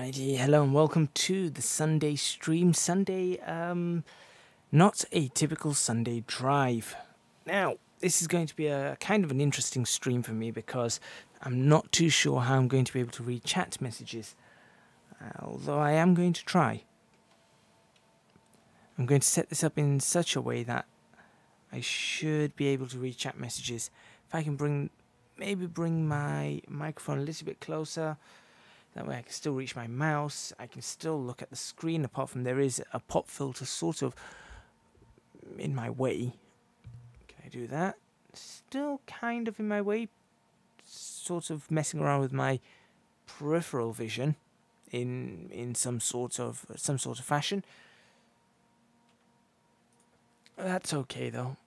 Alrighty, hello and welcome to the Sunday stream. Sunday, not a typical Sunday drive. Now, this is going to be a kind of an interesting stream for me because I'm not too sure how I'm going to be able to read chat messages. Although I am going to try. I'm going to set this up in such a way that I should be able to read chat messages. If I can maybe bring my microphone a little bit closer. That way I can still reach my mouse, I can still look at the screen, apart from there is a pop filter sort of in my way. Can I do that? Still kind of in my way, sort of messing around with my peripheral vision in some sort of fashion. That's okay though.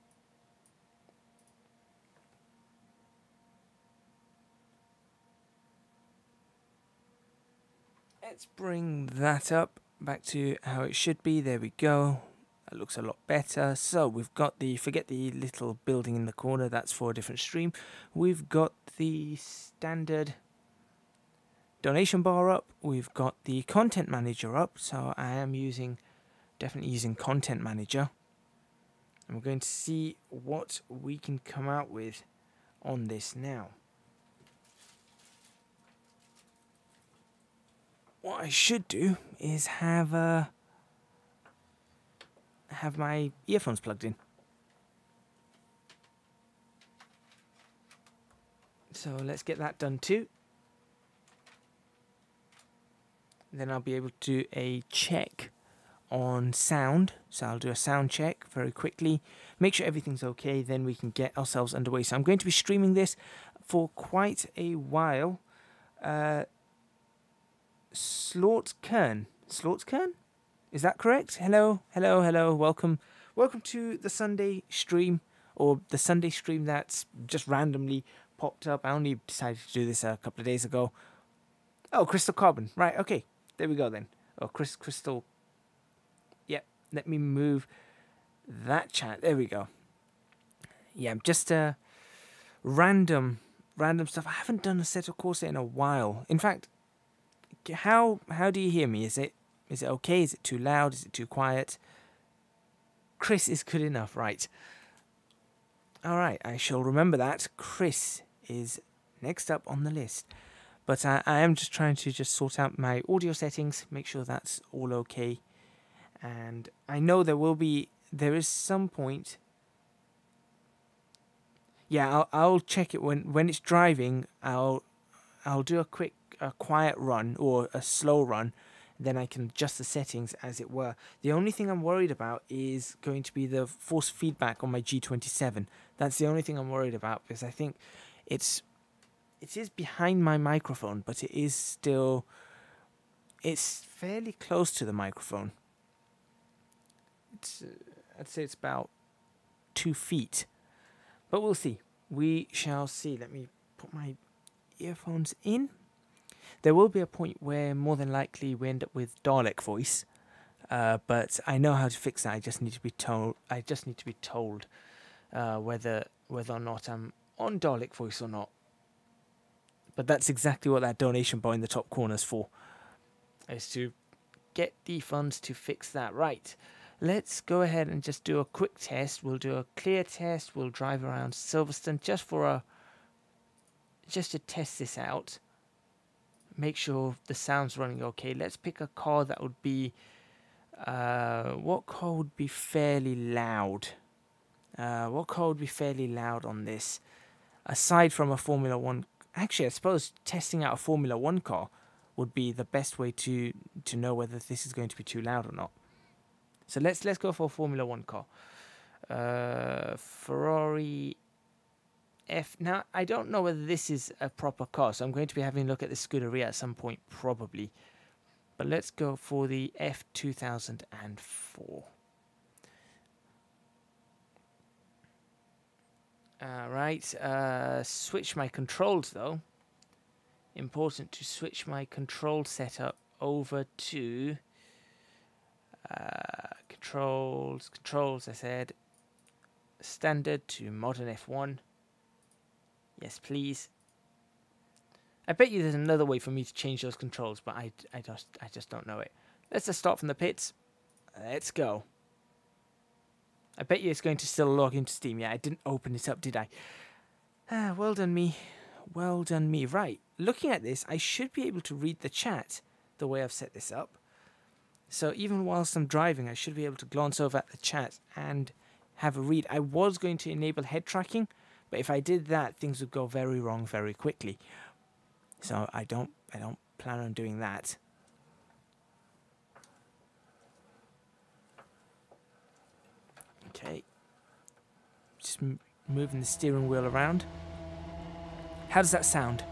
Let's bring that up back to how it should be. There we go. That looks a lot better. So we've got forget the little building in the corner, that's for a different stream. We've got the standard donation bar up. We've got the content manager up. So I am definitely using content manager. And we're going to see what we can come out with on this now. What I should do is have my earphones plugged in. So let's get that done too. Then I'll be able to do a check on sound. So I'll do a sound check very quickly. Make sure everything's okay, then we can get ourselves underway. So I'm going to be streaming this for quite a while. Slortkern, is that correct? Hello, welcome to the Sunday stream, or the Sunday stream that's just randomly popped up. I only decided to do this a couple of days ago. Oh, Crystal Carbon, right? Okay, there we go then. Oh, Crystal. Yep, let me move that chat. There we go. Yeah, just random stuff. I haven't done Assetto Corsa in a while. In fact. How do you hear me? Is it okay? Is it too loud? Is it too quiet? Chris is good enough, right? All right, I shall remember that. Chris is next up on the list. But I am just trying to sort out my audio settings, make sure that's all okay. And I know there is some point. Yeah, I'll check it when it's driving. I'll do a quiet run or a slow run, then I can adjust the settings as it were. The only thing I'm worried about is going to be the force feedback on my G27. That's the only thing I'm worried about, because I think it is behind my microphone, but it's fairly close to the microphone. I'd say it's about 2 feet, but we'll see. We shall see. Let me put my earphones in. There will be a point where more than likely we end up with Dalek voice, but I know how to fix that. I just need to be told. Whether or not I'm on Dalek voice or not. But that's exactly what that donation bar in the top corner is for, is to get the funds to fix that. Right. Let's go ahead and just do a quick test. We'll do a clear test. We'll drive around Silverstone just to test this out. Make sure the sound's running okay. Let's pick a car that would be what car would be fairly loud? What car would be fairly loud on this? Aside from a Formula 1, actually I suppose testing out a Formula 1 car would be the best way to know whether this is going to be too loud or not. So let's go for a Formula 1 car. Ferrari F. Now, I don't know whether this is a proper car, so I'm going to be having a look at the Scuderia at some point, probably. But let's go for the F2004. Right, switch my controls, though. Important to switch my control setup over to... Controls, I said. Standard to modern F1. Yes, please. I bet you there's another way for me to change those controls, but I just don't know it. Let's just start from the pits. Let's go. I bet you it's going to still log into Steam. Yeah, I didn't open it up, did I? Ah, well done me. Well done me. Right, looking at this, I should be able to read the chat the way I've set this up. So even whilst I'm driving, I should be able to glance over at the chat and have a read. I was going to enable head tracking, but if I did that, things would go very wrong very quickly. So I don't plan on doing that. Okay. Just moving the steering wheel around. How does that sound?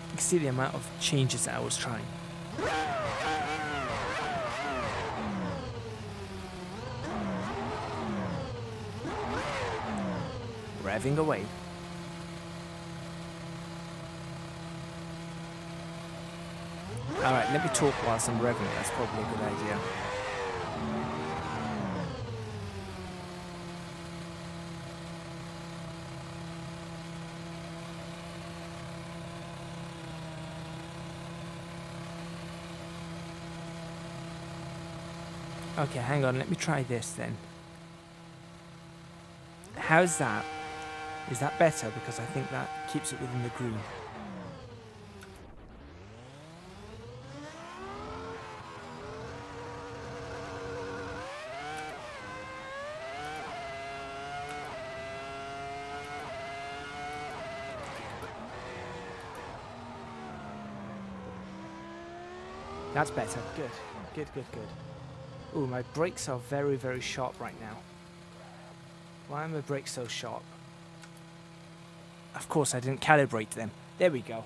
You can see the amount of changes that I was trying. Revving away. Alright, let me talk whilst I'm revving. That's probably a good idea. Okay, hang on. Let me try this then. How's that? Is that better? Because I think that keeps it within the green. That's better. Good. Good, good, good. Ooh, my brakes are very, very sharp right now. Why are my brakes so sharp? Of course, I didn't calibrate them. There we go.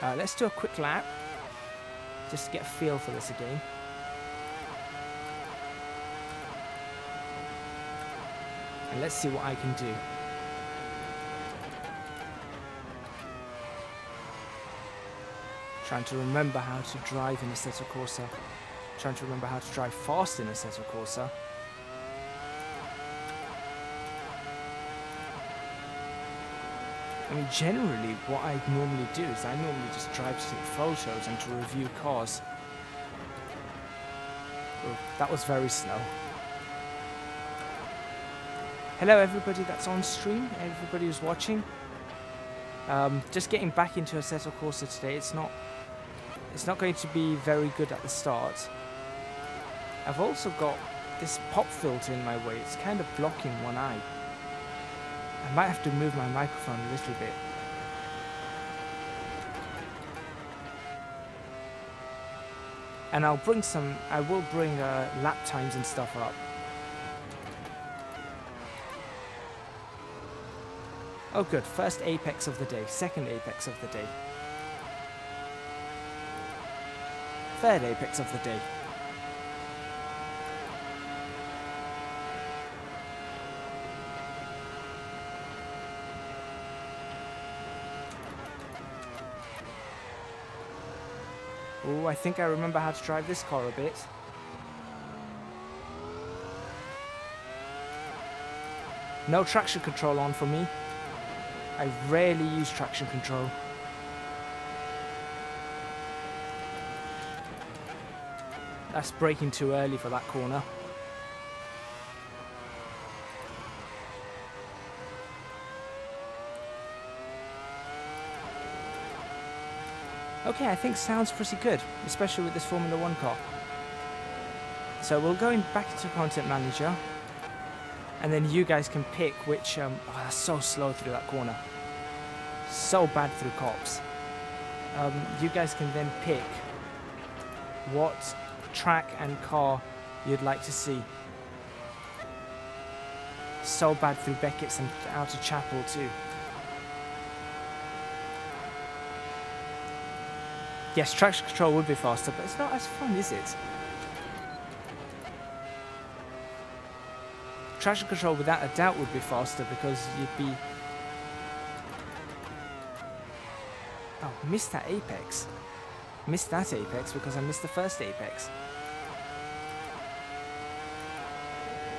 Let's do a quick lap. Just to get a feel for this again. And let's see what I can do. Trying to remember how to drive in Assetto Corsa. Trying to remember how to drive fast in Assetto Corsa. I mean, generally, what I normally do is I normally just drive to take photos and to review cars. Oh, that was very slow. Hello, everybody that's on stream. Everybody who's watching. Just getting back into Assetto Corsa today. It's not going to be very good at the start. I've also got this pop filter in my way. It's kind of blocking one eye. I might have to move my microphone a little bit. And I will bring lap times and stuff up. Oh good, first apex of the day, second apex of the day. Third apex of the day. Oh, I think I remember how to drive this car a bit. No traction control on for me. I rarely use traction control. That's braking too early for that corner. Okay, I think sounds pretty good, especially with this Formula 1 car. So we're going back into Content Manager, and then you guys can pick which... oh, that's so slow through that corner. So bad through cops. You guys can then pick what track and car you'd like to see. So bad through Beckett's and Outer Chapel too. Yes, traction control would be faster, but it's not as fun, is it? Traction control without a doubt would be faster because you'd be... Oh, missed that apex. Missed that apex because I missed the first apex.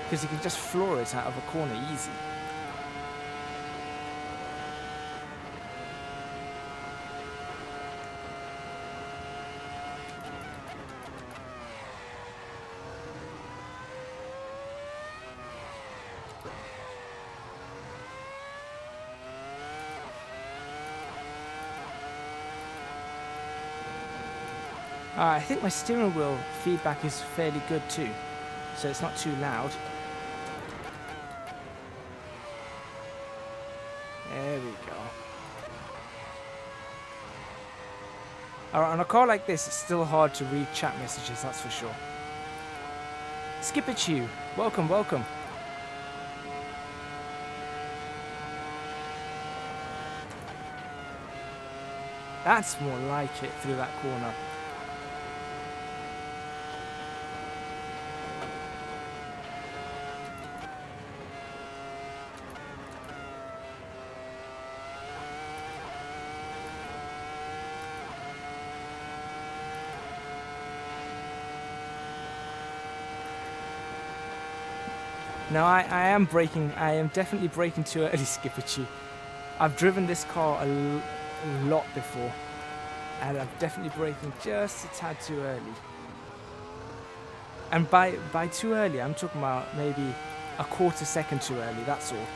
Because you can just floor it out of a corner easy. I think my steering wheel feedback is fairly good too, so it's not too loud. There we go. Alright, on a car like this, it's still hard to read chat messages, that's for sure. Skipperchew, welcome, welcome. That's more like it through that corner. No, I am braking. I am definitely braking too early, Skipperchew. I've driven this car a lot before, and I'm definitely braking just a tad too early. And by too early, I'm talking about maybe a quarter second too early. That's all.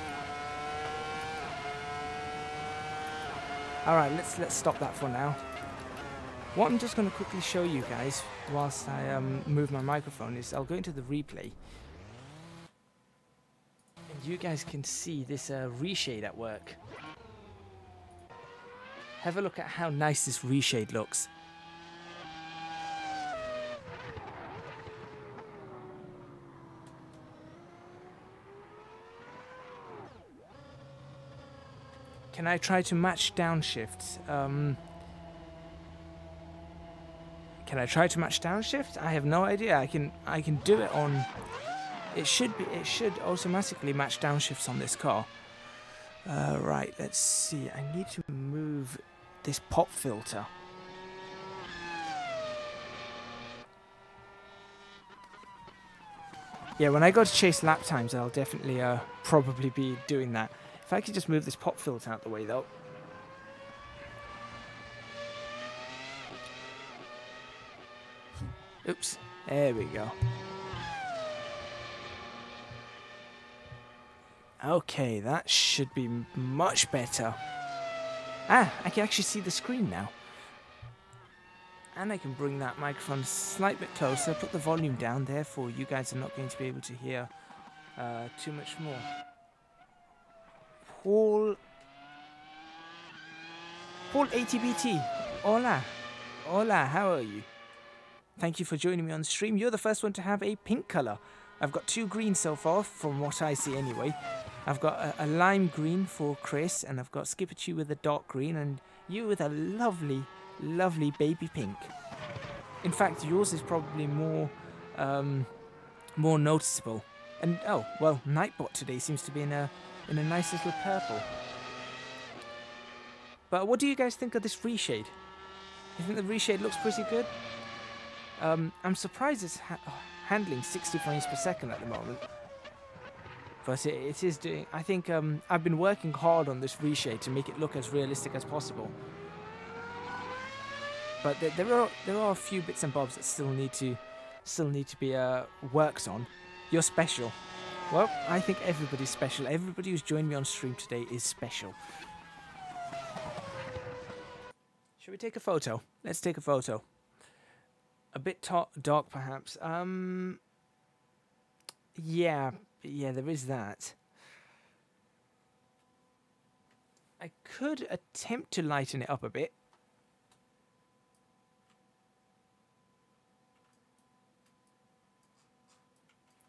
All right, let's stop that for now. What I'm just going to quickly show you guys whilst I move my microphone is I'll go into the replay. You guys can see this reshade at work. Have a look at how nice this reshade looks. Can I try to match downshift? Can I try to match downshift? I have no idea. I can do it on. It should automatically match downshifts on this car. Right, let's see. I need to move this pop filter. Yeah, when I go to chase lap times, I'll definitely probably be doing that. If I could just move this pop filter out the way, though. Oops, there we go. Okay, that should be much better. Ah, I can actually see the screen now. And I can bring that microphone a slight bit closer, put the volume down, therefore you guys are not going to be able to hear too much more. Paul ATBT, hola. Hola, how are you? Thank you for joining me on the stream. You're the first one to have a pink colour. I've got 2 greens so far, from what I see anyway. I've got a lime green for Chris, and I've got Skipperchew with a dark green, and you with a lovely, lovely baby pink. In fact, yours is probably more noticeable. And oh, well, Nightbot today seems to be in a nice little purple. But what do you guys think of this reshade? You think the reshade looks pretty good? I'm surprised it's handling 60 frames per second at the moment. But it is doing. I think I've been working hard on this reshade to make it look as realistic as possible. But there are a few bits and bobs that still need to be worked on. You're special. Well, I think everybody's special. Everybody who's joined me on stream today is special. Shall we take a photo? Let's take a photo. A bit dark, perhaps. Yeah, there is that. I could attempt to lighten it up a bit.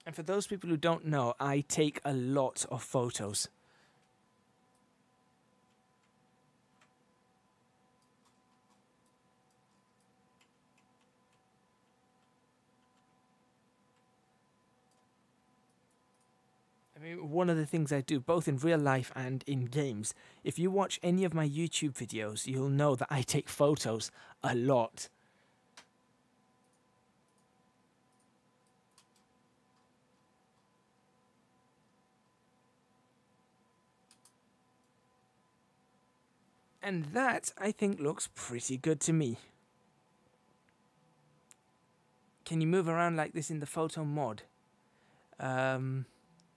And for those people who don't know, I take a lot of photos. I mean, one of the things I do, both in real life and in games, if you watch any of my YouTube videos, you'll know that I take photos a lot. And that, I think, looks pretty good to me. Can you move around like this in the photo mod?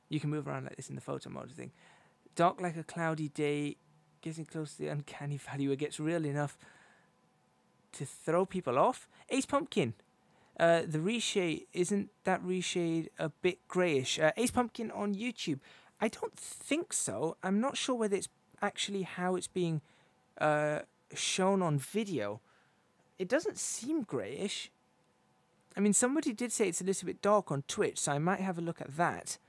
You can move around like this in the photo mode thing. Dark like a cloudy day, getting close to the uncanny valley where it gets real enough to throw people off. Ace Pumpkin. The reshade, isn't that reshade a bit greyish? Ace Pumpkin on YouTube. I don't think so. I'm not sure whether it's actually how it's being shown on video. It doesn't seem greyish. I mean, somebody did say it's a little bit dark on Twitch, so I might have a look at that.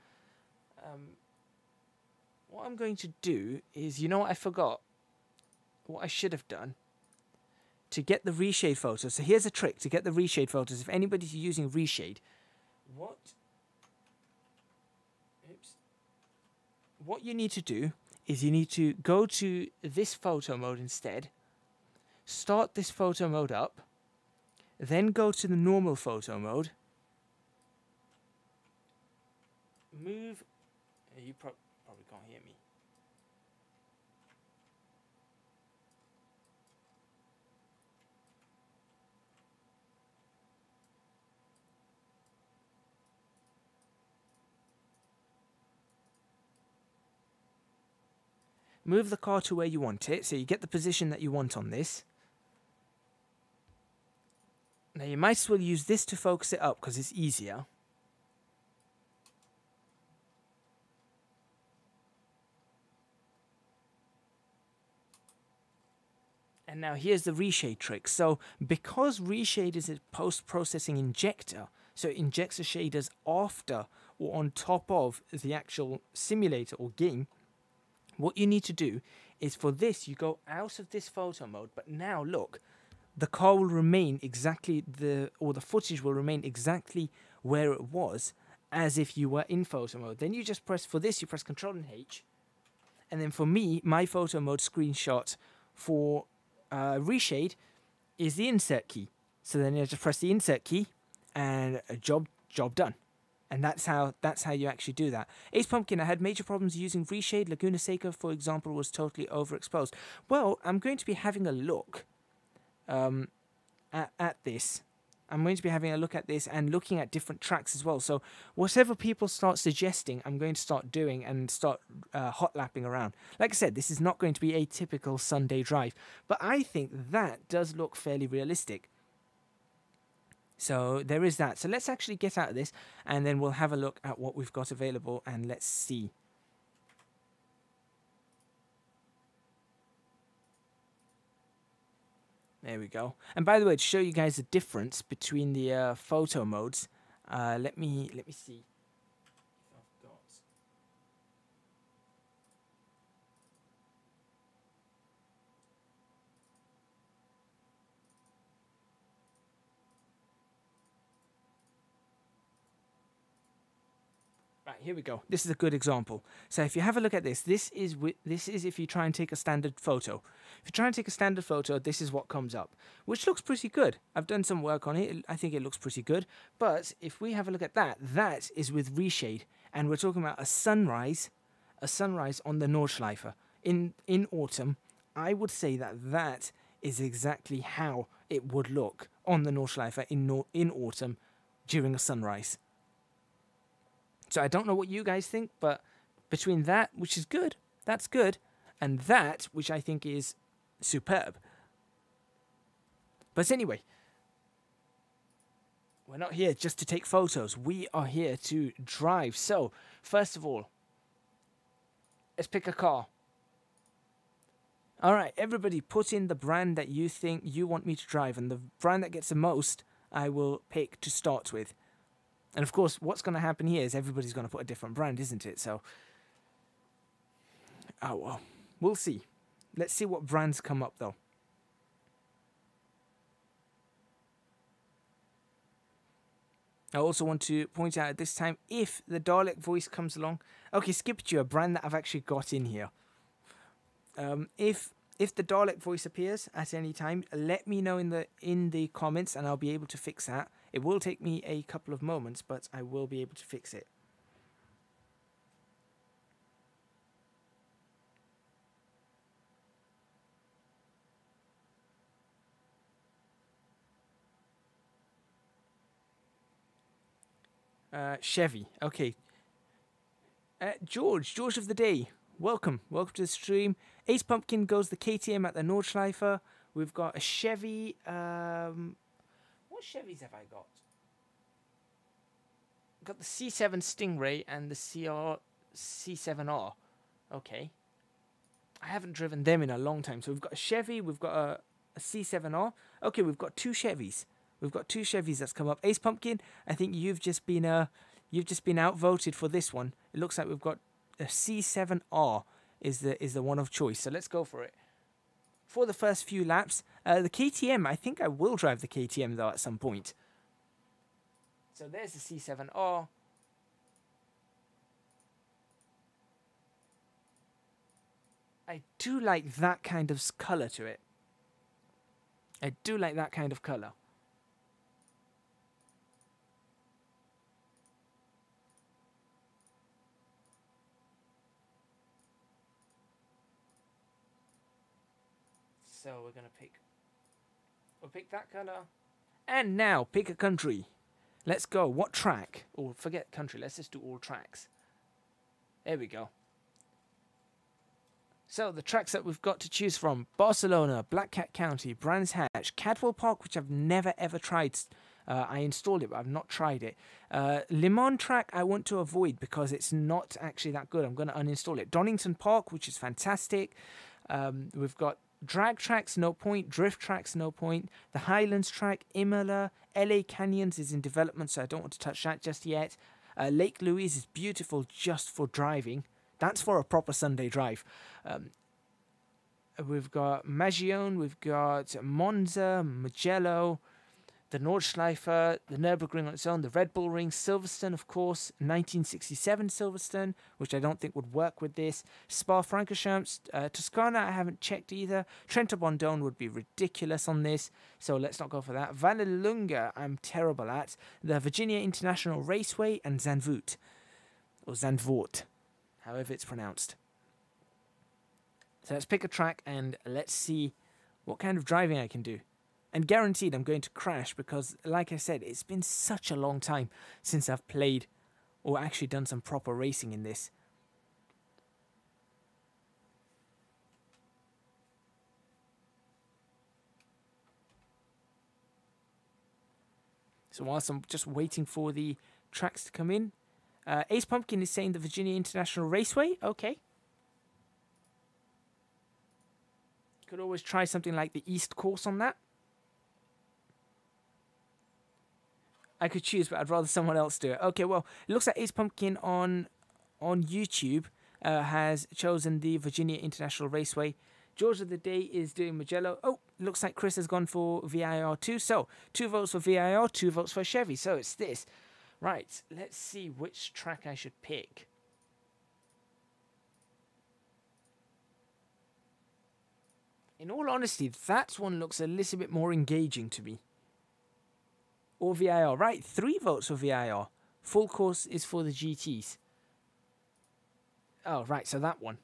What I'm going to do is, you know what I forgot? What I should have done to get the reshade photos. So here's a trick to get the reshade photos. If anybody's using reshade, what you need to do is you need to go to this photo mode instead. Start this photo mode up. Then go to the normal photo mode. Move. You probably can't hear me. Move the car to where you want it, so you get the position that you want on this. Now you might as well use this to focus it up because it's easier. And now here's the reshade trick. So because reshade is a post-processing injector, so it injects the shaders after or on top of the actual simulator or game, what you need to do is for this, you go out of this photo mode, but now look, the car will remain exactly the footage will remain exactly where it was as if you were in photo mode. Then you just press, for this you press Ctrl and H, and then for me, my photo mode screenshot for reshade is the insert key. So then you just press the insert key and job done. And that's how you actually do that. Ace Pumpkin, I had major problems using reshade. Laguna Seca, for example, was totally overexposed. Well, I'm going to be having a look at this. I'm going to be having a look at this and looking at different tracks as well. So whatever people start suggesting, I'm going to start doing and start hot lapping around. Like I said, this is not going to be a typical Sunday drive, but I think that does look fairly realistic. So there is that. So let's actually get out of this and then we'll have a look at what we've got available and let's see. There we go. And by the way, to show you guys the difference between the photo modes, let me see. Right, here we go. This is a good example. So if you have a look at this, this is if you try and take a standard photo. If you try and take a standard photo, this is what comes up, which looks pretty good. I've done some work on it. I think it looks pretty good. But if we have a look at that, that is with reshade, and we're talking about a sunrise on the Nordschleife in autumn. I would say that is exactly how it would look on the Nordschleife in autumn during a sunrise. So I don't know what you guys think, but between that, which is good, that's good, and that, which I think is superb. But anyway, we're not here just to take photos. We are here to drive. So, first of all, let's pick a car. All right, everybody put in the brand that you think you want me to drive, and the brand that gets the most, I will pick to start with. And of course, what's going to happen here is everybody's going to put a different brand, isn't it? So, oh well, we'll see. Let's see what brands come up, though. I also want to point out at this time, if the Dalek voice comes along... Okay, skip it to a brand that I've actually got in here. If the Dalek voice appears at any time, let me know in the comments and I'll be able to fix that. It will take me a couple of moments, but I will be able to fix it. Chevy. Okay. George of the day. Welcome to the stream. Ace Pumpkin goes the KTM at the Nordschleifer. We've got a Chevy. What Chevys have I got? Got the C7 Stingray and the C7R. Okay. I haven't driven them in a long time. So we've got a Chevy. We've got a C7R. Okay, we've got two Chevys. We've got two Chevys that's come up. Ace Pumpkin, I think you've just been outvoted for this one. It looks like we've got a C7R is the one of choice. So let's go for it. For the first few laps, the KTM, I think I will drive the KTM though at some point. So there's the C7R. I do like that kind of colour to it. I do like that kind of colour. So we're going to we'll pick that colour. And now, pick a country. Let's go. What track? Or forget country, let's just do all tracks. There we go. So the tracks that we've got to choose from: Barcelona, Black Cat County, Brands Hatch, Cadwell Park, which I've never ever tried. I installed it, but I've not tried it. Le Mans track I want to avoid because it's not actually that good. I'm going to uninstall it. Donington Park, which is fantastic. We've got drag tracks, no point. Drift tracks, no point. The Highlands track, Imola. LA Canyons is in development, so I don't want to touch that just yet. Lake Louise is beautiful just for driving. That's for a proper Sunday drive. We've got Magione, we've got Monza, Mugello, the Nordschleifer, the Nürburgring on its own, the Red Bull Ring, Silverstone, of course, 1967 Silverstone, which I don't think would work with this. Spa-Francorchamps, Toscana, I haven't checked either. Trento Bondone would be ridiculous on this, so let's not go for that. Vallelunga, I'm terrible at. The Virginia International Raceway, and Zandvoort, or Zandvoort, however it's pronounced. So let's pick a track and let's see what kind of driving I can do. And guaranteed I'm going to crash because, like I said, it's been such a long time since I've played or actually done some proper racing in this. So whilst I'm just waiting for the tracks to come in, Ace Pumpkin is saying the Virginia International Raceway. Okay. Could always try something like the East Course on that. I could choose, but I'd rather someone else do it. Okay, well, it looks like Ace Pumpkin on YouTube has chosen the Virginia International Raceway. George of the Day is doing Mugello. Oh, looks like Chris has gone for VIR too. So, 2 votes for VIR, 2 votes for Chevy. So, it's this. Right, let's see which track I should pick. In all honesty, that one looks a little bit more engaging to me. Or VIR. Right, 3 votes for VIR. Full course is for the GTs. Oh, right, so that one.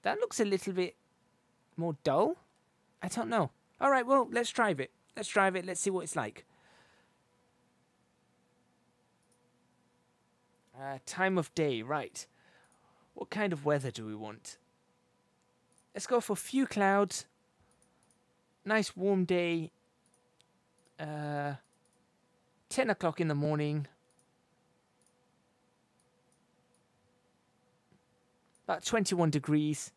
That looks a little bit more dull. I don't know. All right, well, let's drive it. Let's drive it. Let's see what it's like. Time of day, right. What kind of weather do we want? Let's go for few clouds. Nice warm day. 10 o'clock in the morning. About 21 degrees.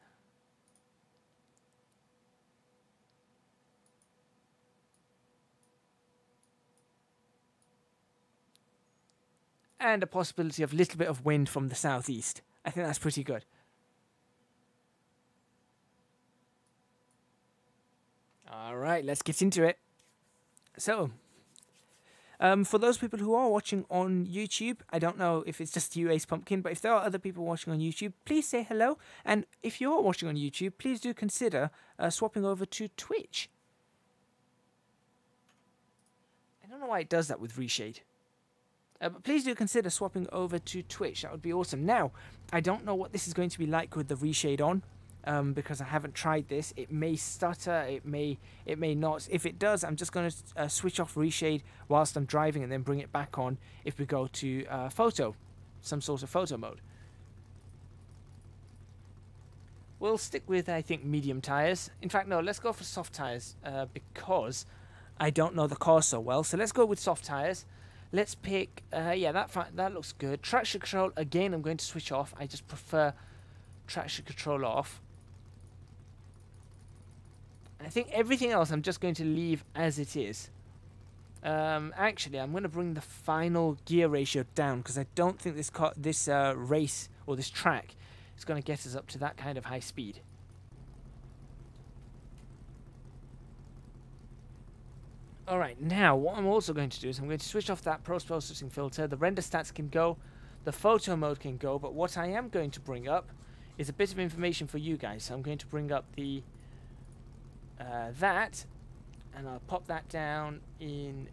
And a possibility of a little bit of wind from the southeast. I think that's pretty good. Alright, let's get into it. So, For those people who are watching on YouTube, I don't know if it's just you, Ace Pumpkin, but if there are other people watching on YouTube, please say hello. And if you are watching on YouTube, please do consider swapping over to Twitch. I don't know why it does that with Reshade. But please do consider swapping over to Twitch. That would be awesome. Now, I don't know what this is going to be like with the Reshade on, because I haven't tried this. It may stutter, it may not. If it does, I'm just going to switch off Reshade whilst I'm driving and then bring it back on if we go to photo, some sort of photo mode. We'll stick with, I think, medium tyres. In fact, no, let's go for soft tyres because I don't know the car so well. So let's go with soft tyres. Let's pick, yeah, that looks good. Traction control, again, I'm going to switch off. I just prefer traction control off. I think everything else I'm just going to leave as it is. Actually, I'm going to bring the final gear ratio down because I don't think this race or this track is going to get us up to that kind of high speed. Alright, now what I'm also going to do is I'm going to switch off that post-processing filter. The render stats can go, the photo mode can go, but what I am going to bring up is a bit of information for you guys. So I'm going to bring up the that, and I'll pop that down in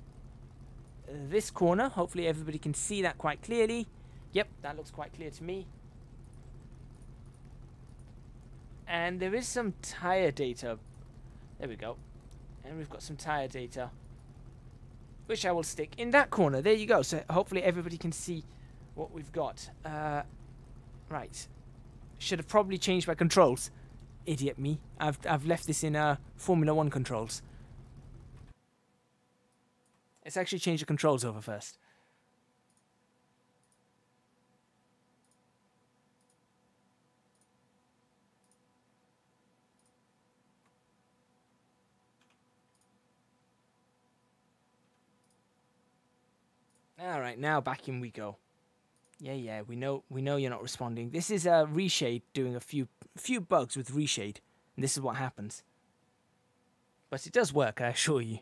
this corner. Hopefully everybody can see that quite clearly. Yep, that looks quite clear to me. And there is some tire data. There we go. And we've got some tire data, which I will stick in that corner. There you go. So hopefully everybody can see what we've got. Right. Should have probably changed my controls. Idiot me. I've left this in Formula 1 controls. Let's actually change the controls over first. Alright, now back in we go. Yeah, we know you're not responding. This is Reshade doing a few bugs with Reshade, and this is what happens. But it does work, I assure you.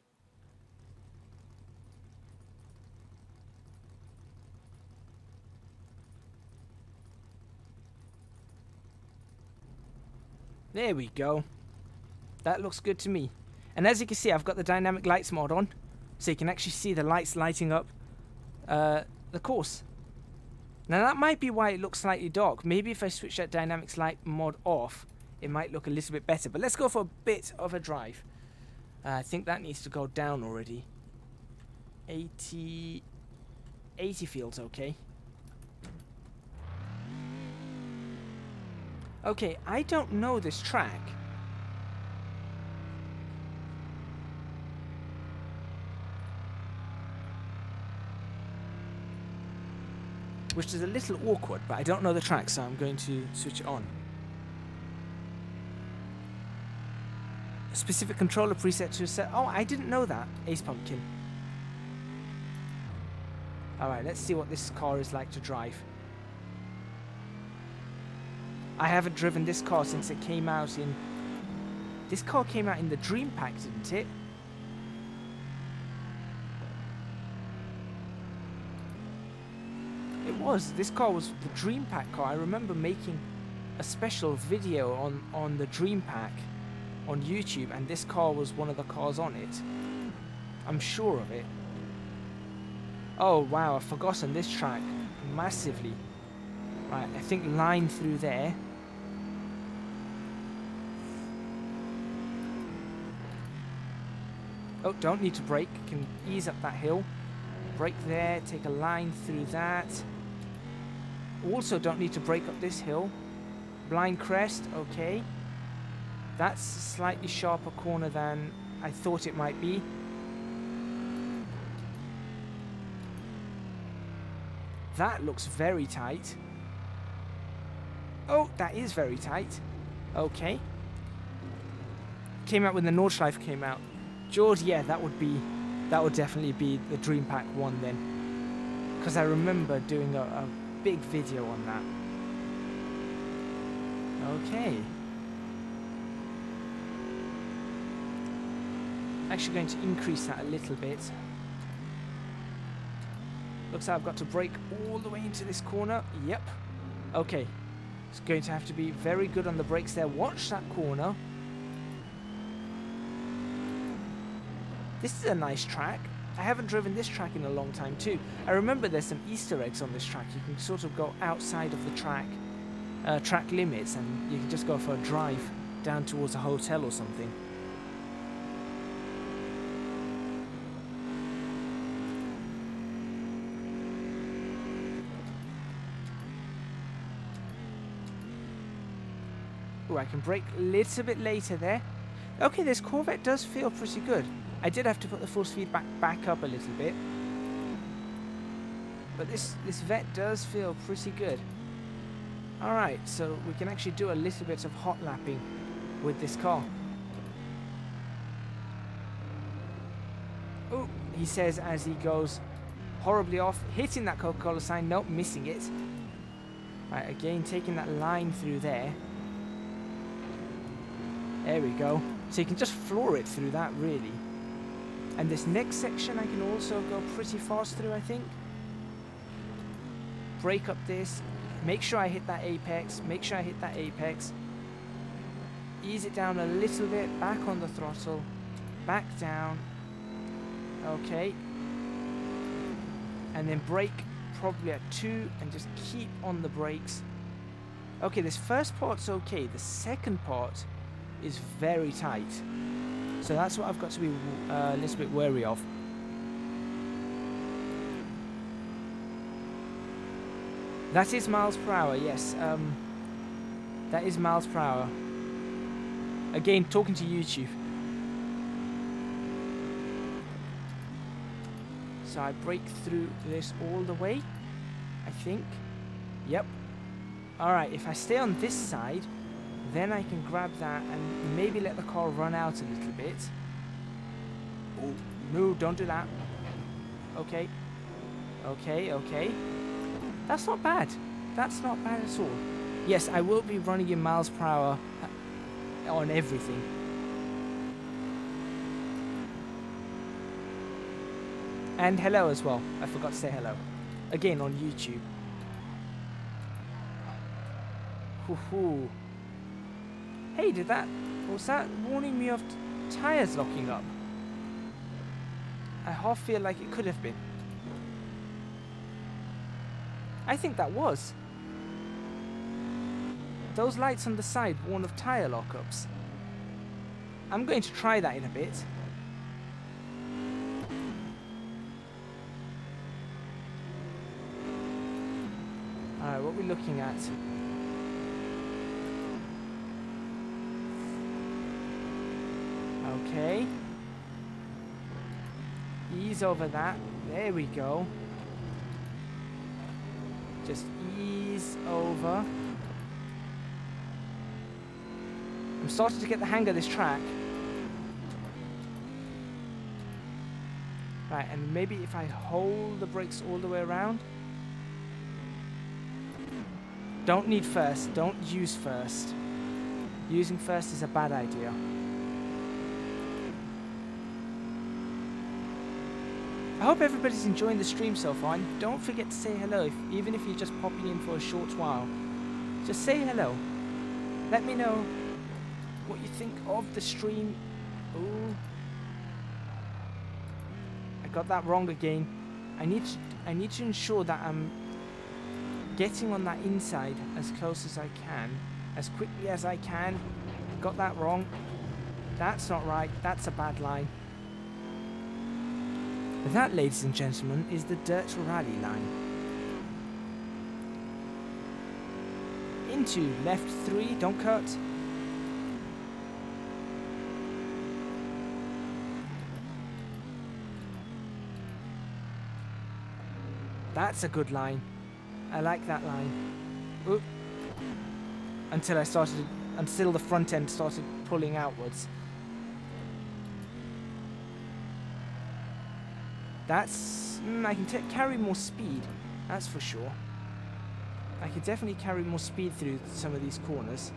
There we go. That looks good to me. And as you can see, I've got the dynamic lights mod on, so you can actually see the lights lighting up the course. Now that might be why it looks slightly dark. Maybe if I switch that dynamics light mod off, it might look a little bit better. But let's go for a bit of a drive. I think that needs to go down already. 80 feels okay. Okay, I don't know this track. Which is a little awkward, but I don't know the track, so I'm going to switch it on. A specific controller preset to set. Oh, I didn't know that, Ace Pumpkin. Alright, let's see what this car is like to drive. I haven't driven this car since it came out in... This car came out in the Dream Pack, didn't it? This car was the Dream Pack car. I remember making a special video on the Dream Pack on YouTube, and this car was one of the cars on it. I'm sure of it. Oh wow, I've forgotten this track massively. Right, I think line through there. Oh, don't need to brake. Can ease up that hill. Brake there, take a line through that. Also don't need to brake up this hill. Blind crest, okay. That's a slightly sharper corner than I thought it might be. That looks very tight. Oh, that is very tight. Okay. Came out when the Nordschleife came out. George, yeah, that would definitely be the Dream Pack one then. Because I remember doing a big video on that. Okay. Actually going to increase that a little bit. Looks like I've got to brake all the way into this corner. Yep. Okay. It's going to have to be very good on the brakes there. Watch that corner. This is a nice track. I haven't driven this track in a long time too. I remember there's some Easter eggs on this track. You can sort of go outside of the track limits, and you can just go for a drive down towards a hotel or something. Oh, I can brake a little bit later there. Okay, this Corvette does feel pretty good. I did have to put the full speed back up a little bit. But this Vet does feel pretty good. Alright, so we can actually do a little bit of hot lapping with this car. Oh, he says as he goes horribly off, hitting that Coca-Cola sign, nope, missing it. Right, again, taking that line through there. There we go. So you can just floor it through that, really. And this next section I can also go pretty fast through, I think. Brake up this. Make sure I hit that apex. Make sure I hit that apex. Ease it down a little bit. Back on the throttle. Back down. Okay. And then brake probably at 2 and just keep on the brakes. Okay, this first part's okay. The second part is very tight. So that's what I've got to be a little bit wary of. That is miles per hour, yes. That is miles per hour. Again, talking to YouTube. So I brake through this all the way, I think. Yep. Alright, if I stay on this side, then I can grab that and maybe let the car run out a little bit. Oh, no, don't do that. Okay. Okay, okay. That's not bad. That's not bad at all. Yes, I will be running in miles per hour on everything. And hello as well. I forgot to say hello. Again, on YouTube. Hoo-hoo. Hey, was that warning me of tyres locking up? I half feel like it could have been. I think that was. Those lights on the side warn of tyre lockups. I'm going to try that in a bit. Alright, what are we looking at? Okay. Ease over that. There we go. Just ease over. I'm starting to get the hang of this track. Right, and maybe if I hold the brakes all the way around. Don't need first. Don't use first. Using first is a bad idea. I hope everybody's enjoying the stream so far, and don't forget to say hello, even if you're just popping in for a short while. Just say hello. Let me know what you think of the stream. Ooh. I got that wrong again. I need to ensure that I'm getting on that inside as close as I can, as quickly as I can. Got that wrong. That's not right. That's a bad line. That, ladies and gentlemen, is the Dirt Rally line. Into left 3, don't cut. That's a good line. I like that line. Oop. Until the front end started pulling outwards. That's... I can carry more speed, that's for sure. I could definitely carry more speed through some of these corners.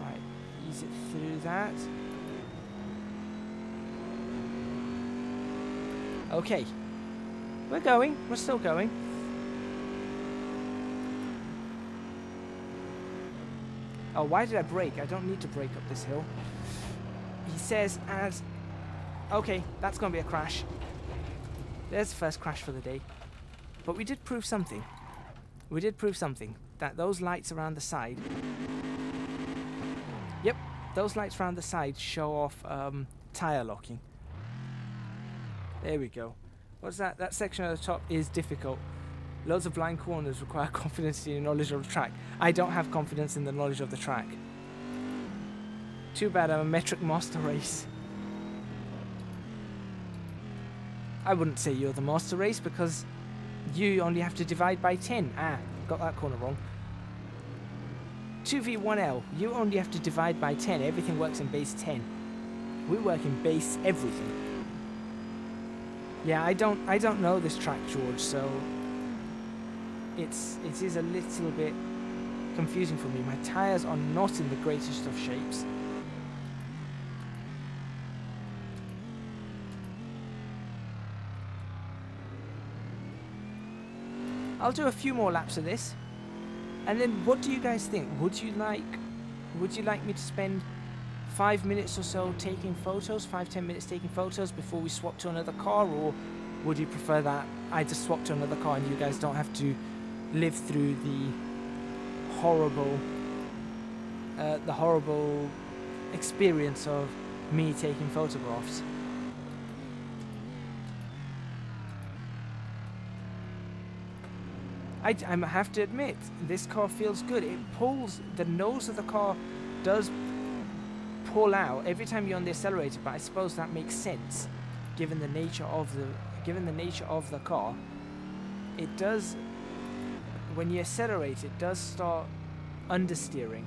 Right, ease it through that. Okay, We're going. We're still going. Oh, why did I brake? I don't need to brake up this hill. He says as... Okay, that's going to be a crash. There's the first crash for the day. But we did prove something. We did prove something. That those lights around the side... Yep, those lights around the side show off tyre locking. There we go. What's that? That section at the top is difficult. Loads of blind corners require confidence in your knowledge of the track. I don't have confidence in the knowledge of the track. Too bad I'm a metric master race. I wouldn't say you're the master race because you only have to divide by 10. Ah, got that corner wrong. 2v1L, you only have to divide by 10. Everything works in base 10. We work in base everything. Yeah, I don't know this track, George, so it is a little bit confusing for me. My tyres are not in the greatest of shapes. I'll do a few more laps of this. And then what do you guys think? Would you like me to spend 5 minutes or so taking photos, 5-10 minutes taking photos before we swap to another car, or would you prefer that I just swap to another car and you guys don't have to live through the horrible experience of me taking photographs? I have to admit, this car feels good. It pulls, the nose of the car does pull out every time you're on the accelerator, but I suppose that makes sense given the nature of the car. It does, when you accelerate, it does start understeering.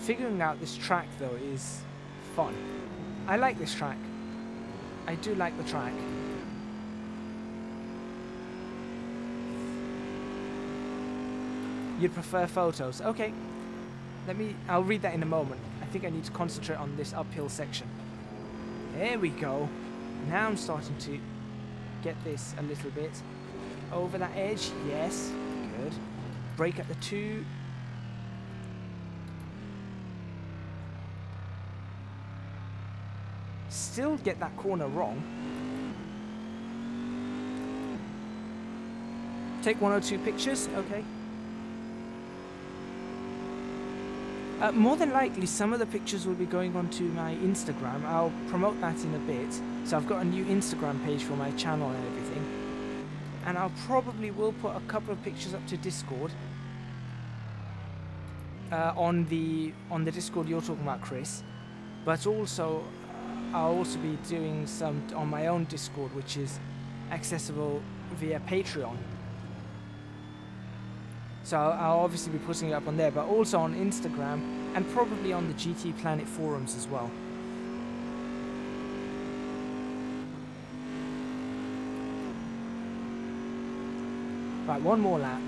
Figuring out this track though is fun. I like this track. I do like the track. You'd prefer photos. Okay. I'll read that in a moment. I think I need to concentrate on this uphill section. There we go. Now I'm starting to get this a little bit. Over that edge. Yes. Good. Brake at the 2. Still get that corner wrong. Take 1 or 2 pictures. Okay. More than likely, some of the pictures will be going onto my Instagram. I'll promote that in a bit. So I've got a new Instagram page for my channel and everything. And I'll probably will put a couple of pictures up to Discord. On the Discord you're talking about, Chris. But also, I'll also be doing some on my own Discord, which is accessible via Patreon. So I'll obviously be putting it up on there, but also on Instagram and probably on the GT Planet forums as well. Right, one more lap.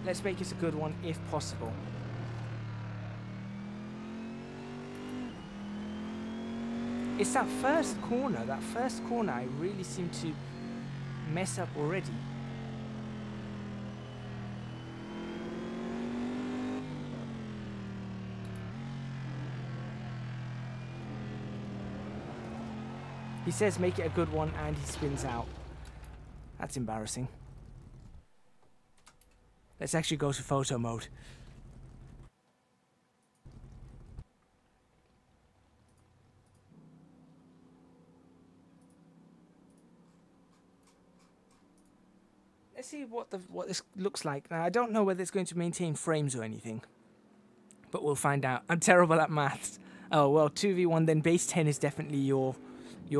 Let's make it a good one if possible. It's that first corner I really seem to mess up already. He says make it a good one and he spins out. That's embarrassing. Let's actually go to photo mode. Let's see what this looks like. Now I don't know whether it's going to maintain frames or anything, but we'll find out. I'm terrible at maths. Oh well, 2v1 then. Base 10 is definitely your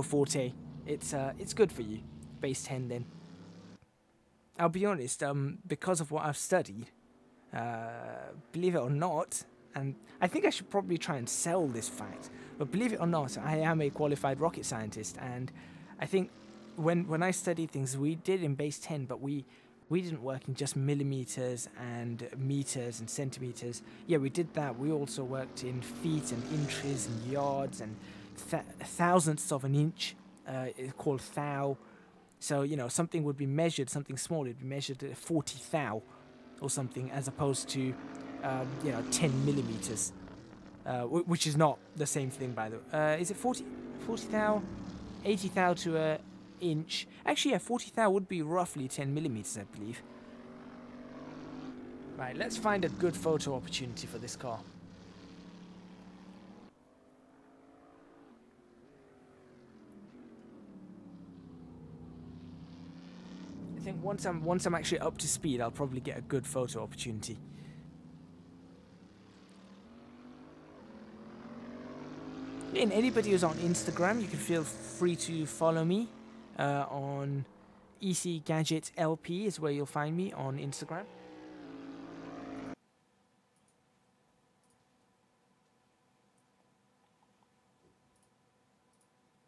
forte. It's good for you. Base 10 then. I'll be honest, because of what I've studied, believe it or not, and I think I should probably try and sell this fact, but believe it or not, I am a qualified rocket scientist, and I think when I studied things, we did in base 10, but we didn't work in just millimeters and meters and centimeters. Yeah, we did that. We also worked in feet and inches and yards and thousandths of an inch. It's called thou. So, you know, something would be measured, something small, it'd be measured at 40 thou or something, as opposed to, you know, 10 millimeters, which is not the same thing, by the way. Is it 40 thou? 80 thou to a inch. Actually, yeah, 40 thou would be roughly 10 millimeters, I believe. Right, let's find a good photo opportunity for this car. I think once I'm actually up to speed, I'll probably get a good photo opportunity. And anybody who's on Instagram, you can feel free to follow me on EC Gadget LP is where you'll find me on Instagram.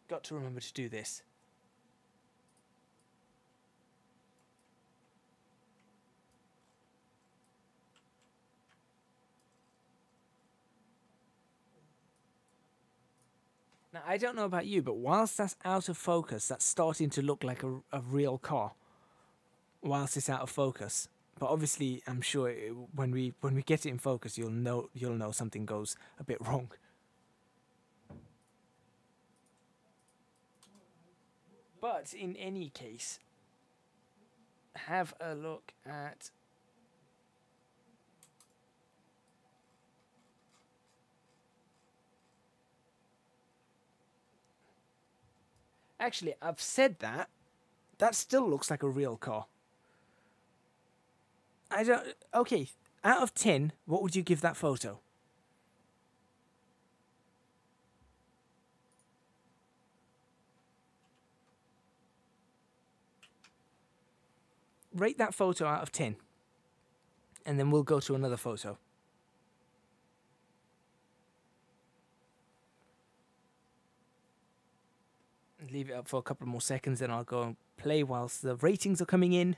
Got to remember to do this. Now, I don't know about you, but whilst that's out of focus, that's starting to look like a real car. Whilst it's out of focus, but obviously, I'm sure when we get it in focus, you'll know something goes a bit wrong. But in any case, have a look at. Actually, I've said that. That still looks like a real car. I don't. Okay, out of 10, what would you give that photo? Rate that photo out of 10. And then we'll go to another photo. Leave it up for a couple more seconds, then I'll go and play whilst the ratings are coming in.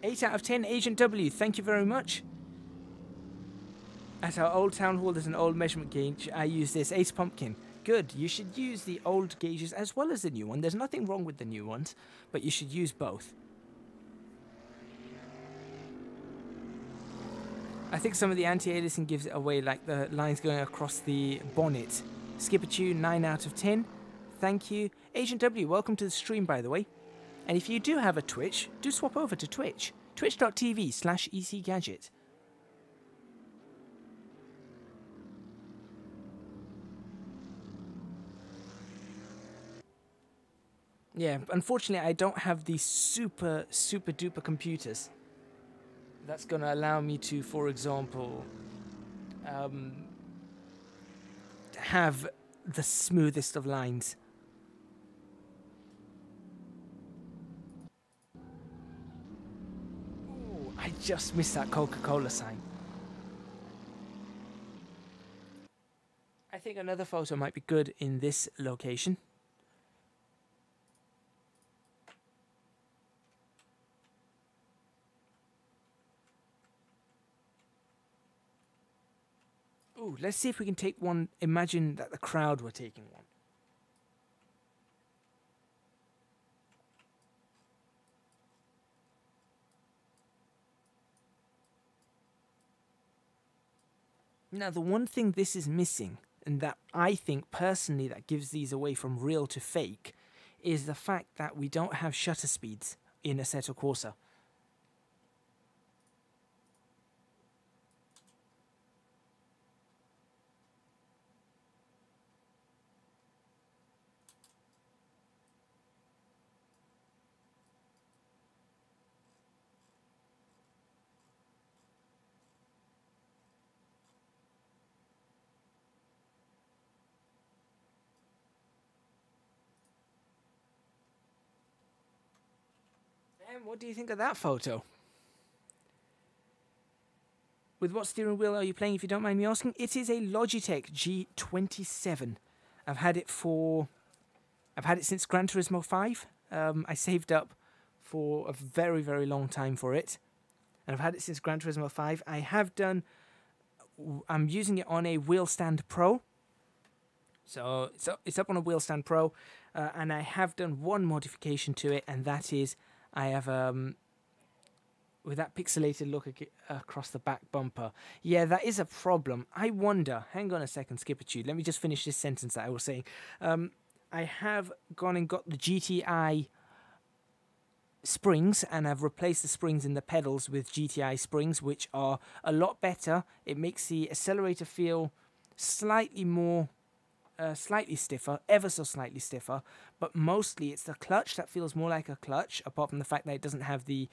Eight out of 10, Agent W, thank you very much. At our old town hall, there's an old measurement gauge. I use this, Ace Pumpkin. Good, you should use the old gauges as well as the new one. There's nothing wrong with the new ones, but you should use both. I think some of the anti-aliasing gives it away, like the lines going across the bonnet. Skippertune, 9 out of 10. Thank you. Agent W, welcome to the stream, by the way. And if you do have a Twitch, do swap over to Twitch. Twitch.tv/ECGadget. Yeah, unfortunately I don't have these super duper computers. That's going to allow me to, for example, have the smoothest of lines. Ooh, I just missed that Coca-Cola sign. I think another photo might be good in this location. Ooh, let's see if we can take one. Imagine that the crowd were taking one. Now, the one thing this is missing, and that I think personally that gives these away from real to fake, is the fact that we don't have shutter speeds in Assetto Corsa. And what do you think of that photo? With what steering wheel are you playing, if you don't mind me asking? It is a Logitech G27. I've had it for I've had it since Gran Turismo 5. I saved up for a very, very long time for it. And I've had it since Gran Turismo 5. I'm using it on a Wheel Stand Pro. So it's up on a Wheel Stand Pro. And I have done one modification to it, and that is I have, with that pixelated look across the back bumper. Yeah, that is a problem. I wonder, hang on a second, Skippertune. Let me just finish this sentence that I was saying. I have gone and got the GTI springs, and I've replaced the springs in the pedals with GTI springs, which are a lot better. It makes the accelerator feel slightly more, slightly stiffer, ever so slightly stiffer, but mostly it's the clutch that feels more like a clutch, apart from the fact that it doesn't have the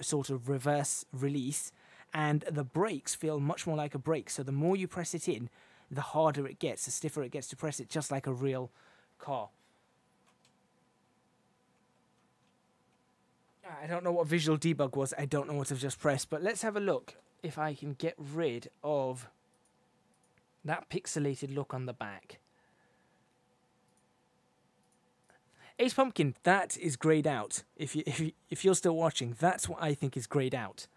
sort of reverse release, and the brakes feel much more like a brake. So the more you press it in, the harder it gets, the stiffer it gets to press it, just like a real car. I don't know what visual debug was. I don't know what I've just pressed, but let's have a look if I can get rid of that pixelated look on the back. Ace Pumpkin, that is grayed out. If you're still watching, that's what I think is grayed out.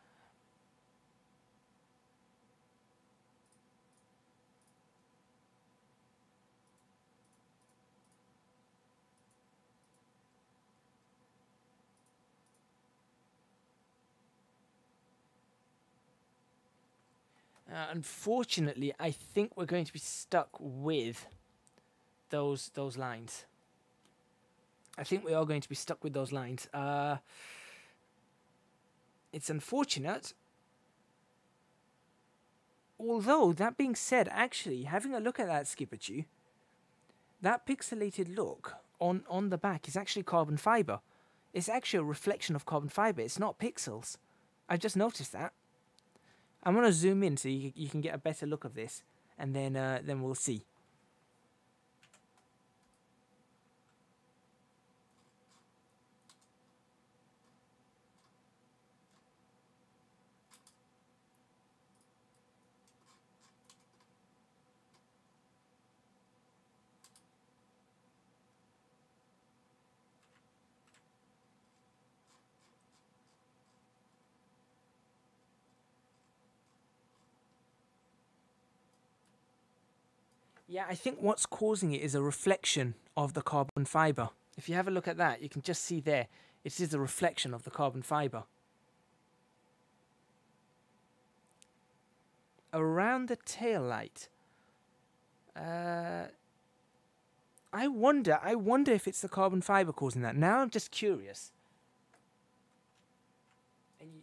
Unfortunately, I think we're going to be stuck with those lines. I think we are going to be stuck with those lines. It's unfortunate. Although, that being said, actually, having a look at that, Skippertune, that pixelated look on the back is actually carbon fiber. It's actually a reflection of carbon fiber. It's not pixels. I just noticed that. I'm going to zoom in so you can get a better look of this, and then we'll see. Yeah, I think what's causing it is a reflection of the carbon fiber. If you have a look at that, you can just see there, it is a reflection of the carbon fiber. Around the tail light, I wonder if it's the carbon fiber causing that. Now I'm just curious. And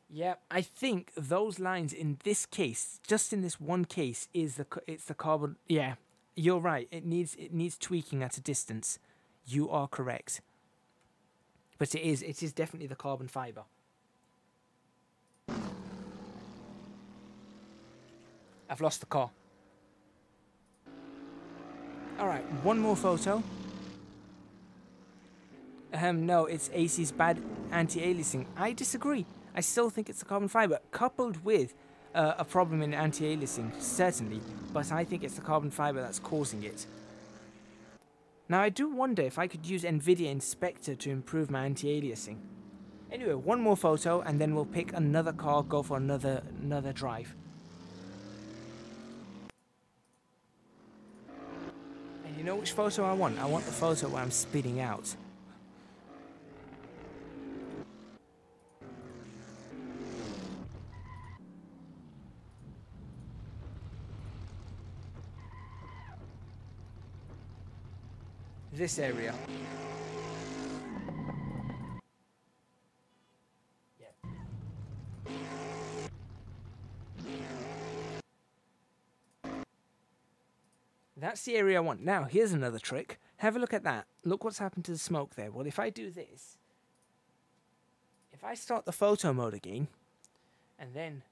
yeah, I think those lines in this case, just in this one case, it's the carbon. Yeah, you're right. It needs tweaking at a distance. You are correct. But it is definitely the carbon fiber. I've lost the car. All right, one more photo. No, it's AC's bad anti-aliasing. I disagree. I still think it's the carbon fiber, coupled with a problem in anti-aliasing, certainly, but I think it's the carbon fiber that's causing it. Now, I do wonder if I could use NVIDIA Inspector to improve my anti-aliasing. Anyway, one more photo, and then we'll pick another car, go for another drive. And you know which photo I want? I want the photo where I'm spinning out. This area. Yeah. That's the area I want. Now, here's another trick. Have a look at that. Look what's happened to the smoke there. Well, if I do this, if I start the photo mode again, and then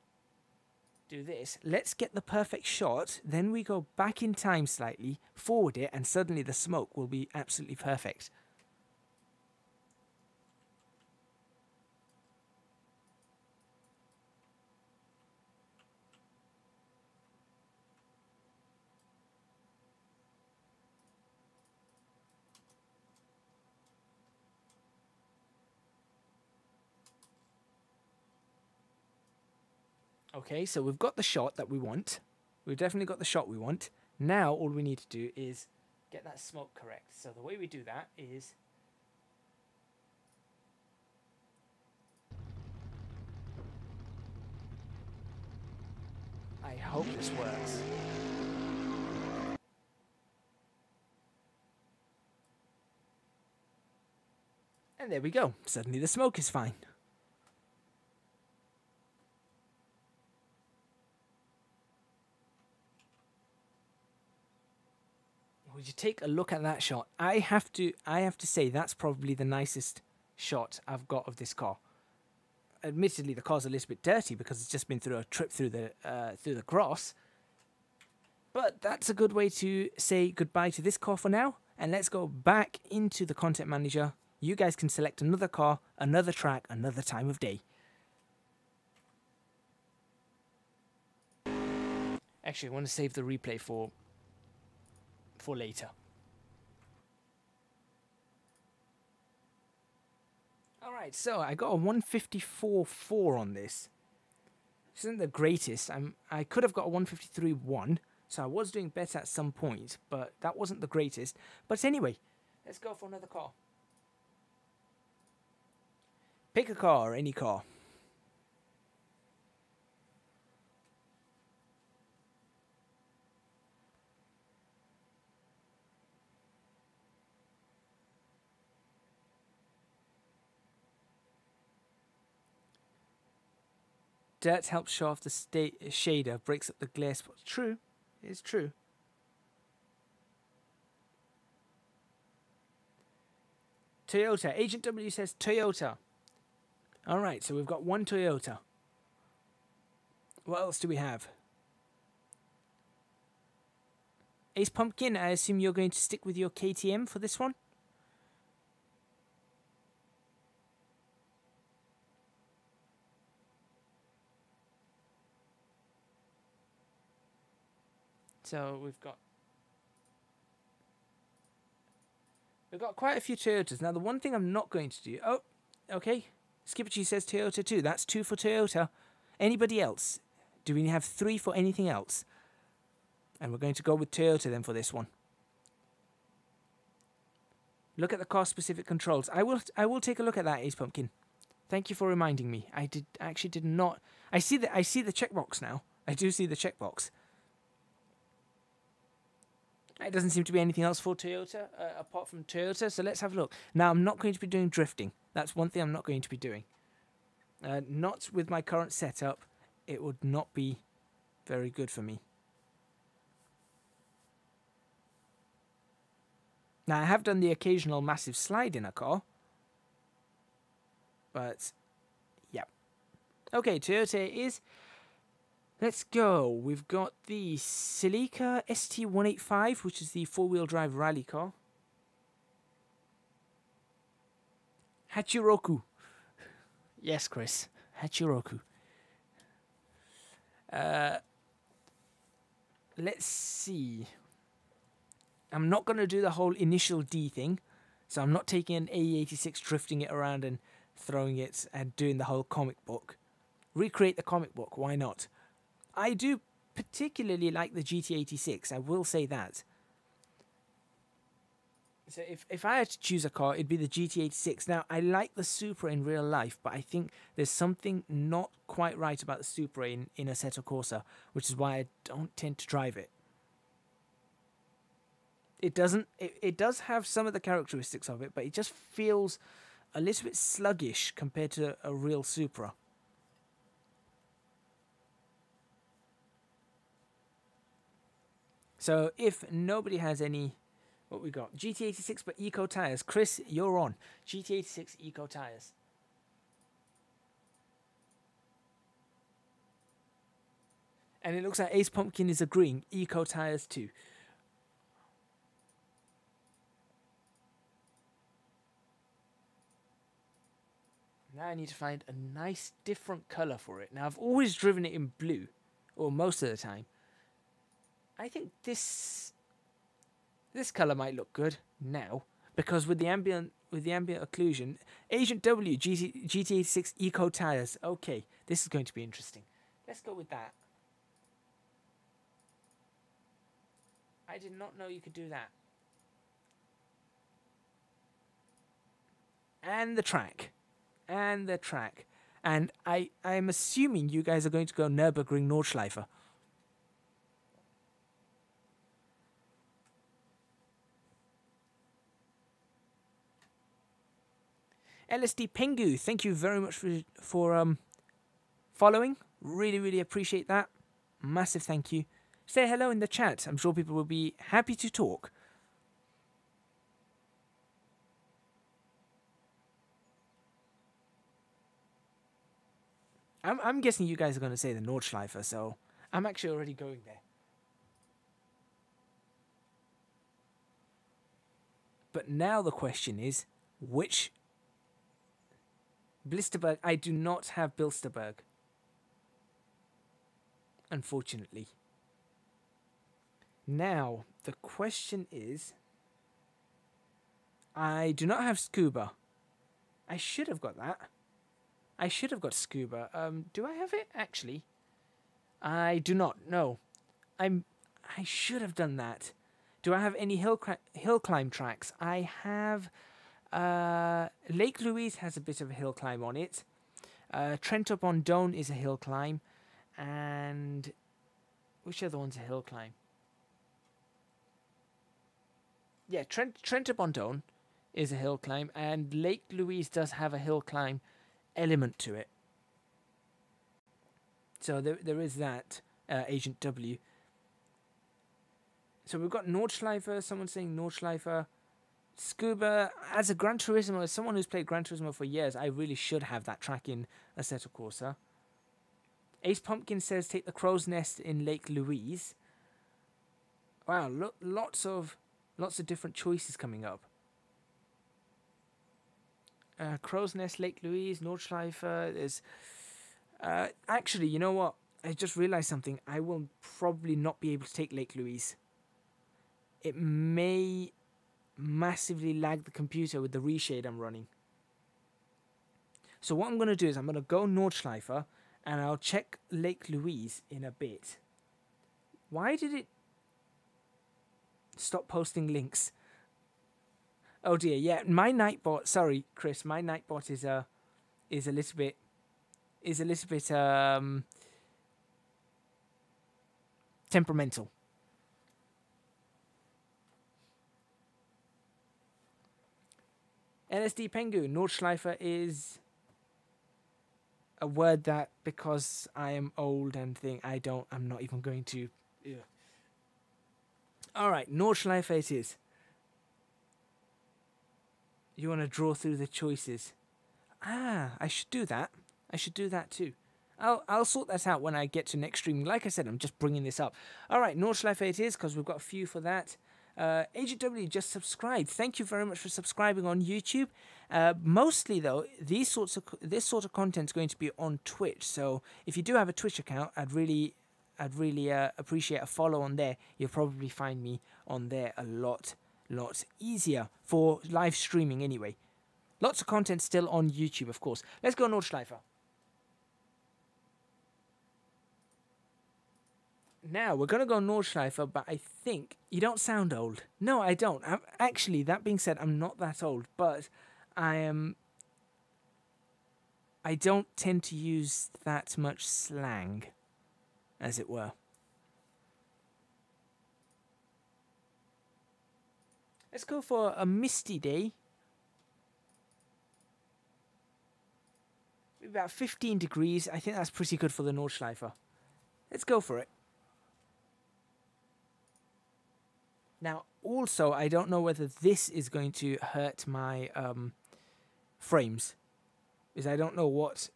do this. Let's get the perfect shot. Then we go back in time slightly, forward it, and suddenly the smoke will be absolutely perfect. Okay, so we've got the shot that we want. We've definitely got the shot we want. Now all we need to do is get that smoke correct. So the way we do that is... I hope this works. And there we go. Suddenly the smoke is fine. Would you take a look at that shot? I have to say that's probably the nicest shot I've got of this car. Admittedly, the car's a little bit dirty because it's just been through a trip through the grass. But that's a good way to say goodbye to this car for now. And let's go back into the content manager. You guys can select another car, another track, another time of day. Actually, I want to save the replay for later. Alright, so I got a 154.4 on this. This isn't the greatest. I could have got a 153.1, so I was doing better at some point, but that wasn't the greatest. But anyway, let's go for another car. Pick a car, any car. Dirt helps show off the shader, breaks up the glare spots. True, it's true. Toyota. Agent W says Toyota. Alright, so we've got one Toyota. What else do we have? Ace Pumpkin, I assume you're going to stick with your KTM for this one? So we've got quite a few Toyotas. Now the one thing I'm not going to do... Oh, okay. Skipperchi says Toyota too. That's 2 for Toyota. Anybody else? Do we have 3 for anything else? And we're going to go with Toyota then for this one. Look at the car-specific controls. I will take a look at that, Ace Pumpkin. Thank you for reminding me. I actually did not... I see the checkbox now. I do see the checkbox. It doesn't seem to be anything else for Toyota, apart from Toyota, so let's have a look. Now, I'm not going to be doing drifting. That's one thing I'm not going to be doing. Not with my current setup. It would not be very good for me. Now, I have done the occasional massive slide in a car. But, yeah. Okay, Toyota is... Let's go. We've got the Celica ST185, which is the four-wheel drive rally car. Hachiroku. Yes, Chris. Hachiroku. Let's see. I'm not going to do the whole initial D thing. So I'm not taking an AE86, drifting it around and throwing it and doing the whole comic book. Recreate the comic book. Why not? I do particularly like the GT86, I will say that. So if I had to choose a car, it'd be the GT86. Now, I like the Supra in real life, but I think there's something not quite right about the Supra in Assetto Corsa, which is why I don't tend to drive it. It does have some of the characteristics of it, but it just feels a little bit sluggish compared to a real Supra. So if nobody has any, what we got? GT86 but Eco Tires. Chris, you're on. GT86 Eco Tires. And it looks like Ace Pumpkin is agreeing. Eco tires too. Now I need to find a nice different colour for it. Now I've always driven it in blue, or most of the time. I think this colour might look good now, because with the ambient occlusion, Agent W GT86 Eco tires. Okay, this is going to be interesting. Let's go with that. I did not know you could do that. And the track. And the track. And I'm assuming you guys are going to go Nürburgring Nordschleife. LSD Pengu, thank you very much for following. Really, really appreciate that. Massive thank you. Say hello in the chat. I'm sure people will be happy to talk. I'm guessing you guys are going to say the Nordschleife, so I'm actually already going there. But now the question is, which Blisterberg? I do not have Bilsterberg, unfortunately. Now, the question is, I do not have Scuba. I should have got that. I should have got Scuba. Do I have it? Actually, I do not. No, I should have done that. Do I have any hill climb tracks? I have. Lake Louise has a bit of a hill climb on it. Trent-upon-Down is a hill climb, and which other one's a hill climb? Yeah, Trent-upon-Down is a hill climb, and Lake Louise does have a hill climb element to it. So there is that, Agent W. So we've got Nordschleife, someone saying Nordschleife. Scuba, as a Gran Turismo, as someone who's played Gran Turismo for years, I really should have that track in Assetto Corsa. Ace Pumpkin says take the Crow's Nest in Lake Louise. Wow, lots of different choices coming up. Crow's Nest, Lake Louise, Nordschleife. There's actually, you know what? I just realised something. I will probably not be able to take Lake Louise. It may massively lag the computer with the reshade I'm running. So what I'm going to do is I'm going to go Nordschleife and I'll check Lake Louise in a bit. Why did it stop posting links? Oh dear, yeah, my Nightbot, sorry Chris, my Nightbot is a little bit temperamental. LSD Pengu, Nordschleife is a word that, because I am old and I'm not even going to. Yeah. Alright, Nordschleife it is. You want to draw through the choices. I should do that. I should do that too. I'll sort that out when I get to next stream. Like I said, I'm just bringing this up. Alright, Nordschleife it is, because we've got a few for that. Agent W just subscribed. Thank you very much for subscribing on YouTube. Mostly though, this sort of content is going to be on Twitch. So if you do have a Twitch account, I'd really appreciate a follow on there. You'll probably find me on there a lot easier for live streaming anyway. Lots of content still on YouTube, of course. Let's go Nordschleife. Now, we're going to go Nordschleife, but I think... You don't sound old. No, I don't. Actually, that being said, I'm not that old, but I don't tend to use that much slang, as it were. Let's go for a misty day. About 15 degrees. I think that's pretty good for the Nordschleife. Let's go for it. Now, also, I don't know whether this is going to hurt my frames, because I don't know what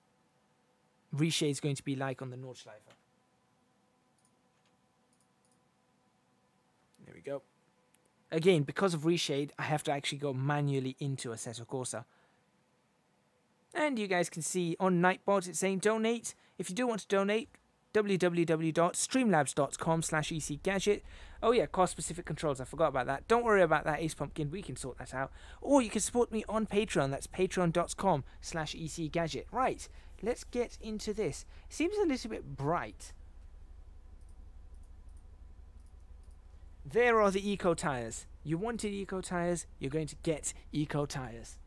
reshade is going to be like on the Nordschleife. There we go. Again, because of reshade, I have to actually go manually into Assetto Corsa. And you guys can see on Nightbot it's saying donate. If you do want to donate, www.streamlabs.com/ecgadget. Oh yeah, car-specific controls. I forgot about that. Don't worry about that, Ace Pumpkin. We can sort that out. Or you can support me on Patreon. That's patreon.com/ecgadget. Right, let's get into this. It seems a little bit bright. There are the eco tires. You wanted eco tires, you're going to get eco tires.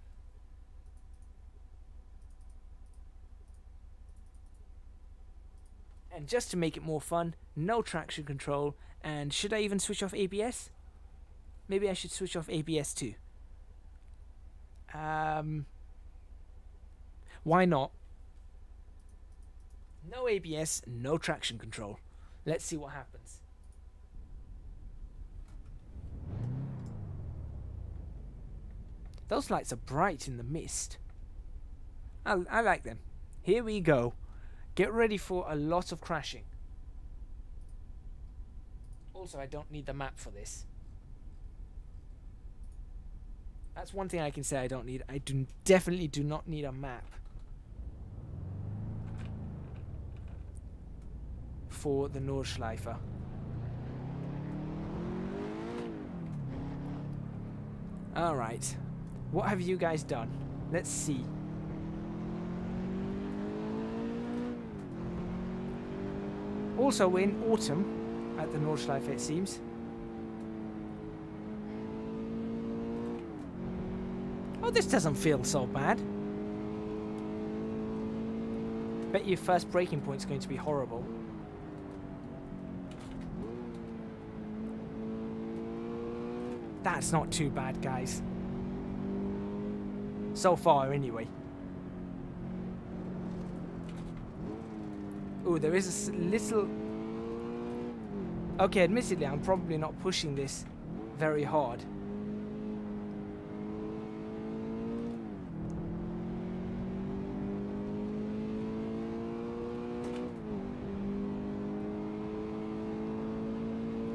And just to make it more fun, no traction control. And should I even switch off ABS? Maybe I should switch off ABS too. Why not? No ABS, no traction control. Let's see what happens. Those lights are bright in the mist. I like them. Here we go. Get ready for a lot of crashing. Also, I don't need the map for this. That's one thing I can say I don't need. I definitely do not need a map for the Nordschleife. Alright. What have you guys done? Let's see. Also, we're in autumn at the Nordschleife, it seems. Oh, this doesn't feel so bad. Bet your first braking point's going to be horrible. That's not too bad, guys. So far, anyway. Oh, there is a little... Okay, admittedly, I'm probably not pushing this very hard.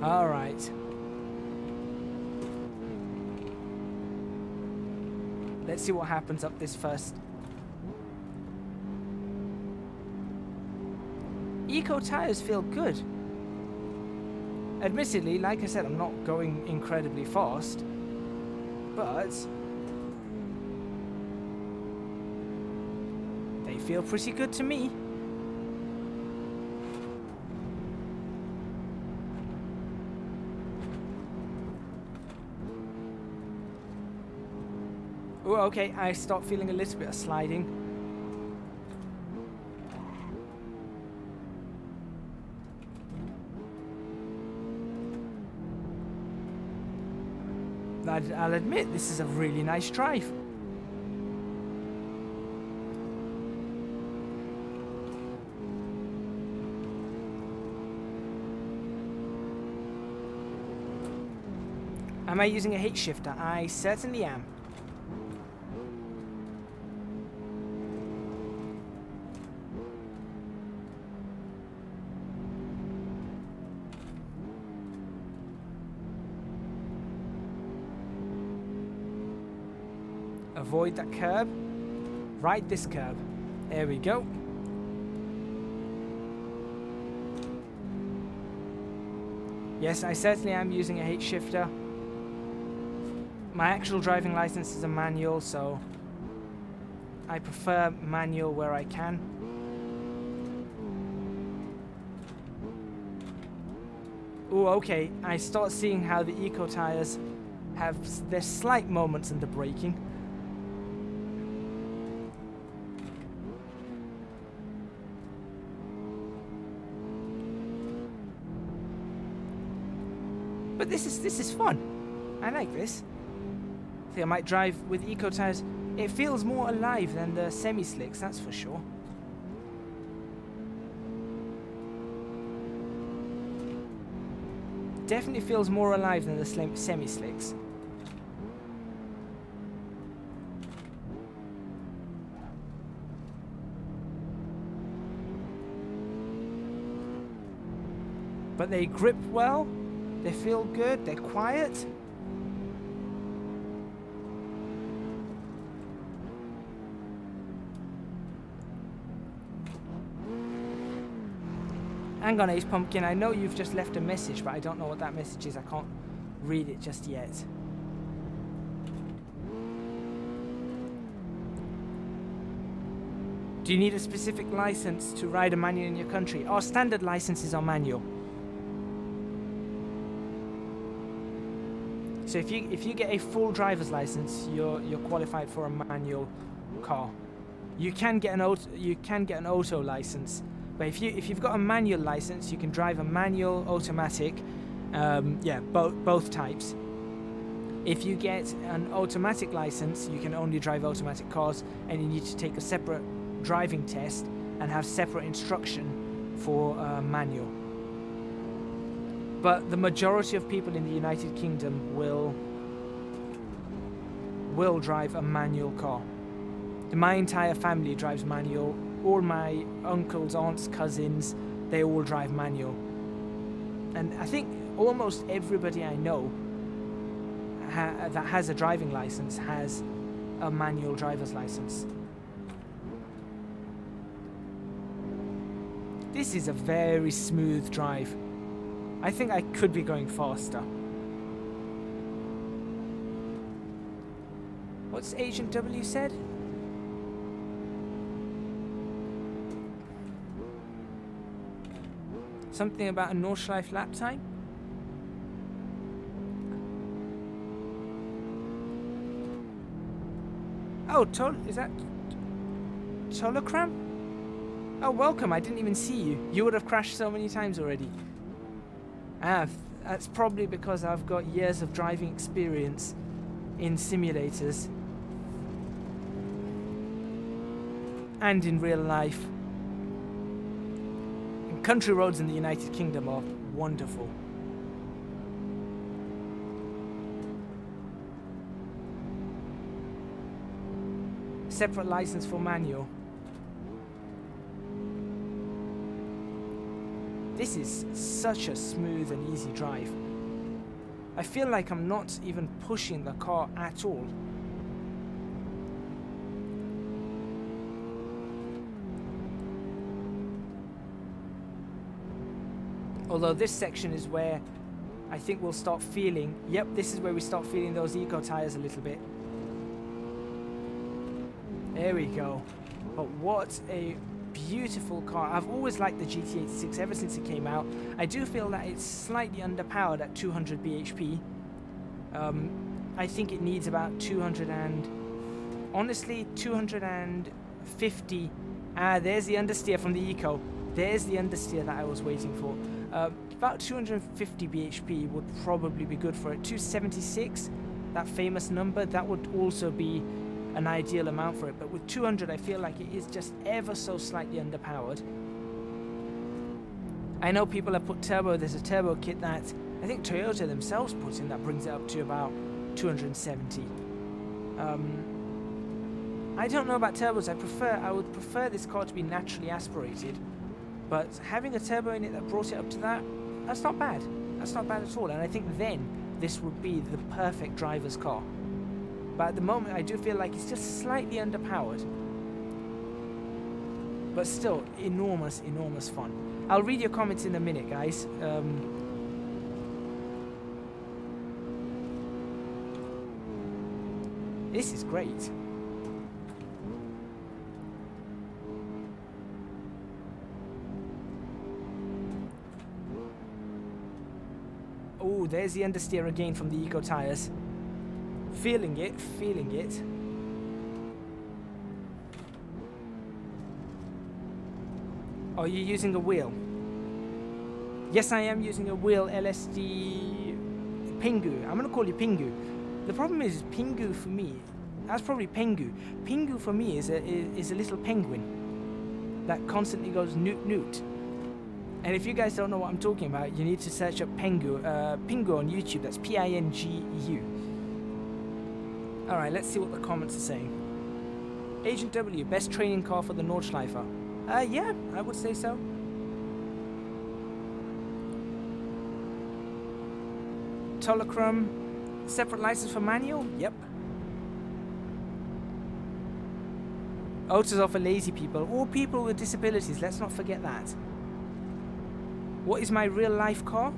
All right. Let's see what happens up this first. Eco tires feel good. Admittedly, like I said, I'm not going incredibly fast, but they feel pretty good to me. Oh, okay, I start feeling a little bit of sliding. I'll admit, this is a really nice drive. Am I using a H shifter? I certainly am. Avoid that curb. Right this curb. There we go. Yes, I certainly am using a H shifter. My actual driving license is a manual, so I prefer manual where I can. Oh, okay. I start seeing how the eco tires have their slight moments in the braking. But this is fun. I like this. I think I might drive with eco tires. It feels more alive than the semi-slicks, that's for sure. Definitely feels more alive than the semi-slicks. But they grip well. They feel good. They're quiet. Hang on, Ace Pumpkin. I know you've just left a message, but I don't know what that message is. I can't read it just yet. Do you need a specific license to ride a manual in your country? Our standard licenses are manual. So if you get a full driver's license, you're qualified for a manual car. You can get an auto license, but if you've got a manual license, you can drive a manual, automatic, yeah, both types. If you get an automatic license, you can only drive automatic cars, and you need to take a separate driving test and have separate instruction for manual. But the majority of people in the United Kingdom will drive a manual car. My entire family drives manual. All my uncles, aunts, cousins, they all drive manual. And I think almost everybody I know that has a driving license has a manual driver's license. This is a very smooth drive. I think I could be going faster. What's Agent W said? Something about a Nordschleife lap time? Oh, is that Tolokram? Oh, welcome. I didn't even see you. You would have crashed so many times already. That's probably because I've got years of driving experience in simulators and in real life. And country roads in the United Kingdom are wonderful. Separate license for manual. This is such a smooth and easy drive. I feel like I'm not even pushing the car at all. Although this section is where I think we'll start feeling, yep, this is where we start feeling those eco tires a little bit. There we go. But what a beautiful car. I've always liked the GT86 ever since it came out. I do feel that it's slightly underpowered at 200 bhp. I think it needs about 250. There's the understeer from the Eco. There's the understeer that I was waiting for. About 250 bhp would probably be good for it. 276, that famous number, that would also be an ideal amount for it, but with 200 I feel like it is just ever so slightly underpowered. I know people have put turbo, there's a turbo kit that I think Toyota themselves put in that brings it up to about 270. I don't know about turbos. I would prefer this car to be naturally aspirated, but having a turbo in it that brought it up to that's not bad. That's not bad at all, and I think then this would be the perfect driver's car. But at the moment, I do feel like it's just slightly underpowered. But still, enormous, enormous fun. I'll read your comments in a minute, guys. This is great. Oh, there's the understeer again from the Eco tires. Feeling it, feeling it. Are you using a wheel? Yes, I am using a wheel LSD Pingu. I'm going to call you Pingu. The problem is Pingu for me, that's probably Pengu. Pingu for me is a little penguin that constantly goes newt newt. And if you guys don't know what I'm talking about, you need to search up Pingu on YouTube. That's P-I-N-G-U. Alright, let's see what the comments are saying. Agent W, best training car for the Nordschleifer. Yeah, I would say so. Tolochrome, separate license for manual? Yep. Autos are for lazy people or people with disabilities, let's not forget that. What is my real life car?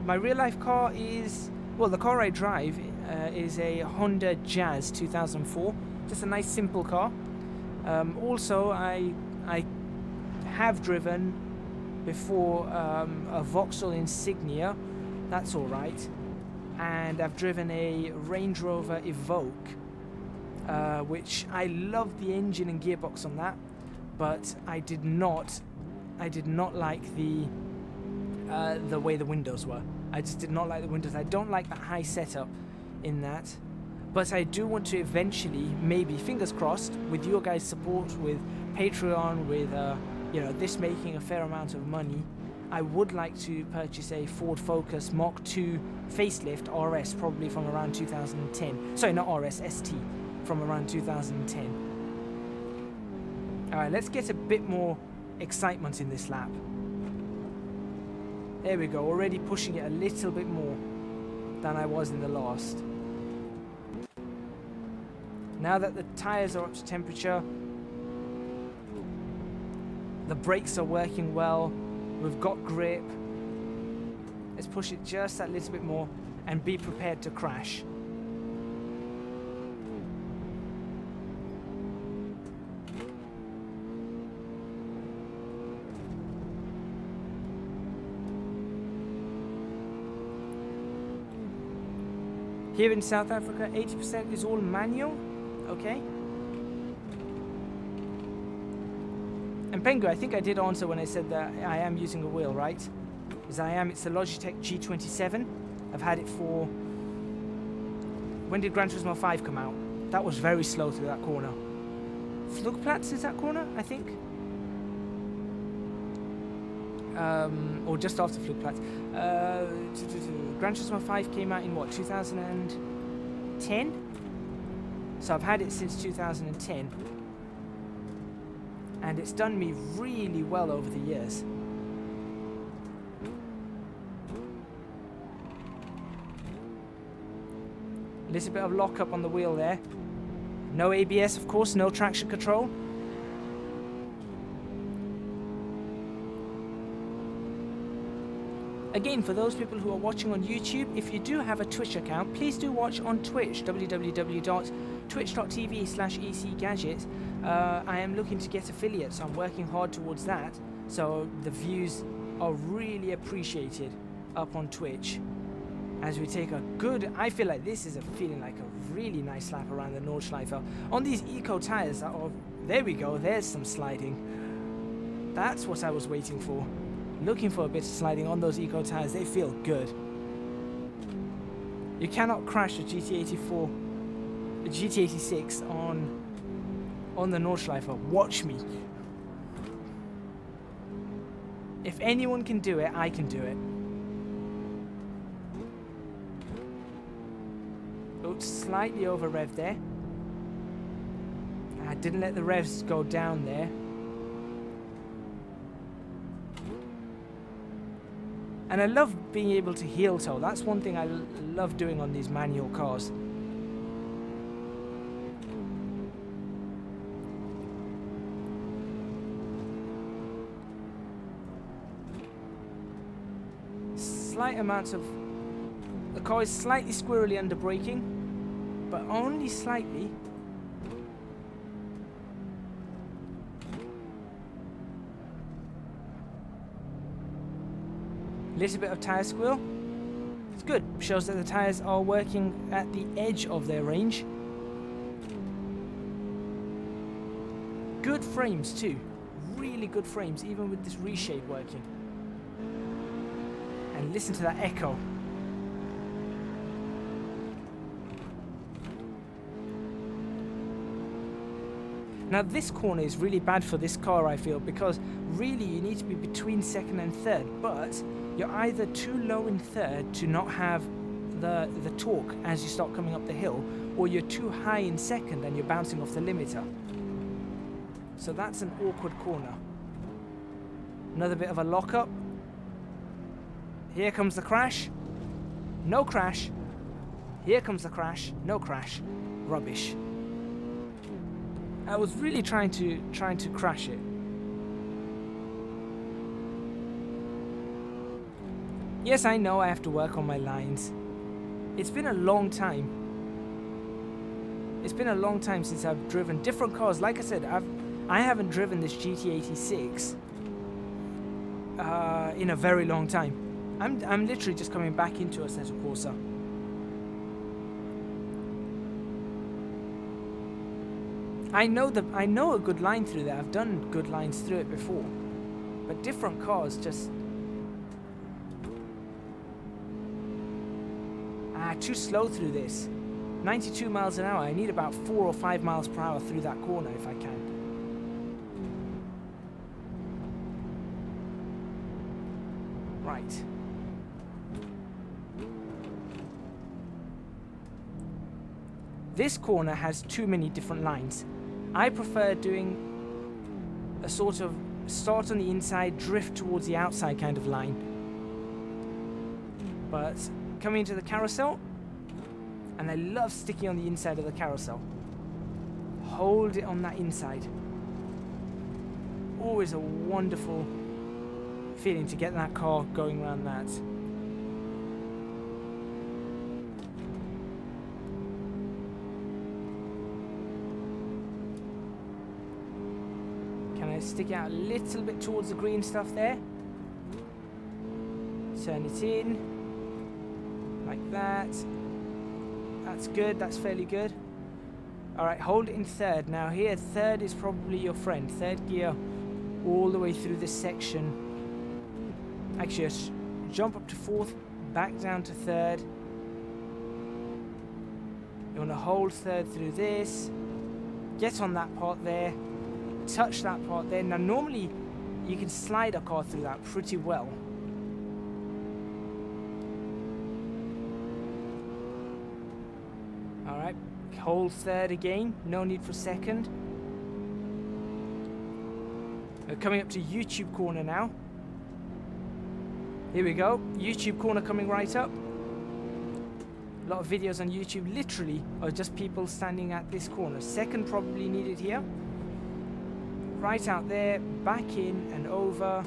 My real life car is, well, the car I drive is a Honda Jazz 2004. Just a nice simple car. Also, I have driven before a Vauxhall Insignia. That's alright. And I've driven a Range Rover Evoque, which I loved the engine and gearbox on that, but I did not like the way the windows were. I just did not like the windows. I don't like that high setup in that. But I do want to eventually, maybe, fingers crossed, with your guys' support, with Patreon, with you know, this making a fair amount of money, I would like to purchase a Ford Focus Mach 2 facelift RS, probably from around 2010. Sorry, not RS, ST, from around 2010. Alright, let's get a bit more excitement in this lap. There we go, already pushing it a little bit more than I was in the last. Now that the tyres are up to temperature, the brakes are working well, we've got grip. Let's push it just that little bit more and be prepared to crash. Here in South Africa, 80% is all manual. Okay. And Pengu, I think I did answer when I said that I am using a wheel, right? Because I am. It's a Logitech G27. I've had it for... When did Gran Turismo 5 come out? That was very slow through that corner. Flugplatz is that corner, I think? Or just after Flugplatz. Gran Turismo 5 came out in what, 2010? So I've had it since 2010. And it's done me really well over the years. A little bit of lock-up on the wheel there. No ABS, of course, no traction control. Again, for those people who are watching on YouTube, if you do have a Twitch account, please do watch on Twitch, www.twitch.tv/ecgadgets. I am looking to get affiliates, so I'm working hard towards that. So the views are really appreciated up on Twitch. As we take a good, I feel like this is feeling like a really nice lap around the Nordschleife. On these eco tires, there we go, there's some sliding. That's what I was waiting for. Looking for a bit of sliding on those eco tires. They feel good. You cannot crash a GT84, a GT86 on the Nordschleife. Watch me. If anyone can do it, I can do it. Oh, slightly over rev there. I didn't let the revs go down there. And I love being able to heel toe. That's one thing I love doing on these manual cars. Slight amounts of... The car is slightly squirrely under braking, but only slightly. Little bit of tyre squeal. It's good. Shows that the tyres are working at the edge of their range. Good frames too. Really good frames, even with this reshape working. And listen to that echo. Now this corner is really bad for this car, I feel, because really you need to be between second and third, but you're either too low in third to not have the torque as you start coming up the hill, or you're too high in second and you're bouncing off the limiter. So that's an awkward corner. Another bit of a lock-up. Here comes the crash. No crash. Here comes the crash. No crash. Rubbish. I was really trying to crash it. Yes, I know I have to work on my lines. It's been a long time. It's been a long time since I've driven different cars. Like I said, I haven't driven this GT86 in a very long time. I'm literally just coming back into Assetto Corsa. I know a good line through there. I've done good lines through it before, but different cars just too slow through this. 92 miles an hour. I need about 4 or 5 miles per hour through that corner if I can. Right. This corner has too many different lines. I prefer doing a sort of start on the inside, drift towards the outside kind of line. But coming into the carousel, and I love sticking on the inside of the carousel. Hold it on that inside. Always a wonderful feeling to get that car going around that. Can I stick out a little bit towards the green stuff there? Turn it in. Like that. That's good, that's fairly good. Alright, hold it in third. Now here, third is probably your friend. Third gear all the way through this section. Actually, just jump up to fourth, back down to third. You want to hold third through this. Get on that part there. Touch that part there. Now normally you can slide a car through that pretty well. Hold third again, no need for second. We're coming up to YouTube corner now. Here we go, YouTube corner coming right up. A lot of videos on YouTube literally are just people standing at this corner. Second probably needed here. Right out there, back in and over.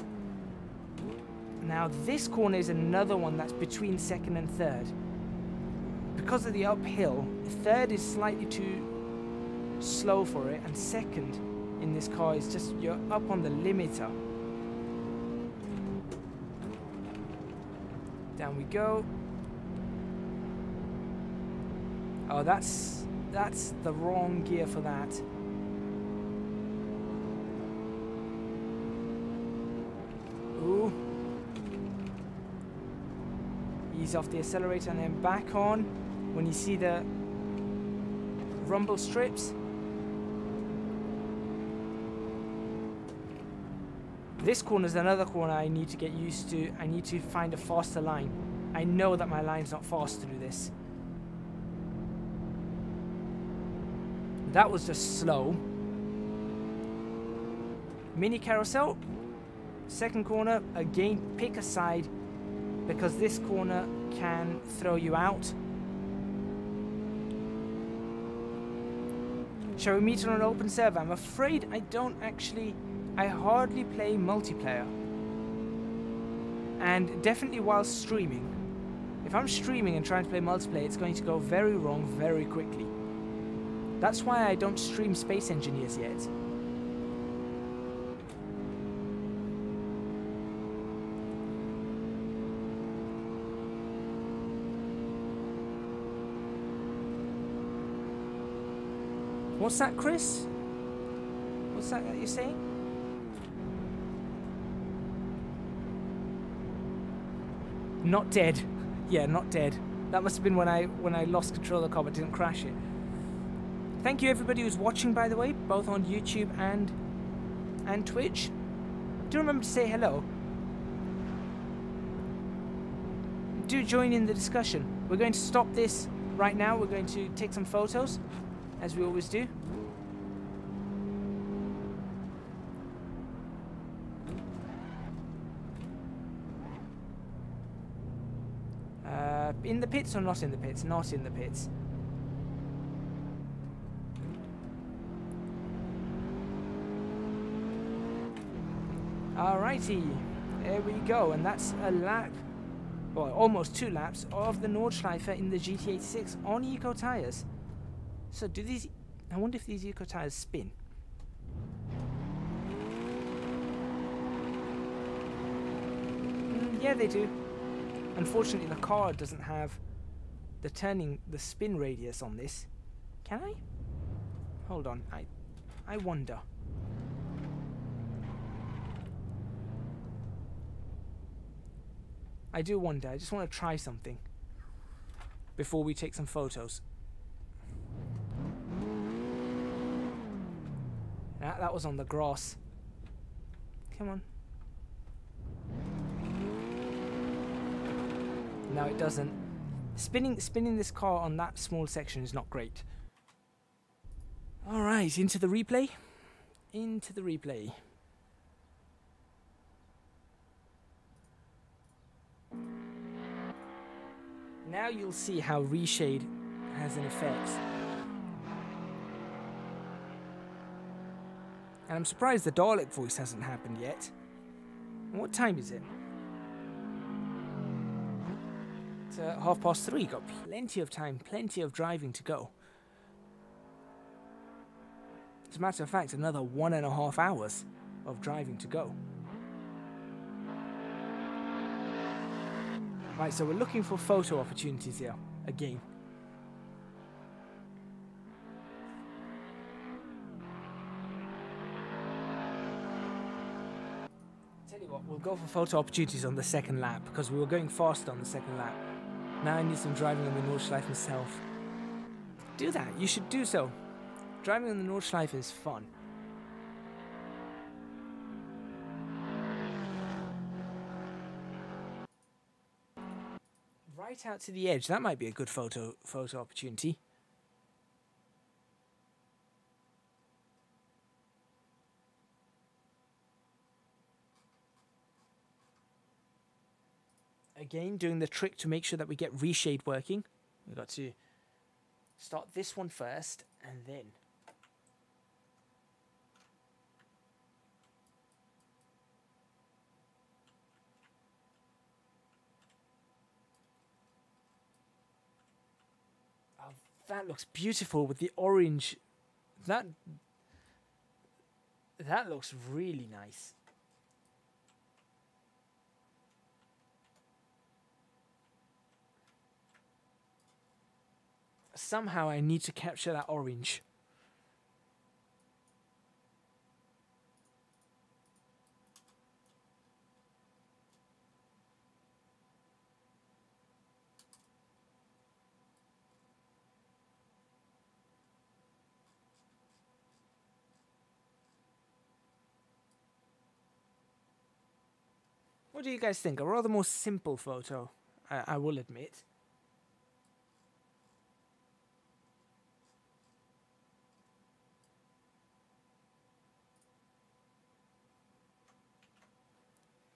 Now this corner is another one that's between second and third. Because of the uphill, third is slightly too slow for it, and second in this car is just, you're up on the limiter. Down we go. Oh, that's the wrong gear for that. Ooh. Ease off the accelerator and then back on. When you see the rumble strips. This corner is another corner I need to get used to. I need to find a faster line. I know that my line's not fast through this. That was just slow. Mini carousel. Second corner, again, pick a side because this corner can throw you out. Shall we meet on an open server? I'm afraid I hardly play multiplayer. And definitely while streaming. If I'm streaming and trying to play multiplayer, it's going to go very wrong very quickly. That's why I don't stream Space Engineers yet. What's that, Chris? What's that you're saying? Not dead. Yeah, not dead. That must have been when I lost control of the car but didn't crash it. Thank you everybody who's watching, by the way, both on YouTube and Twitch. Do remember to say hello. Do join in the discussion. We're going to stop this right now. We're going to take some photos, as we always do. In the pits or not in the pits? Not in the pits. Alrighty, there we go, and that's a lap, well, almost 2 laps of the Nordschleife in the GT86 on Eco tyres. So do these, I wonder if these Eco tyres spin. Yeah, they do. Unfortunately, the car doesn't have the spin radius on this. Can I? Hold on, I wonder. I do wonder. I just want to try something before we take some photos. That was on the grass. Come on. No, it doesn't. Spinning this car on that small section is not great. Alright, into the replay. Into the replay. Now you'll see how reshade has an effect. And I'm surprised the Dalek voice hasn't happened yet. What time is it? It's 3:30. Got plenty of time, plenty of driving to go. As a matter of fact, another 1.5 hours of driving to go. Right, so we're looking for photo opportunities here, again. Tell you what, we'll go for photo opportunities on the second lap, because we were going fast on the second lap. Now I need some driving on the Nordschleife myself. Do that, you should do so. Driving on the Nordschleife is fun. Right out to the edge, that might be a good photo opportunity. Again, doing the trick to make sure that we get reshade working. We've got to start this one first, and then that looks beautiful with the orange. That looks really nice. Somehow I need to capture that orange. What do you guys think? A rather more simple photo, I will admit.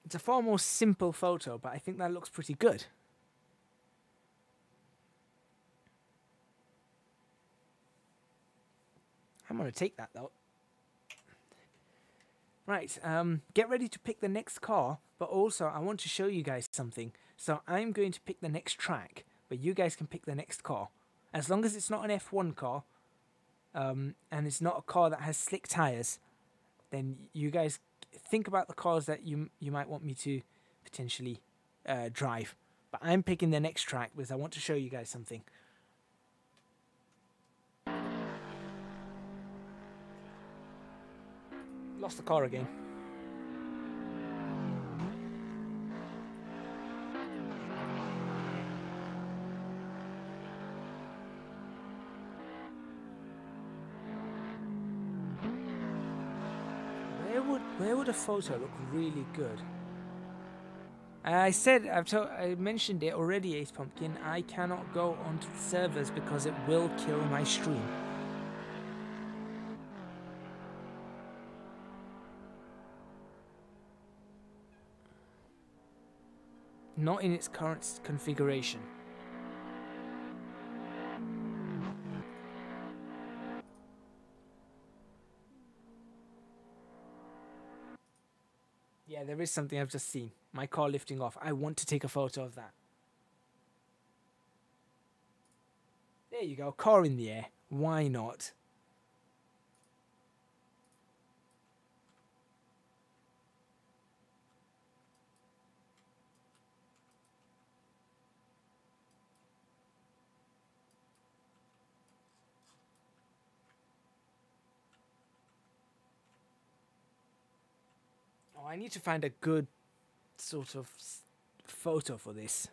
It's a far more simple photo, but I think that looks pretty good. I'm going to take that though. Right, get ready to pick the next car, but also I want to show you guys something. So I'm going to pick the next track, but you guys can pick the next car. As long as it's not an F1 car, and it's not a car that has slick tyres, then you guys think about the cars that you might want me to potentially drive. But I'm picking the next track because I want to show you guys something. Lost the car again. Where would a photo look really good? I mentioned it already, Ace Pumpkin. I cannot go onto the servers because it will kill my stream. Not in its current configuration. there is something I've just seen. My car lifting off. I want to take a photo of that. There you go. Car in the air. Why not? Oh, I need to find a good sort of photo for this.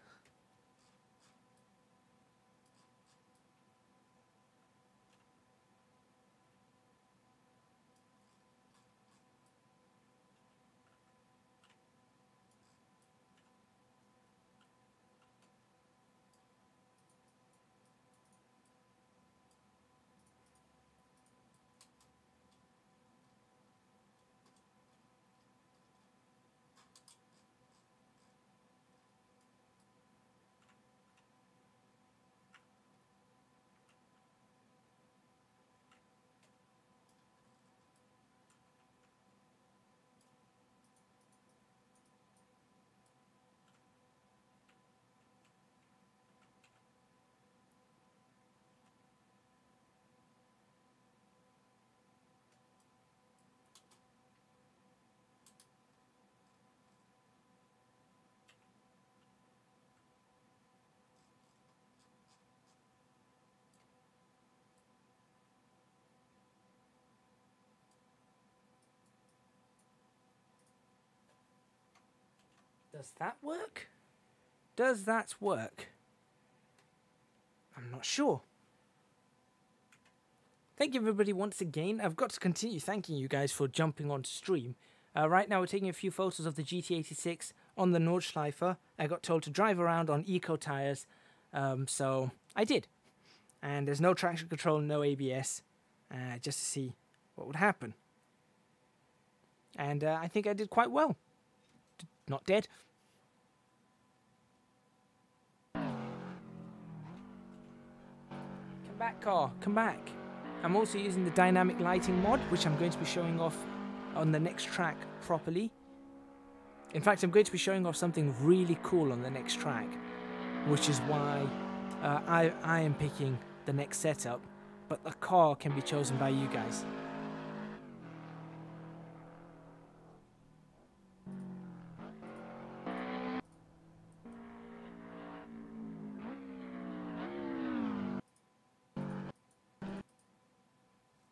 Does that work? Does that work? I'm not sure. Thank you everybody once again. I've got to continue thanking you guys for jumping on stream. Right now we're taking a few photos of the GT86 on the Nordschleifer. I got told to drive around on eco tires, so I did. And there's no traction control, no ABS, just to see what would happen. And I think I did quite well. Not dead. Come back, car. Come back. I'm also using the dynamic lighting mod, which I'm going to be showing off on the next track properly. In fact, I'm going to be showing off something really cool on the next track, which is why I am picking the next setup, but the car can be chosen by you guys.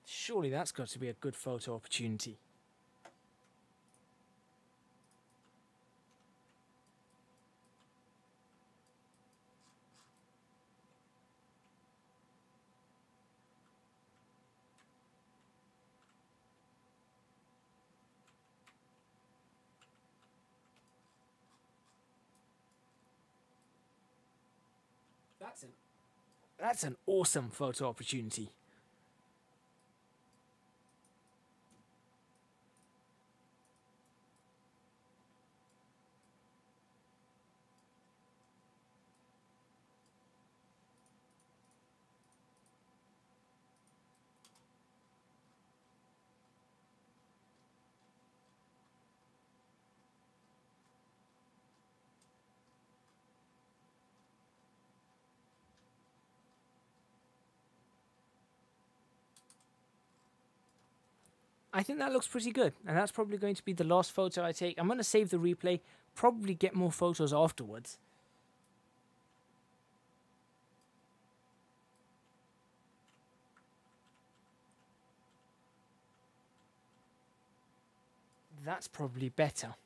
Surely that's got to be a good photo opportunity. That's an awesome photo opportunity. I think that looks pretty good, and that's probably going to be the last photo I take. I'm going to save the replay, probably get more photos afterwards. That's probably better.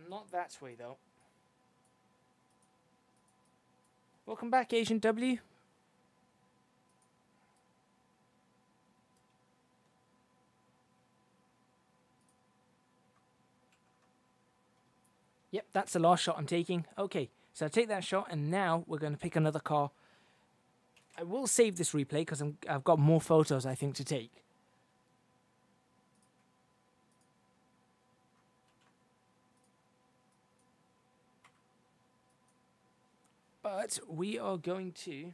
Not that way, though. Welcome back, Agent W. Yep, that's the last shot I'm taking. Okay, so I take that shot, and now we're going to pick another car. I will save this replay because I've got more photos, I think, to take. But we are going to...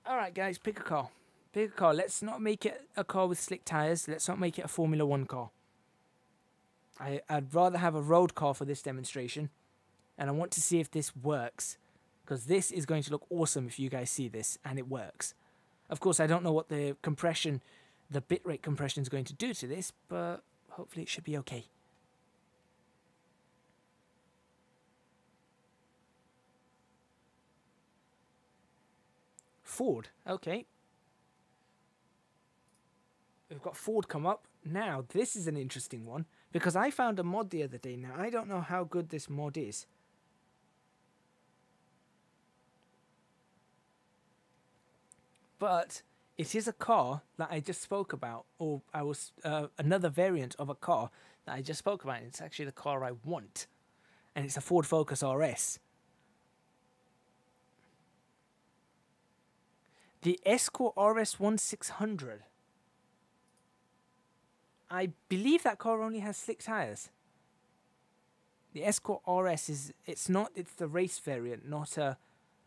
Alright guys, pick a car. Pick a car. Let's not make it a car with slick tyres. Let's not make it a Formula 1 car. I'd rather have a road car for this demonstration. And I want to see if this works. Because this is going to look awesome if you guys see this. And it works. Of course, I don't know what the compression, the bitrate compression is going to do to this. But hopefully it should be okay. Ford. Okay. We've got Ford come up. Now, this is an interesting one. Because I found a mod the other day. Now, I don't know how good this mod is. But it is a car that I just spoke about. Or I was another variant of a car that I just spoke about. And it's actually the car I want. And it's a Ford Focus RS. The Escort RS 1600. I believe that car only has slick tyres. The Escort RS is it's the race variant, not a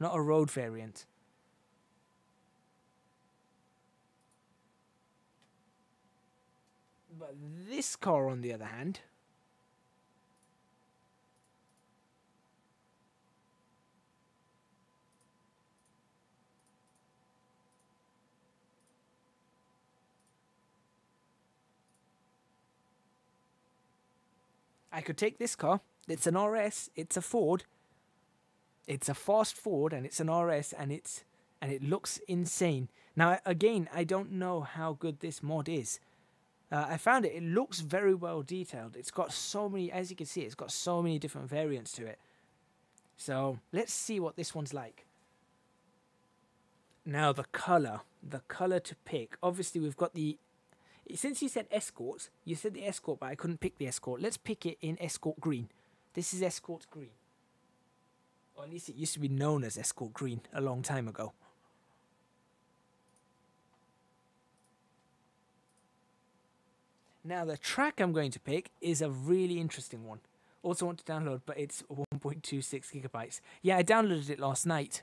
road variant. But this car, on the other hand, I could take this car. It's an RS. It's a Ford. It's a fast Ford, and it's an RS, and it looks insane. Now, again, I don't know how good this mod is. I found it. It looks very well detailed. It's got so many, as you can see, it's got so many different variants to it. So let's see what this one's like. Now, the color to pick. Obviously, we've got the. Since you said Escort, you said the Escort, but I couldn't pick the Escort. Let's pick it in Escort Green. This is Escort Green. Or at least it used to be known as Escort Green a long time ago. Now, the track I'm going to pick is a really interesting one. Also want to download, but it's 1.26 gigabytes. Yeah, I downloaded it last night,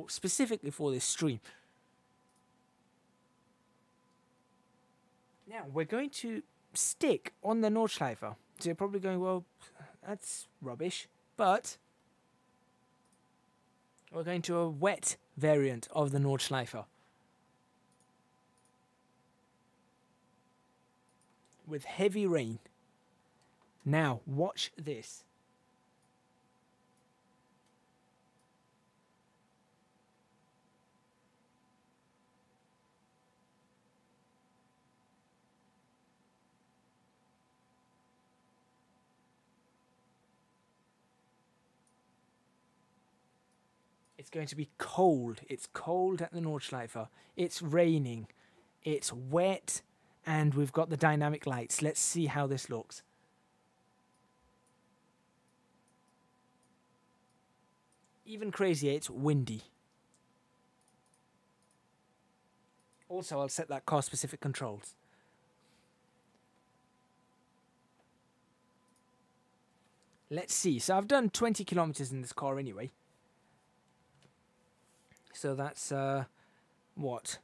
specifically for this stream. Now, we're going to stick on the Nordschleifer. So you're probably going, well, that's rubbish. But we're going to a wet variant of the Nordschleifer. With heavy rain. Now, watch this. It's going to be cold. It's cold at the Nordschleifer. It's raining. It's wet. And we've got the dynamic lights. Let's see how this looks. Even crazier, it's windy. Also, I'll set that car-specific controls. Let's see. So I've done 20 kilometers in this car anyway. So that's what?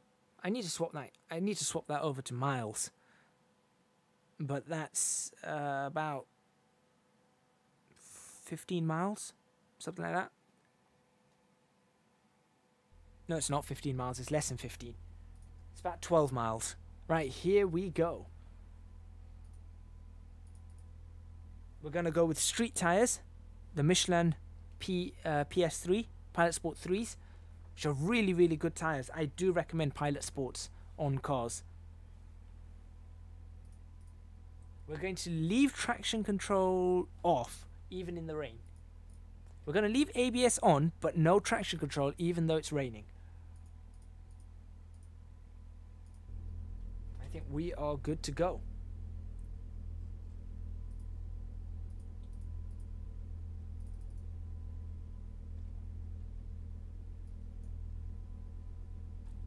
I need to swap that. I need to swap that over to miles. But that's about 15 miles, something like that. No, it's not 15 miles. It's less than 15. It's about 12 miles. Right, here we go. We're going to go with street tyres. The Michelin PS3, Pilot Sport 3s. Which are really, really good tyres. I do recommend Pilot Sports on cars. We're going to leave traction control off, even in the rain. We're going to leave ABS on, but no traction control, even though it's raining. I think we are good to go.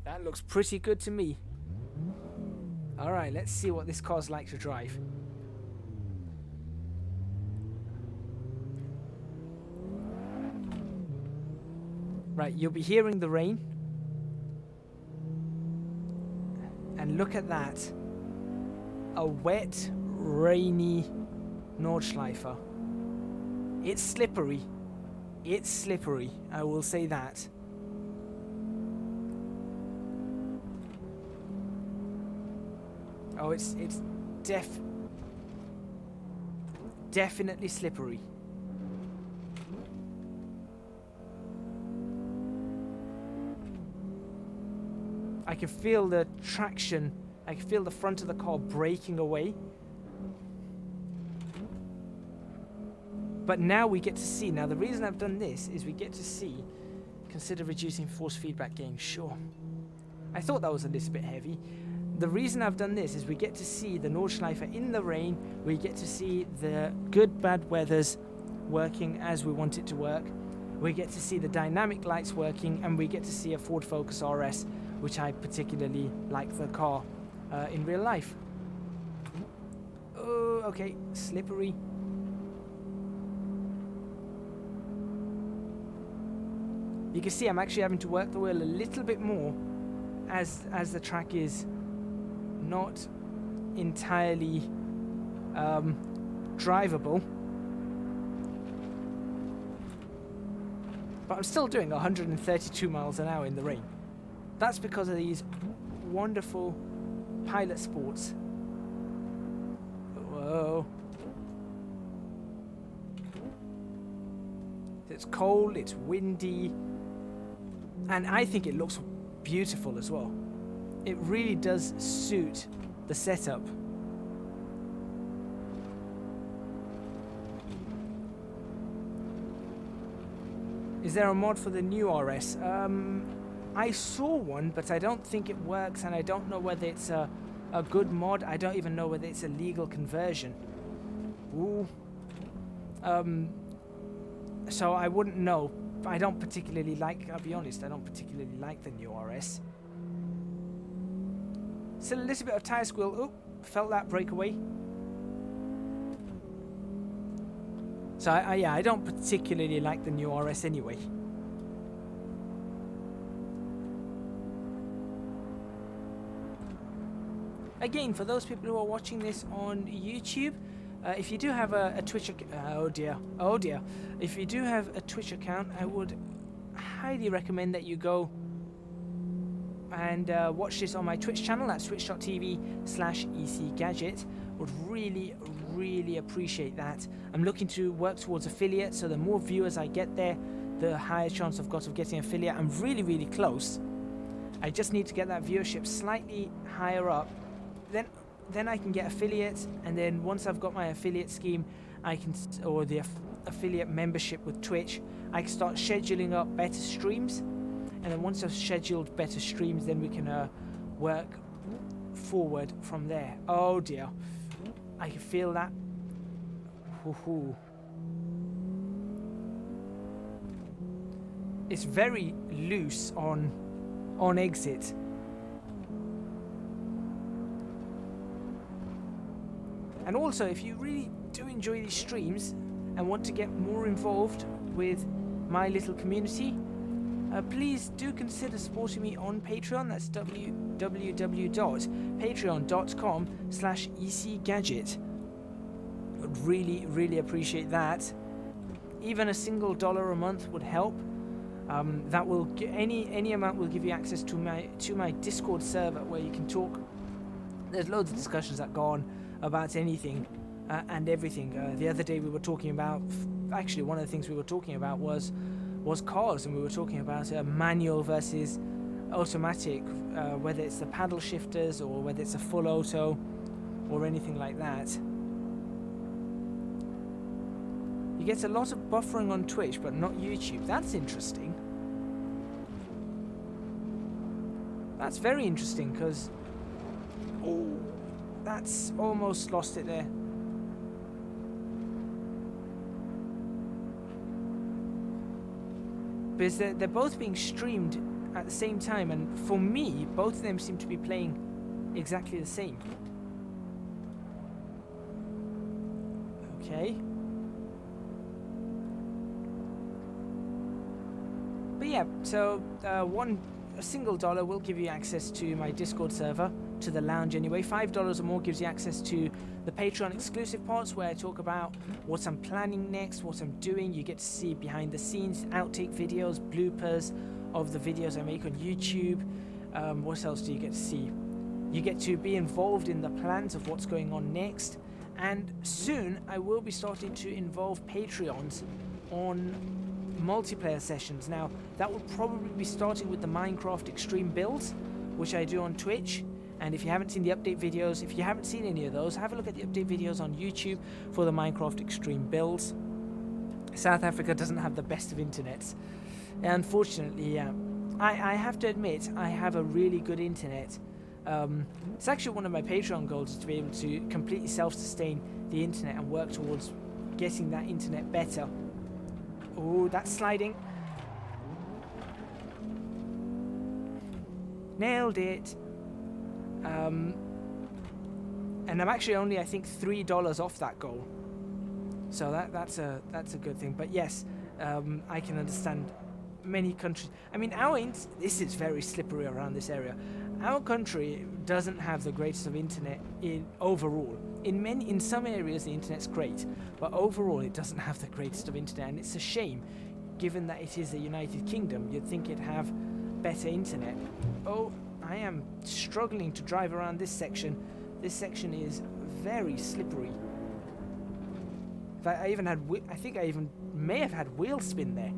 That looks pretty good to me. Alright, let's see what this car's like to drive. Right, you'll be hearing the rain. And look at that. A wet, rainy Nordschleifer. It's slippery. It's slippery, I will say that. Oh, it's definitely slippery. I can feel the traction. I can feel the front of the car breaking away. But now we get to see. Now the reason I've done this is we get to see. Consider reducing force feedback gain. Sure. I thought that was a little bit heavy. The reason I've done this is we get to see the Nordschleifer in the rain. We get to see the good bad weathers working as we want it to work. We get to see the dynamic lights working, and we get to see a Ford Focus RS, which I particularly like the car in real life. Oh, okay, slippery. You can see I'm actually having to work the wheel a little bit more as the track is not entirely drivable. But I'm still doing 132 miles an hour in the rain. That's because of these wonderful pilot sports. Whoa. It's cold, it's windy, and I think it looks beautiful as well. It really does suit the setup. Is there a mod for the new RS? I saw one, but I don't think it works, and I don't know whether it's a good mod. I don't even know whether it's a legal conversion. Ooh. So I wouldn't know. I don't particularly like, I'll be honest, I don't particularly like the new RS. Still a little bit of tyre squeal. Oh, felt that breakaway. So yeah, I don't particularly like the new RS anyway. Again, for those people who are watching this on YouTube, if you do have a Twitch account, oh dear, if you do have a Twitch account, I would highly recommend that you go and watch this on my Twitch channel. That's twitch.tv/ecgadget. Would really appreciate that. I'm looking to work towards affiliate, so the more viewers I get there, the higher chance I've got of getting affiliate. I'm really close. I just need to get that viewership slightly higher up. Then I can get affiliates, and then once I've got my affiliate scheme, I can, or the affiliate membership with Twitch, I can start scheduling up better streams. And then once I've scheduled better streams, then we can work forward from there. Oh dear, I can feel that. Woohoo. It's very loose on exit. And also, if you really do enjoy these streams and want to get more involved with my little community, please do consider supporting me on Patreon. That's www.patreon.com/ecgadget. Would really appreciate that. Even a single $1 a month would help. That will any amount will give you access to my Discord server, where you can talk. There's loads of discussions that go on about anything and everything. The other day we were talking about, actually one of the things we were talking about was cars, and we were talking about manual versus automatic, whether it's the paddle shifters or whether it's a full auto or anything like that. You get a lot of buffering on Twitch but not YouTube. That's interesting. That's very interesting, because Oh, that's almost lost it there. Because they're both being streamed at the same time, and for me, both of them seem to be playing exactly the same. Okay. But yeah, so a single dollar will give you access to my Discord server, to the lounge anyway. $5 or more gives you access to the Patreon exclusive parts where I talk about what I'm planning next, what I'm doing. You get to see behind the scenes, outtake videos, bloopers of the videos I make on YouTube. What else do you get to see? You get to be involved in the plans of what's going on next. And soon I will be starting to involve Patreons on multiplayer sessions. Now that will probably be starting with the Minecraft Extreme builds, which I do on Twitch. And if you haven't seen the update videos, if you haven't seen any of those, have a look at the update videos on YouTube for the Minecraft Extreme builds. South Africa doesn't have the best of internets. Unfortunately, yeah. I have to admit, I have a really good internet. It's actually one of my Patreon goals, is to be able to completely self-sustain the internet and work towards getting that internet better. Oh, that's sliding. Nailed it. And I'm actually only, I think, $3 off that goal. So that's a good thing. But yes, I can understand many countries. I mean, this is very slippery around this area. Our country doesn't have the greatest of internet overall. In some areas the internet's great, but overall it doesn't have the greatest of internet, and it's a shame, given that it is the United Kingdom. You'd think it'd have better internet. Oh, I am struggling to drive around this section. This section is very slippery. In fact, I think I even may have had wheel spin there.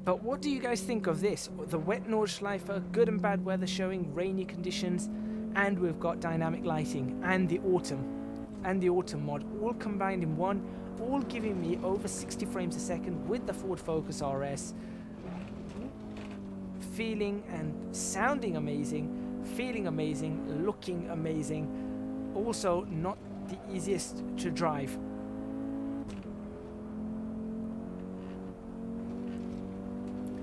But what do you guys think of this? The wet Nordschleife, good and bad weather showing, rainy conditions, and we've got dynamic lighting, and the autumn mod, all combined in one, all giving me over 60 frames a second with the Ford Focus RS. Feeling and sounding amazing, feeling amazing, looking amazing. Also, not the easiest to drive.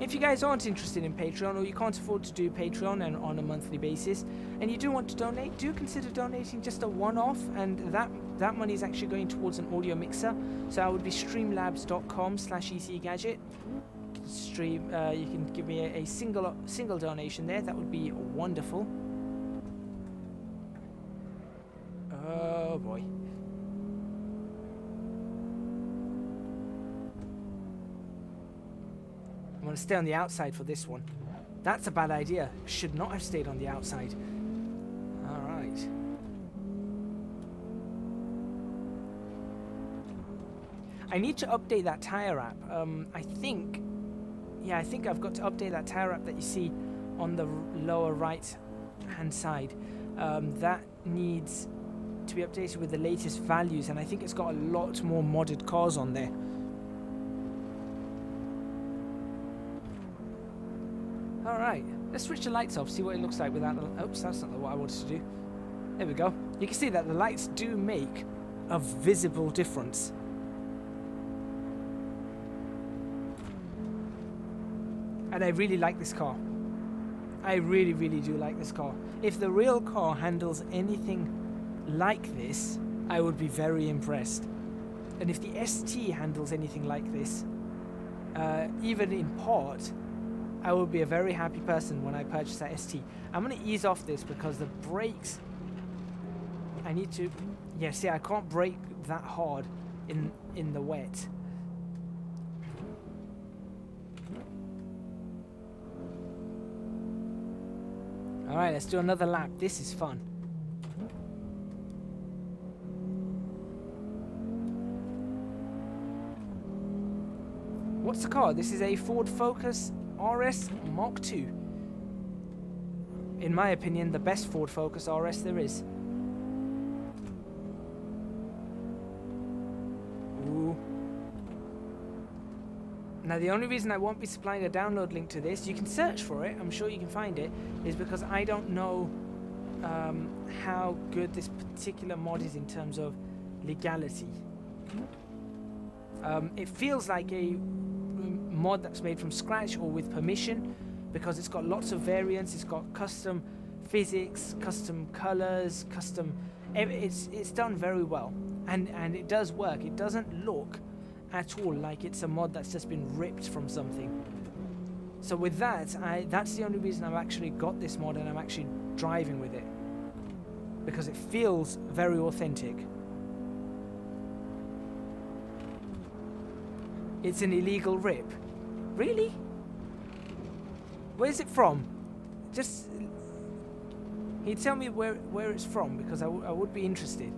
If you guys aren't interested in Patreon, or you can't afford to do Patreon and on a monthly basis, and you do want to donate, do consider donating just a one-off, and that money is actually going towards an audio mixer. So I would be streamlabs.com/ecgadget. You can give me a single donation there. That would be wonderful. Oh boy. I'm going to stay on the outside for this one. That's a bad idea. Should not have stayed on the outside. Alright. I need to update that tire app. I think I've got to update that tire app that you see on the lower right hand side. That needs to be updated with the latest values, and I think it's got a lot more modded cars on there. Alright, let's switch the lights off, see what it looks like without the... Oops, that's not what I wanted to do. There we go. You can see that the lights do make a visible difference. And I really like this car. I really, really do like this car. If the real car handles anything like this, I would be very impressed. And if the ST handles anything like this, even in part, I will be a very happy person when I purchase that ST. I'm going to ease off this because the brakes... I need to... Yeah, see, I can't brake that hard in the wet. Alright, let's do another lap. This is fun. What's the car? This is a Ford Focus RS Mark II. In my opinion, the best Ford Focus RS there is. Ooh. Now, the only reason I won't be supplying a download link to this, you can search for it, I'm sure you can find it, is because I don't know how good this particular mod is in terms of legality. It feels like a mod that's made from scratch or with permission, because it's got lots of variants, it's got custom physics, custom colors, custom... It's done very well, and it does work. It doesn't look at all like it's a mod that's just been ripped from something. So with that, that's the only reason I've actually got this mod and I'm actually driving with it, because it feels very authentic. It's an illegal rip. Really? Where's it from? Just... Can you tell me where it's from? Because I would be interested.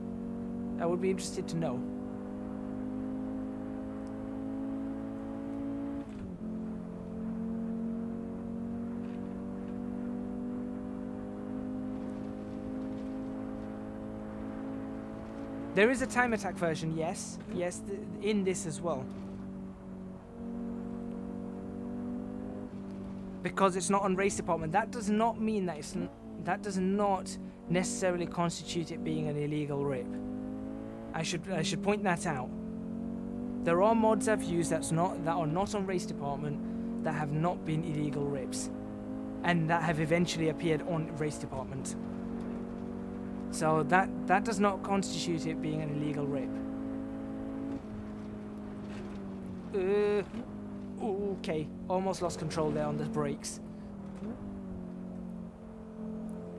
I would be interested to know. There is a time attack version, yes. Yes, in this as well. Because it's not on race department. That does not mean that it's... That does not necessarily constitute it being an illegal rip. I should point that out. There are mods I've used that are not on race department that have not been illegal rips, and that have eventually appeared on race department. So that does not constitute it being an illegal rip. Okay, almost lost control there on the brakes.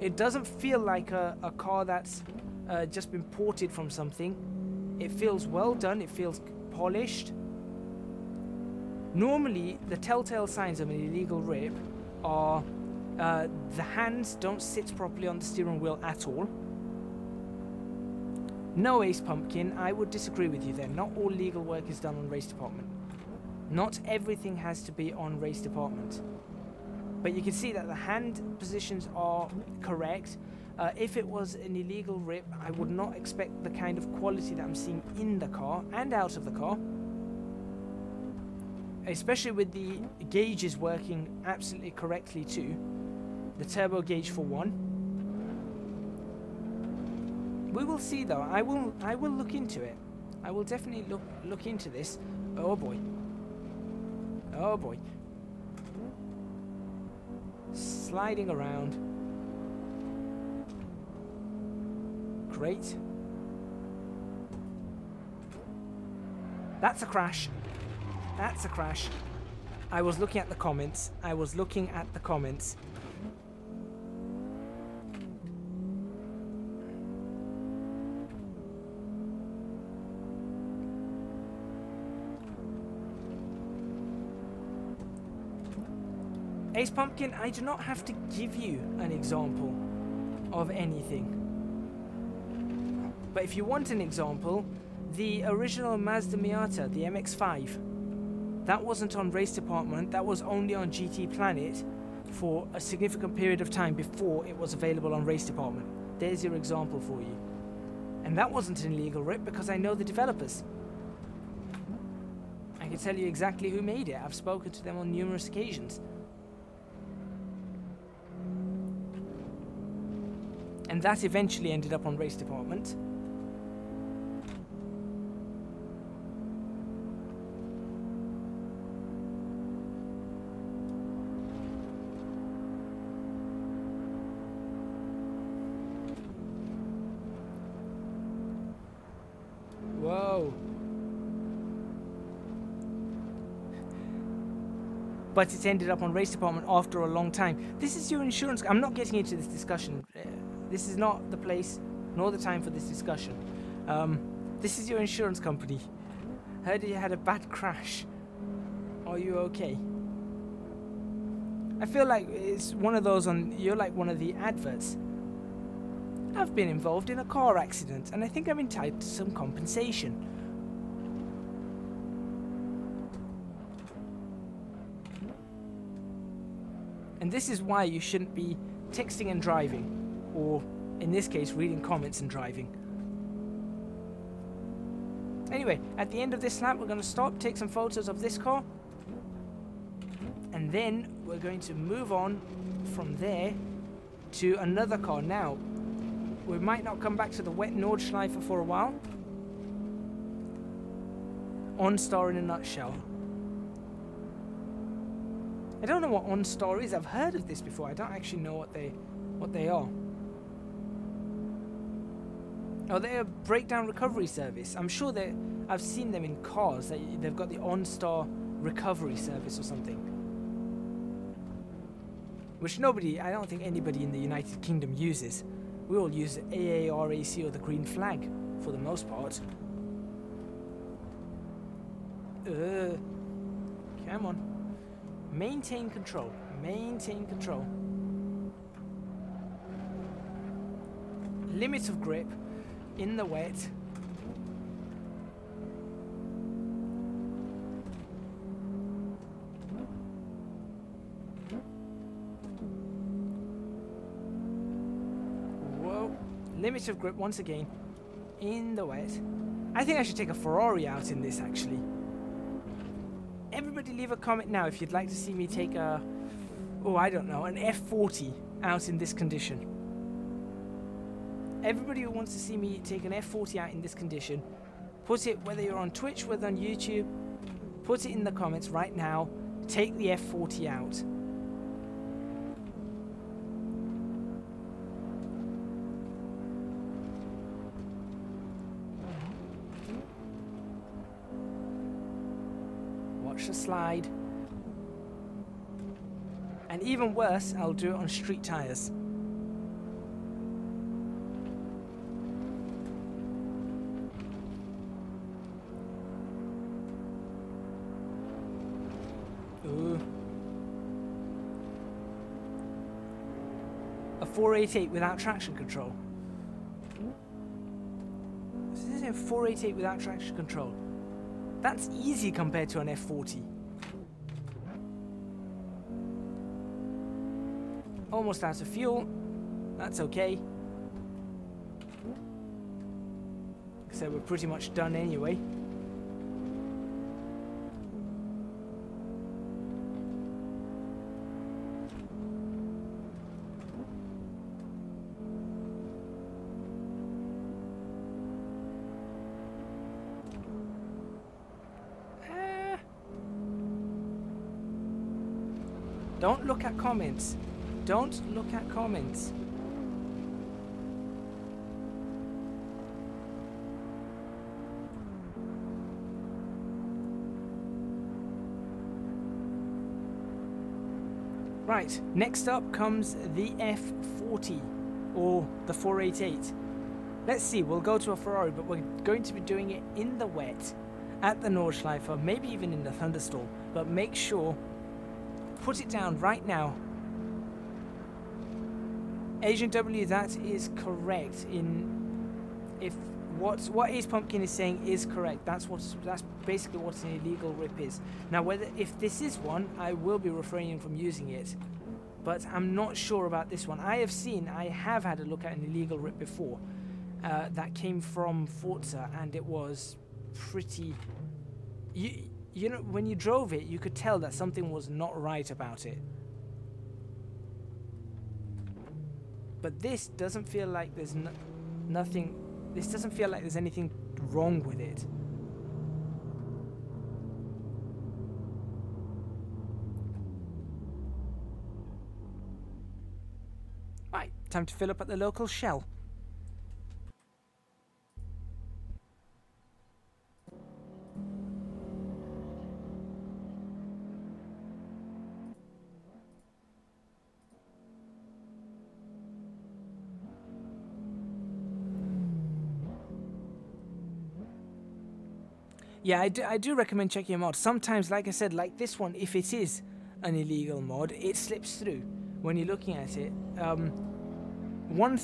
It doesn't feel like a car that's just been ported from something. It feels well done, it feels polished. Normally, the telltale signs of an illegal rip are the hands don't sit properly on the steering wheel at all. No, Ace Pumpkin, I would disagree with you there. Not all legal work is done on race department. Not everything has to be on race department. But you can see that the hand positions are correct. If it was an illegal rip, I would not expect the kind of quality that I'm seeing in the car and out of the car. Especially with the gauges working absolutely correctly too. The turbo gauge for one. We will see though. I will look into it. I will definitely look into this. Oh boy. Oh boy. Sliding around. Great. That's a crash. That's a crash. I was looking at the comments. I was looking at the comments. Ace Pumpkin, I do not have to give you an example of anything. But if you want an example, the original Mazda Miata, the MX-5, that wasn't on race department, that was only on GT Planet for a significant period of time before it was available on race department. There's your example for you. And that wasn't an illegal rip because I know the developers. I can tell you exactly who made it. I've spoken to them on numerous occasions. And that eventually ended up on race department. Whoa. But it ended up on race department after a long time. This is your insurance. I'm not getting into this discussion. This is not the place nor the time for this discussion. This is your insurance company. Heard you had a bad crash. Are you okay? I feel like it's one of those you're like one of the adverts. I've been involved in a car accident and I think I'm entitled to some compensation. And this is why you shouldn't be texting and driving. Or, in this case, reading comments and driving. Anyway, at the end of this lap, we're going to stop, take some photos of this car, And then we're going to move on from there to another car. Now, we might not come back to the wet Nordschleife for a while. OnStar in a nutshell. I don't know what OnStar is. I've heard of this before. I don't actually know what they are. Oh, they're a breakdown recovery service. I'm sure I've seen them in cars. They've got the OnStar recovery service or something. Which I don't think anybody in the United Kingdom uses. We all use AARAC or the green flag for the most part. Come on. Maintain control. Maintain control. Limit of grip in the wet. Whoa. Limit of grip once again in the wet. I think I should take a Ferrari out in this actually. Everybody leave a comment now if you'd like to see me take a, oh I don't know, an F40 out in this condition. Everybody who wants to see me take an F40 out in this condition, put it, whether you're on Twitch, whether on YouTube, put it in the comments right now. Take the F40 out. Watch the slide. And even worse, I'll do it on street tires. Ooh. A 488 without traction control. This is a 488 without traction control. That's easy compared to an F40. Almost out of fuel. That's okay. So we're pretty much done anyway. Don't look at comments. Don't look at comments. Right, next up comes the F40 or the 488. Let's see, we'll go to a Ferrari, but we're going to be doing it in the wet at the Nordschleife, maybe even in the thunderstorm, but make sure, put it down right now. Agent W, that is correct. If what Ace Pumpkin is saying is correct, that's basically what an illegal rip is. Now, if this is one, I will be refraining from using it, but I'm not sure about this one. I have had a look at an illegal rip before that came from Forza, and it was pretty. You know, when you drove it, you could tell that something was not right about it. But this doesn't feel like there's nothing. This doesn't feel like there's anything wrong with it. Right, time to fill up at the local Shell. Yeah, I do recommend checking them out. Sometimes, like I said, like this one, if it is an illegal mod, it slips through when you're looking at it. One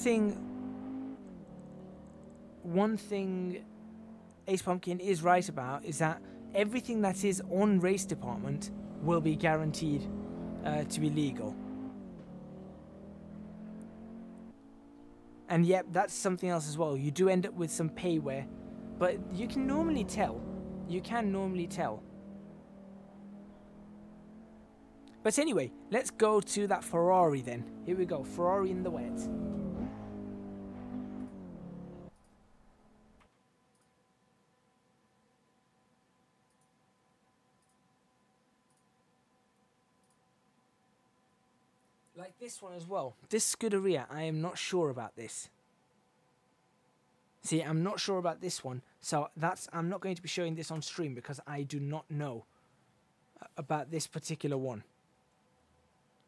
thing Ace Pumpkin is right about is that everything that is on Race Department will be guaranteed to be legal. And yep, that's something else as well. You do end up with some payware, but you can normally tell. You can normally tell. But anyway, let's go to that Ferrari then. Here we go, Ferrari in the wet. Like this one as well. This Scuderia, I am not sure about this. See, I'm not sure about this one, so I'm not going to be showing this on stream because I do not know about this particular one.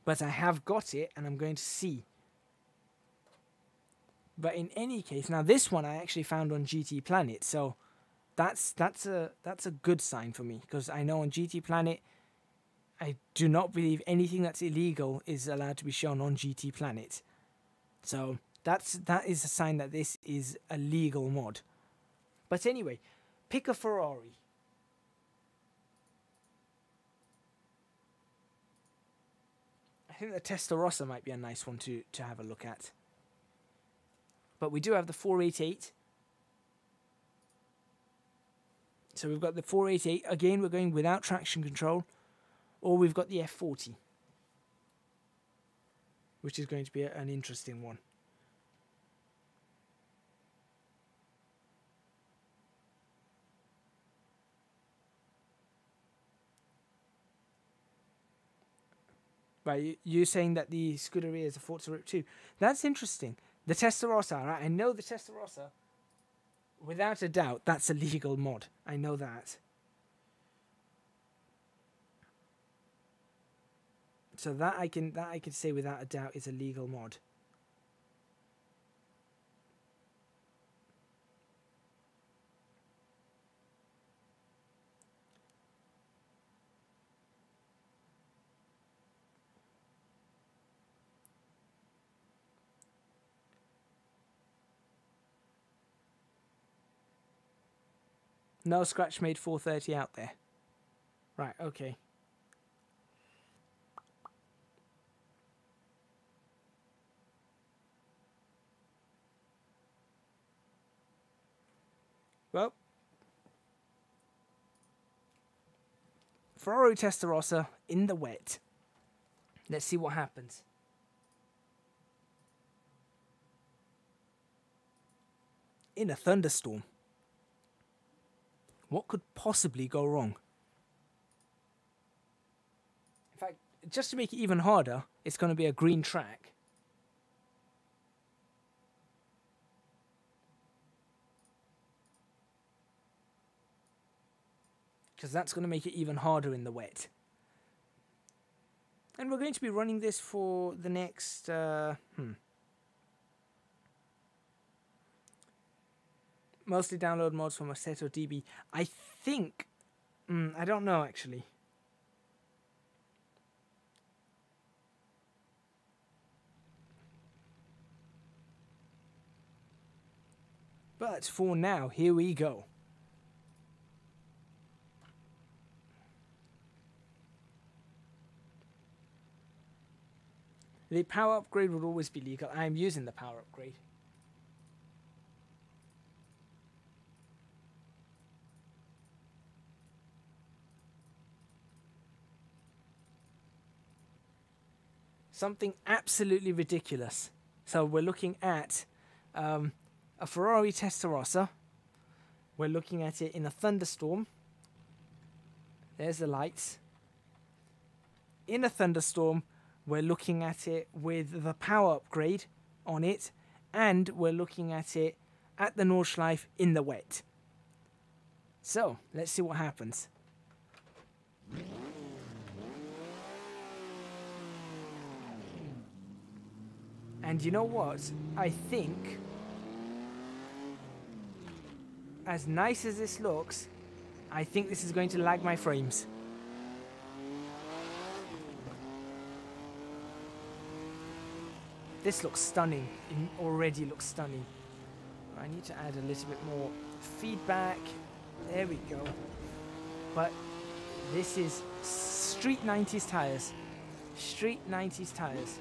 But I have got it, and I'm going to see. But in any case, now this one I actually found on GT Planet, so that's a good sign for me, because I know on GT Planet, I do not believe anything that's illegal is allowed to be shown on GT Planet. So that is a sign that this is a legal mod. But anyway, pick a Ferrari. I think the Testarossa might be a nice one to have a look at. But we do have the 488. So we've got the 488. Again, we're going without traction control. Or we've got the F40. Which is going to be an interesting one. Right, you're saying that the Scuderia is a Forza Rip 2. That's interesting. The Testarossa, right? I know the Testarossa. Without a doubt, that's a legal mod. I know that. So that I can say without a doubt is a legal mod. No scratch made 430 out there. Right, okay. Well, Ferrari Testarossa in the wet. Let's see what happens. In a thunderstorm. What could possibly go wrong? In fact, just to make it even harder, it's going to be a green track. Because that's going to make it even harder in the wet. And we're going to be running this for the next... Mostly download mods from Assetto DB. I think... I don't know, actually. But for now, here we go. The power upgrade would always be legal. I am using the power upgrade. Something absolutely ridiculous. So we're looking at a Ferrari Testarossa. We're looking at it in a thunderstorm. There's the lights. In a thunderstorm, we're looking at it with the power upgrade on it, and we're looking at it at the Nordschleife in the wet. So, let's see what happens. And you know what? I think, as nice as this looks, I think this is going to lag my frames. This looks stunning. It already looks stunning. I need to add a little bit more feedback. There we go. But this is street 90s tires. Street 90s tires.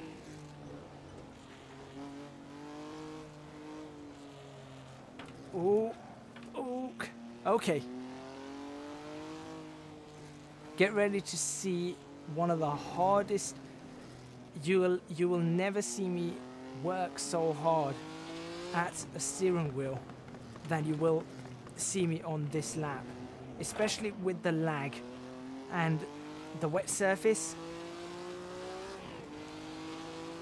Oh, oh, okay. Get ready to see one of the hardest. You will never see me work so hard at a steering wheel than you will see me on this lap, especially with the lag and the wet surface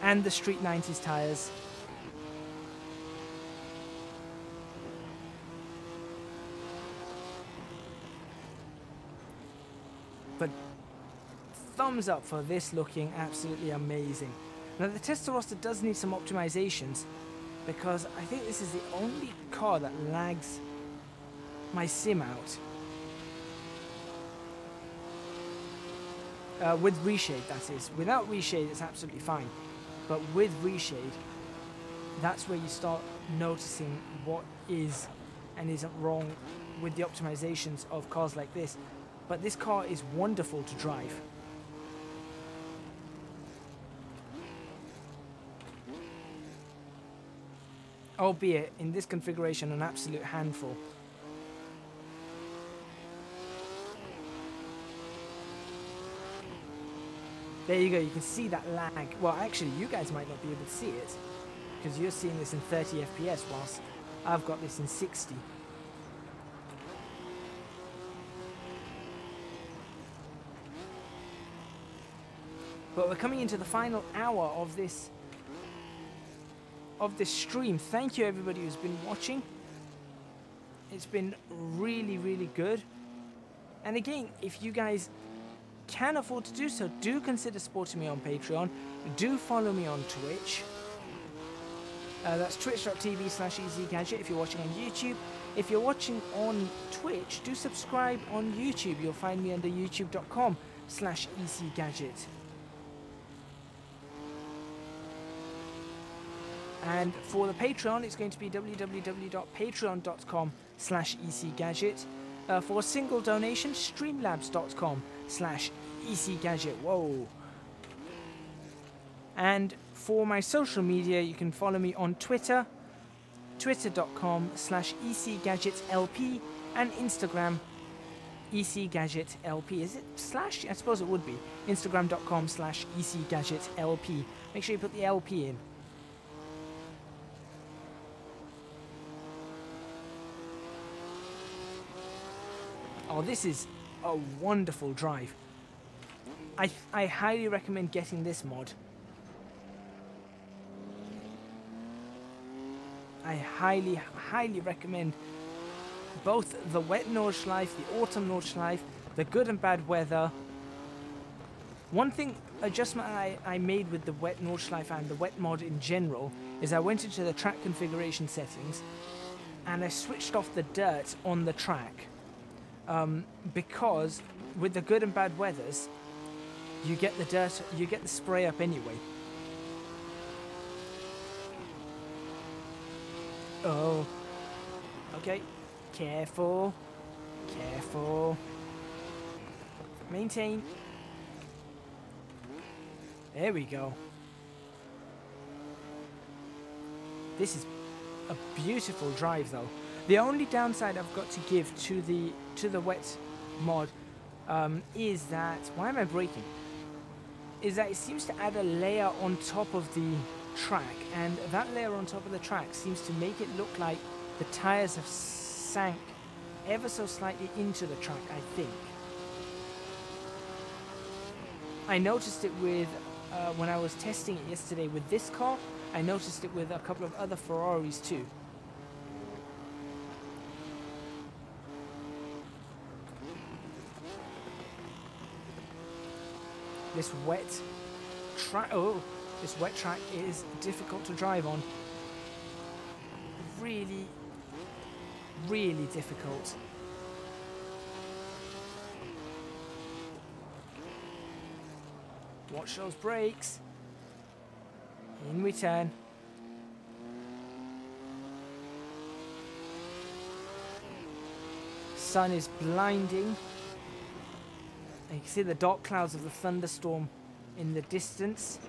and the Street 90s tires. But thumbs up for this looking absolutely amazing. Now the Testarossa does need some optimizations because I think this is the only car that lags my sim out. With reshade, that is. Without reshade, it's absolutely fine. But with reshade, that's where you start noticing what is and isn't wrong with the optimizations of cars like this. But this car is wonderful to drive. Albeit, in this configuration, an absolute handful. There you go, you can see that lag. Well, actually, you guys might not be able to see it because you're seeing this in 30 FPS whilst I've got this in 60. But we're coming into the final hour of this stream. Thank you everybody who's been watching. It's been really, really good. And again, if you guys can afford to do so, do consider supporting me on Patreon. Do follow me on Twitch. That's twitch.tv/EasyGadget if you're watching on YouTube. If you're watching on Twitch, do subscribe on YouTube. You'll find me under youtube.com/EasyGadget. And for the Patreon, it's going to be www.patreon.com/EasyGadget. For a single donation, streamlabs.com/EasyGadget. Whoa. And for my social media, you can follow me on Twitter, twitter.com/ECGadgetLP, and Instagram, ECGadgetLP. Is it slash? I suppose it would be. Instagram.com/ECGadgetLP. Make sure you put the LP in. Oh, this is a wonderful drive. I highly recommend getting this mod. I highly recommend both the wet Nordschleife, the autumn Nordschleife, the good and bad weather. One adjustment I made with the wet Nordschleife and the wet mod in general is I went into the track configuration settings and I switched off the dirt on the track. Because with the good and bad weathers, you get the dirt, you get the spray up anyway. Oh, okay, careful, careful, maintain. There we go. This is a beautiful drive though. The only downside I've got to give to the wet mod is that, why am I braking? Is that it seems to add a layer on top of the track, and that layer on top of the track seems to make it look like the tires have sank ever so slightly into the track, I think. I noticed it with, when I was testing it yesterday with this car, I noticed it with a couple of other Ferraris too. This wet track, this wet track is difficult to drive on. Really, really difficult. Watch those brakes. In we turn. Sun is blinding. And you can see the dark clouds of the thunderstorm in the distance.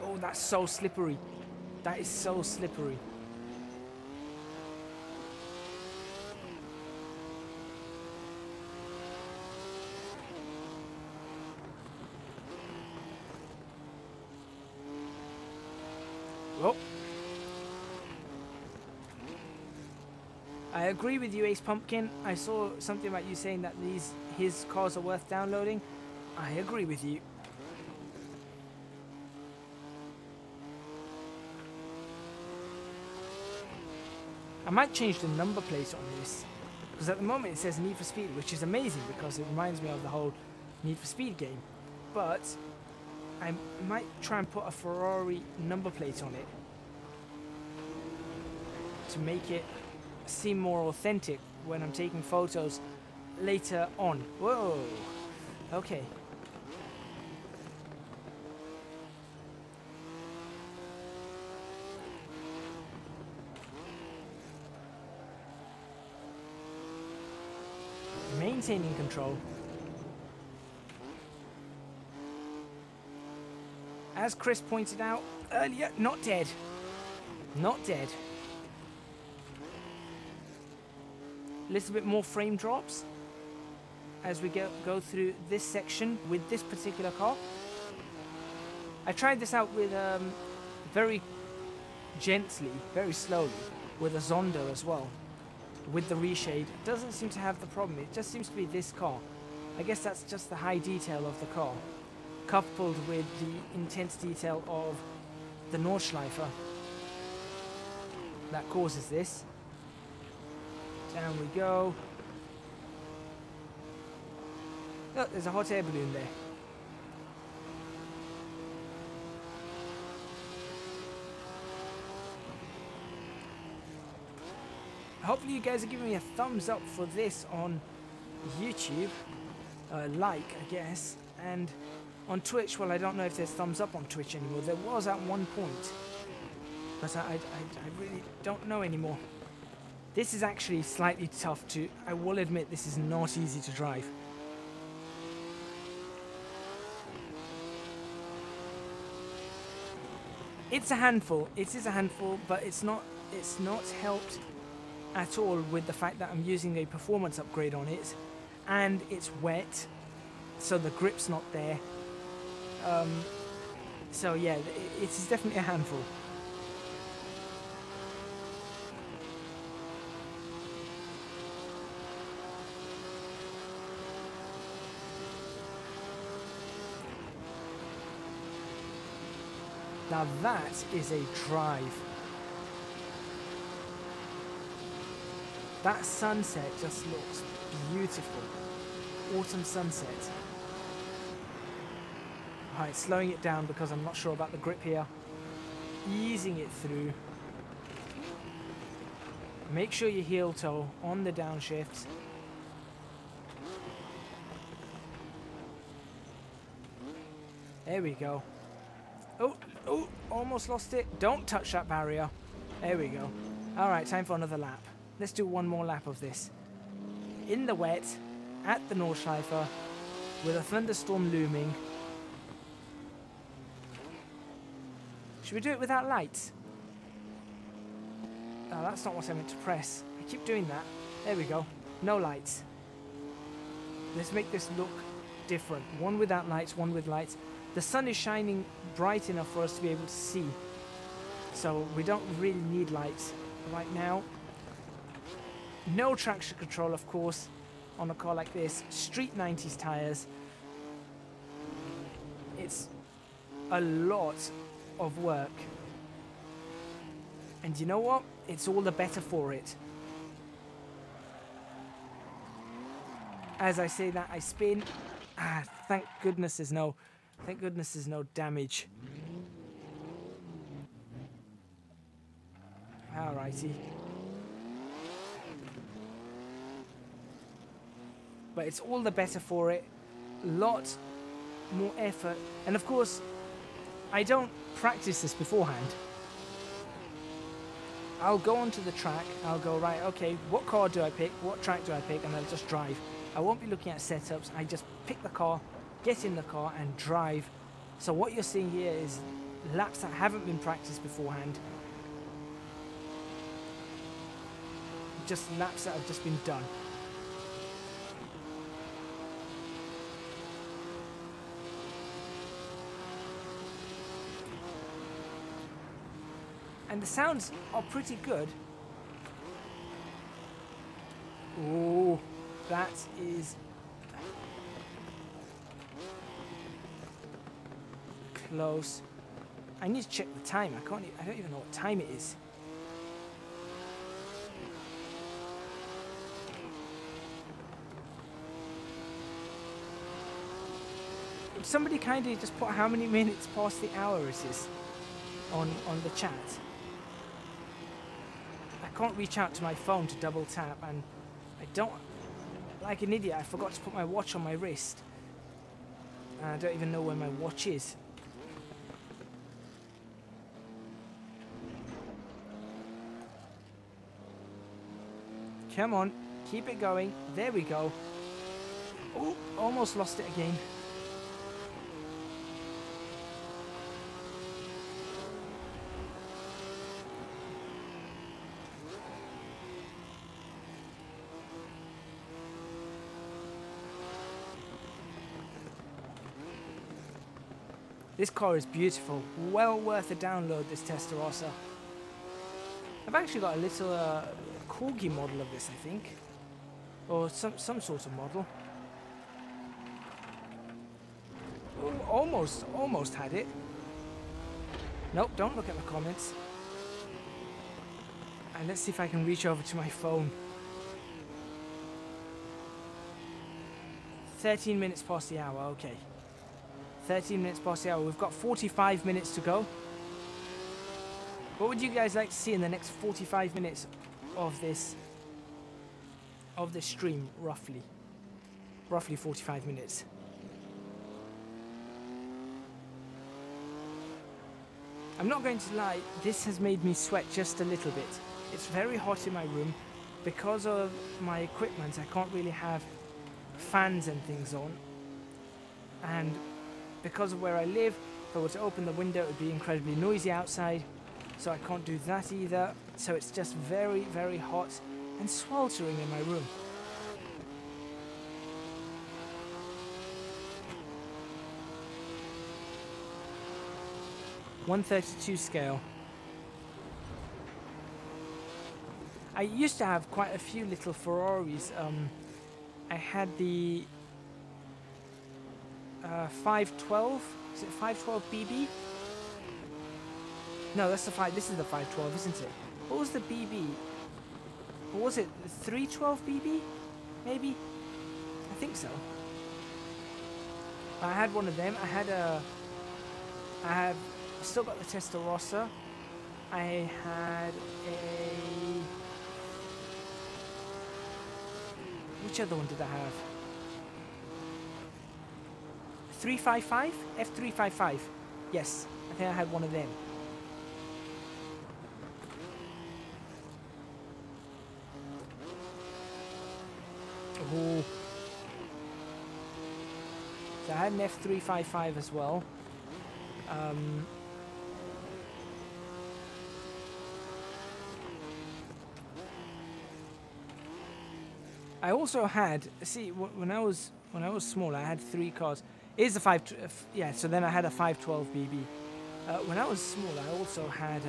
Oh, that's so slippery. That is so slippery. I agree with you, Ace Pumpkin. I saw something about you saying that his cars are worth downloading. I agree with you. I might change the number plate on this, because at the moment it says Need for Speed, which is amazing because it reminds me of the whole Need for Speed game. But I might try and put a Ferrari number plate on it to make it seem more authentic when I'm taking photos later on. Whoa, okay. Maintaining control. As Chris pointed out earlier, not dead. Not dead. A little bit more frame drops as we go through this section with this particular car. I tried this out with very gently, very slowly, with a Zonda as well. With the reshade, it doesn't seem to have the problem. It just seems to be this car. I guess that's just the high detail of the car, coupled with the intense detail of the Nordschleifer that causes this. Down we go. Oh, there's a hot air balloon there. Hopefully you guys are giving me a thumbs up for this on YouTube. Like, I guess. And on Twitch, well, I don't know if there's thumbs up on Twitch anymore. There was at one point. But I really don't know anymore. This is actually slightly tough to... I will admit this is not easy to drive. It's a handful. It is a handful, but it's not helped at all with the fact that I'm using a performance upgrade on it, and it's wet, so the grip's not there. So yeah, it is definitely a handful. Now that is a drive. That sunset just looks beautiful. Autumn sunset. Alright, slowing it down because I'm not sure about the grip here. Easing it through. Make sure you heel toe on the downshift. There we go. Oh, almost lost it. Don't touch that barrier. There we go. Alright, time for another lap. Let's do one more lap of this. In the wet, at the Nordschleifer, with a thunderstorm looming. Should we do it without lights? Oh, that's not what I meant to press. I keep doing that. There we go. No lights. Let's make this look different. One without lights, one with lights. The sun is shining bright enough for us to be able to see. So we don't really need lights right now. No traction control, of course, on a car like this. Street 90s tires. It's a lot of work. And you know what? It's all the better for it. As I say that, I spin. Thank goodness there's no damage. Alrighty. But it's all the better for it. Lot more effort. And of course, I don't practice this beforehand. I'll go onto the track. I'll go, right, okay, what car do I pick? What track do I pick? And I'll just drive. I won't be looking at setups. I just pick the car, get in the car and drive. So what you're seeing here is laps that haven't been practiced beforehand. Just laps that have just been done. And the sounds are pretty good. Oh, that is close. I need to check the time. I don't even know what time it is. Somebody kindly just put how many minutes past the hour it is on the chat. I can't reach out to my phone to double tap, and I don't, like an idiot, I forgot to put my watch on my wrist. And I don't even know where my watch is. Come on, keep it going. There we go. Oh, almost lost it again. This car is beautiful. Well worth a download, this Testarossa. I've actually got a little corgi model of this, I think. Or some sort of model. Oh, almost had it. Nope, don't look at the comments. And let's see if I can reach over to my phone. 13 minutes past the hour, okay. 13 minutes past the hour. We've got 45 minutes to go. What would you guys like to see in the next 45 minutes of this stream, roughly? Roughly 45 minutes. I'm not going to lie, this has made me sweat just a little bit. It's very hot in my room. Because of my equipment, I can't really have fans and things on. And because of where I live, if I were to open the window, it would be incredibly noisy outside. So I can't do that either. So it's just very, very hot and sweltering in my room. .132 scale. I used to have quite a few little Ferraris. I had the 512. Is it 512 BB? No, that's the 5. This is the 512, isn't it? What was the BB? What was it? The 312 BB? Maybe? I think so. I had one of them. I have still got the Testarossa. I had a... Which other one did I have? 355? F355. Yes, I think I had one of them. Ooh. So I had an F355 as well. I also had, see, when I was small, I had 3 cars. Here's the 5, yeah. So then I had a 512 BB. When I was small, I also had,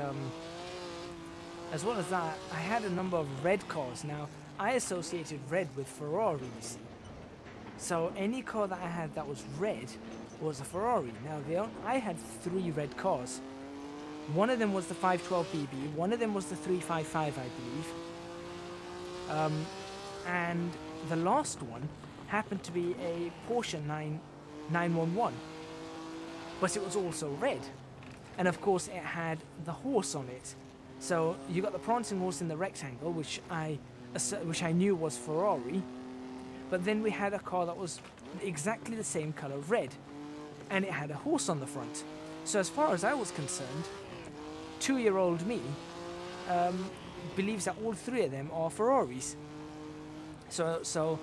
as well as that, I had a number of red cars. Now, I associated red with Ferrari, you see. So any car that I had that was red was a Ferrari. Now, I had 3 red cars. One of them was the 512 BB. One of them was the 355, I believe. And the last one happened to be a Porsche 911. But it was also red. And of course, it had the horse on it. So you got the prancing horse in the rectangle, which I knew was Ferrari. But then we had a car that was exactly the same color, red. And it had a horse on the front. So as far as I was concerned, 2-year-old me believes that all 3 of them are Ferraris. So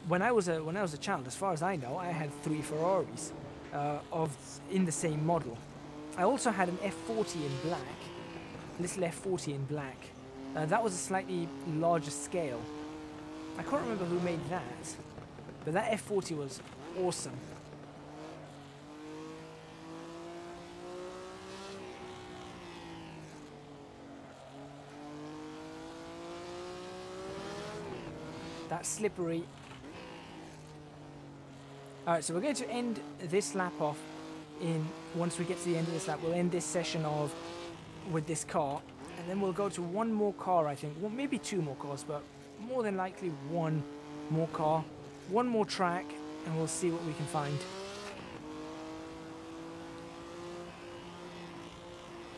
when I was a child, as far as I know, I had 3 Ferraris in the same model. I also had an F40 in black, little F40 in black. That was a slightly larger scale. I can't remember who made that, but that F40 was awesome. That's slippery. Alright, so we're going to end this lap off once we get to the end of this lap. We'll end this session off with this car, and then we'll go to one more car, I think. Well, maybe two more cars, but more than likely one more car, one more track, and we'll see what we can find.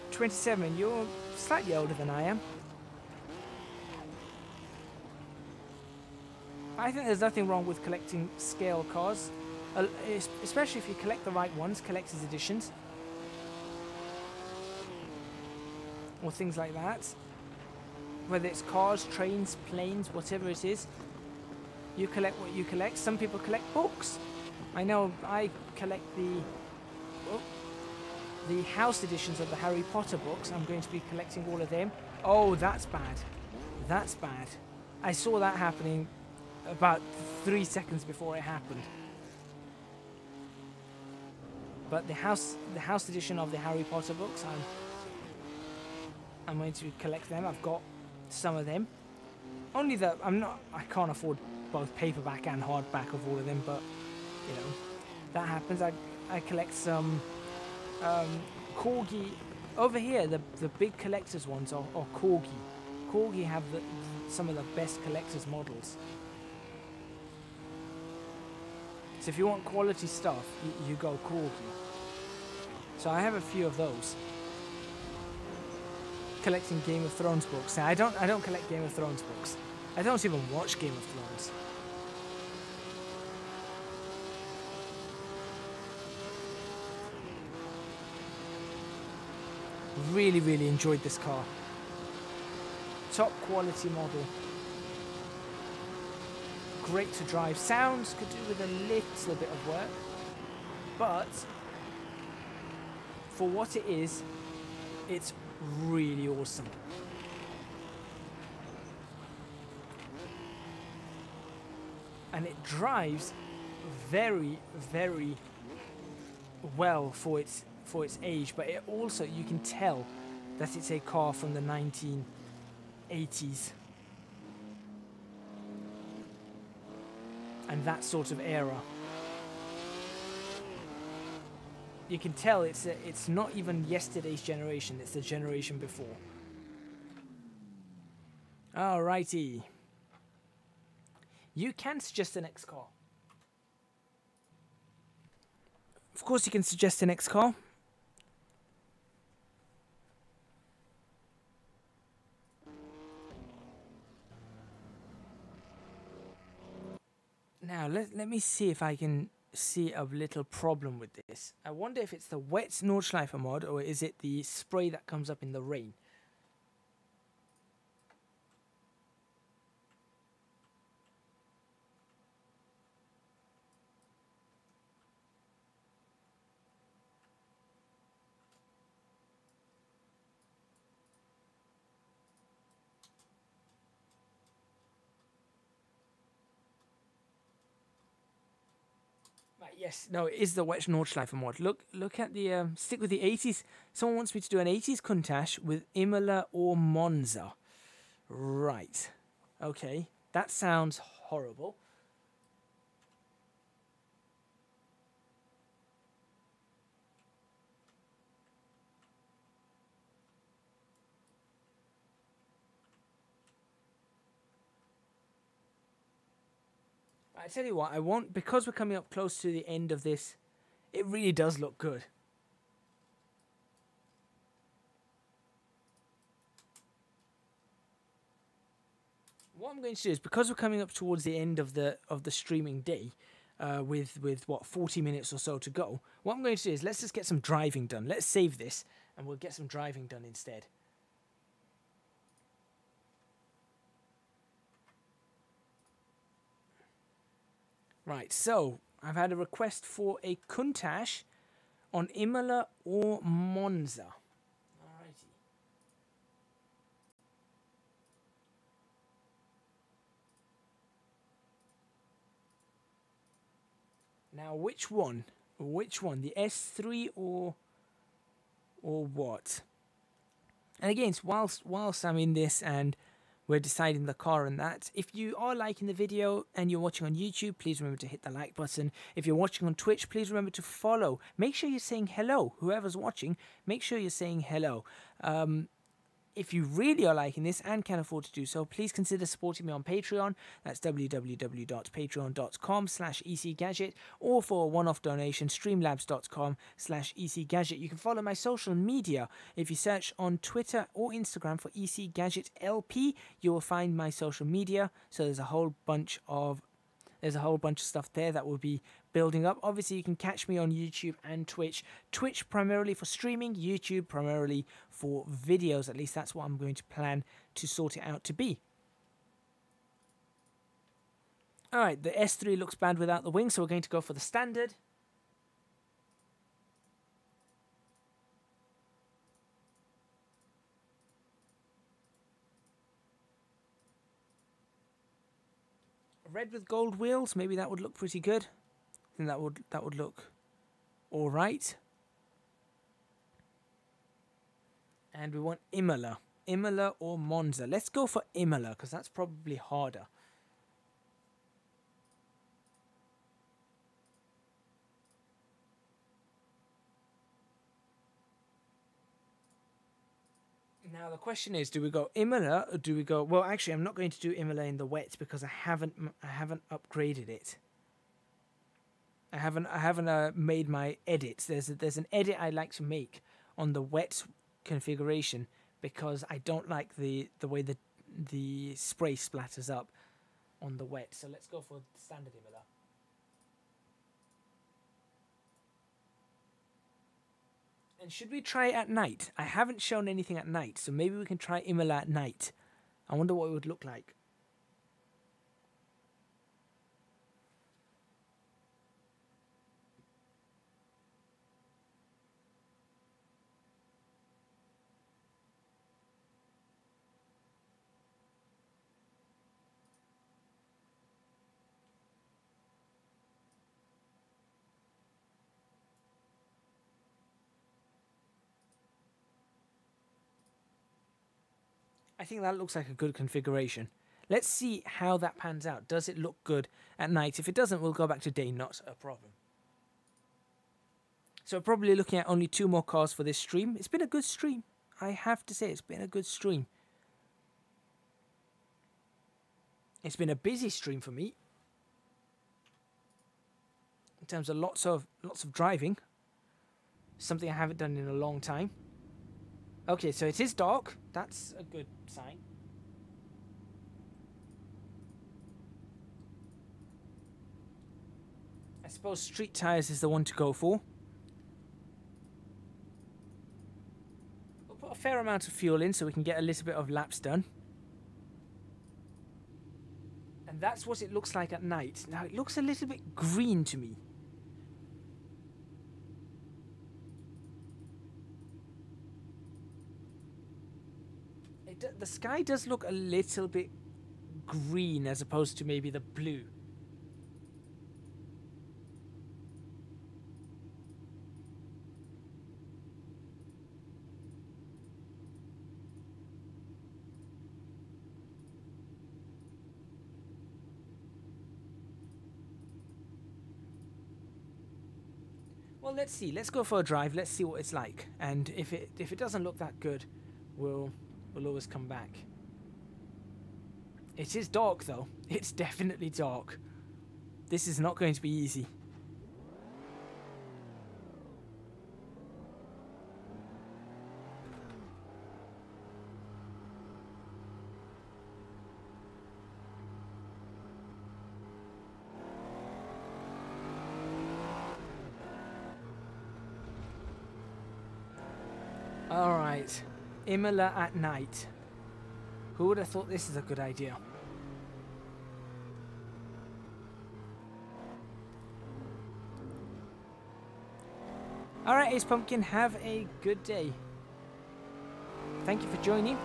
27, you're slightly older than I am. I think there's nothing wrong with collecting scale cars, especially if you collect the right ones, collector's editions, or things like that. Whether it's cars, trains, planes, whatever it is, you collect what you collect. Some people collect books. I know I collect the house editions of the Harry Potter books. I'm going to be collecting all of them. Oh, that's bad. That's bad. I saw that happening about 3 seconds before it happened. But the house edition of the Harry Potter books, I'm going to collect them. I've got some of them. Only that I can't afford both paperback and hardback of all of them, but you know, that happens. I collect some Corgi over here. The big collectors ones are Corgi. Corgi have some of the best collectors models. So if you want quality stuff, you go Corgi. So I have a few of those. Collecting Game of Thrones books. Now I don't collect Game of Thrones books. I don't even watch Game of Thrones. Really, really enjoyed this car. Top quality model. Great to drive. Sounds could do with a little bit of work, but for what it is, it's really awesome. And it drives very, very well for its age, but it also, you can tell that it's a car from the 1980s and that sort of era. You can tell it's not even yesterday's generation, it's the generation before. Alrighty. You can suggest the next car. Of course you can suggest the next car. Now let me see if I can see a little problem with this. I wonder if it's the wet Nordschleifer mod or is it the spray that comes up in the rain. Yes, no, it is the wet Nordschleifer mod. Look at the stick with the 80s. Someone wants me to do an 80s Countach with Imola or Monza. Right. Okay, that sounds horrible. I tell you what, I won't, because we're coming up close to the end of this, it really does look good. What I'm going to do is, because we're coming up towards the end of the streaming day, with what, 40 minutes or so to go, what I'm going to do is let's just get some driving done. Let's save this and we'll get some driving done instead. Right, so I've had a request for a Countach on Imola or Monza. Alrighty. Now, which one? Which one? The S3 or what? And again, whilst I'm in this and we're deciding the car and that. If you are liking the video and you're watching on YouTube, please remember to hit the like button. If you're watching on Twitch, please remember to follow. Make sure you're saying hello. Whoever's watching, make sure you're saying hello. If you really are liking this and can afford to do so, please consider supporting me on Patreon. That's www.patreon.com/ecgadget, or for a one-off donation, streamlabs.com/ecgadget. You can follow my social media. If you search on Twitter or Instagram for ecgadgetlp, you will find my social media. So there's a whole bunch of stuff there that will be building up. Obviously, you can catch me on YouTube and Twitch. Twitch primarily for streaming, YouTube primarily for videos. At least that's what I'm going to plan to sort it out to be. Alright, the S3 looks bad without the wing, so we're going to go for the standard. Red with gold wheels, maybe that would look pretty good. I think that would look all right. And we want Imola or Monza. Let's go for Imola because that's probably harder. Now the question is, do we go Imola or do we go? Well, actually, I'm not going to do Imola in the wet because I haven't upgraded it. I haven't made my edits. There's an edit I like to make on the wet configuration because I don't like the way the spray splatters up on the wet. So let's go for standard Imola. And should we try it at night? I haven't shown anything at night, so maybe we can try Imola at night. I wonder what it would look like. I think that looks like a good configuration. Let's see how that pans out. Does it look good at night? If it doesn't, we'll go back to day, not a problem. So we're probably looking at only 2 more cars for this stream. It's been a good stream. I have to say, it's been a good stream. It's been a busy stream for me. In terms of lots of driving. Something I haven't done in a long time. Okay, so it is dark. That's a good sign. I suppose street tires is the one to go for. We'll put a fair amount of fuel in so we can get a little bit of laps done. And that's what it looks like at night. Now, it looks a little bit green to me. The sky does look a little bit green as opposed to maybe the blue. Well, let's see. Let's go for a drive. Let's see what it's like. And if it doesn't look that good, we'll always come back. It is dark though. It's definitely dark. This is not going to be easy. Alright. Imola at night. Who would have thought this is a good idea? Alright, Ace Pumpkin, have a good day. Thank you for joining.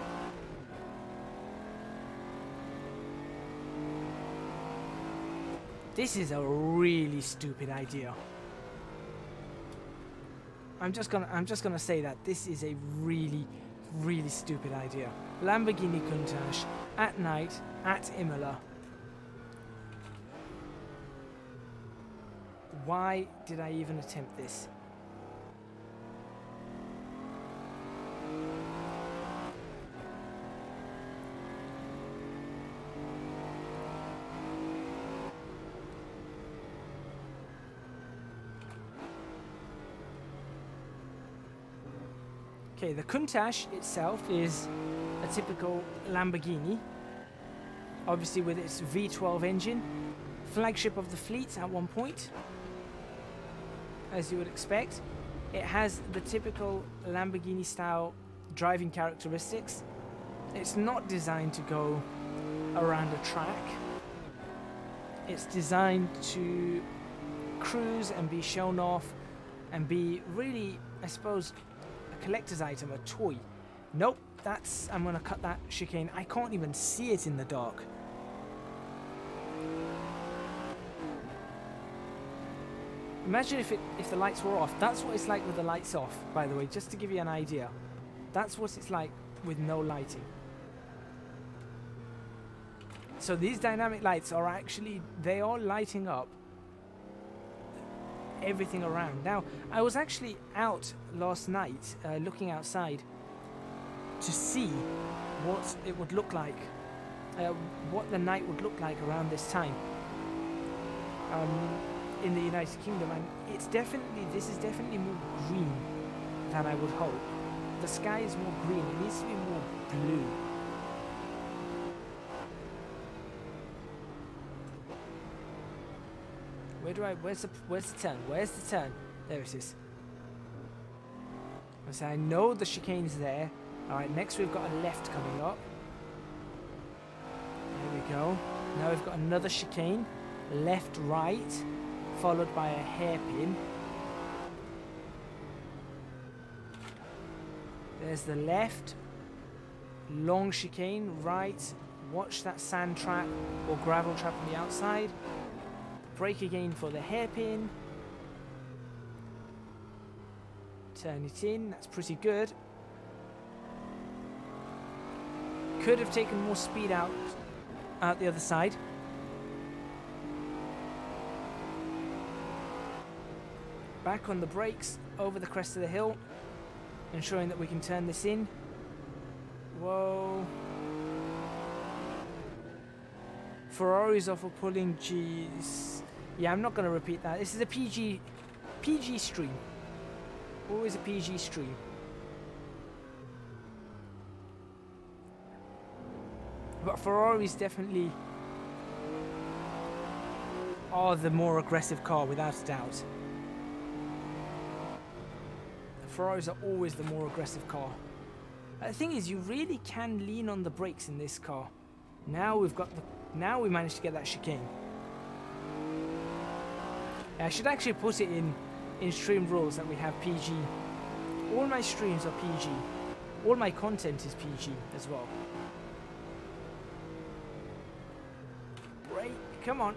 This is a really stupid idea. I'm just gonna say that this is a really Really stupid idea. Lamborghini Countach at night at Imola. Why did I even attempt this? Okay, the Countach itself is a typical Lamborghini, obviously with its V12 engine, flagship of the fleet at one point, as you would expect. It has the typical Lamborghini style driving characteristics. It's not designed to go around a track. It's designed to cruise and be shown off and be really, I suppose, a collector's item, a toy. Nope, I'm gonna cut that chicane. I can't even see it in the dark. Imagine if the lights were off. That's what it's like with the lights off, by the way, just to give you an idea. That's what it's like with no lighting. So these dynamic lights are actually, they are lighting up everything around. Now, I was actually out last night looking outside to see what it would look like, what the night would look like around this time in the United Kingdom, and this is definitely more green than I would hope. The sky is more green. It needs to be more blue. Where's the turn? Where's the turn? There it is. So I know the chicane's there. Alright, next we've got a left coming up. There we go. Now we've got another chicane. Left, right, followed by a hairpin. There's the left. Long chicane, right. Watch that sand trap or gravel trap on the outside. Brake again for the hairpin. Turn it in, that's pretty good. Could have taken more speed out the other side. Back on the brakes, over the crest of the hill, ensuring that we can turn this in. Whoa. Ferrari's off for pulling G's. Yeah, I'm not going to repeat that. This is a PG stream. Always a PG stream. But Ferraris definitely are the more aggressive car, without a doubt. The Ferraris are always the more aggressive car. The thing is, you really can lean on the brakes in this car. Now we managed to get that chicane. I should actually put it in stream rules that we have PG. All my streams are PG. All my content is PG as well. Brake, come on.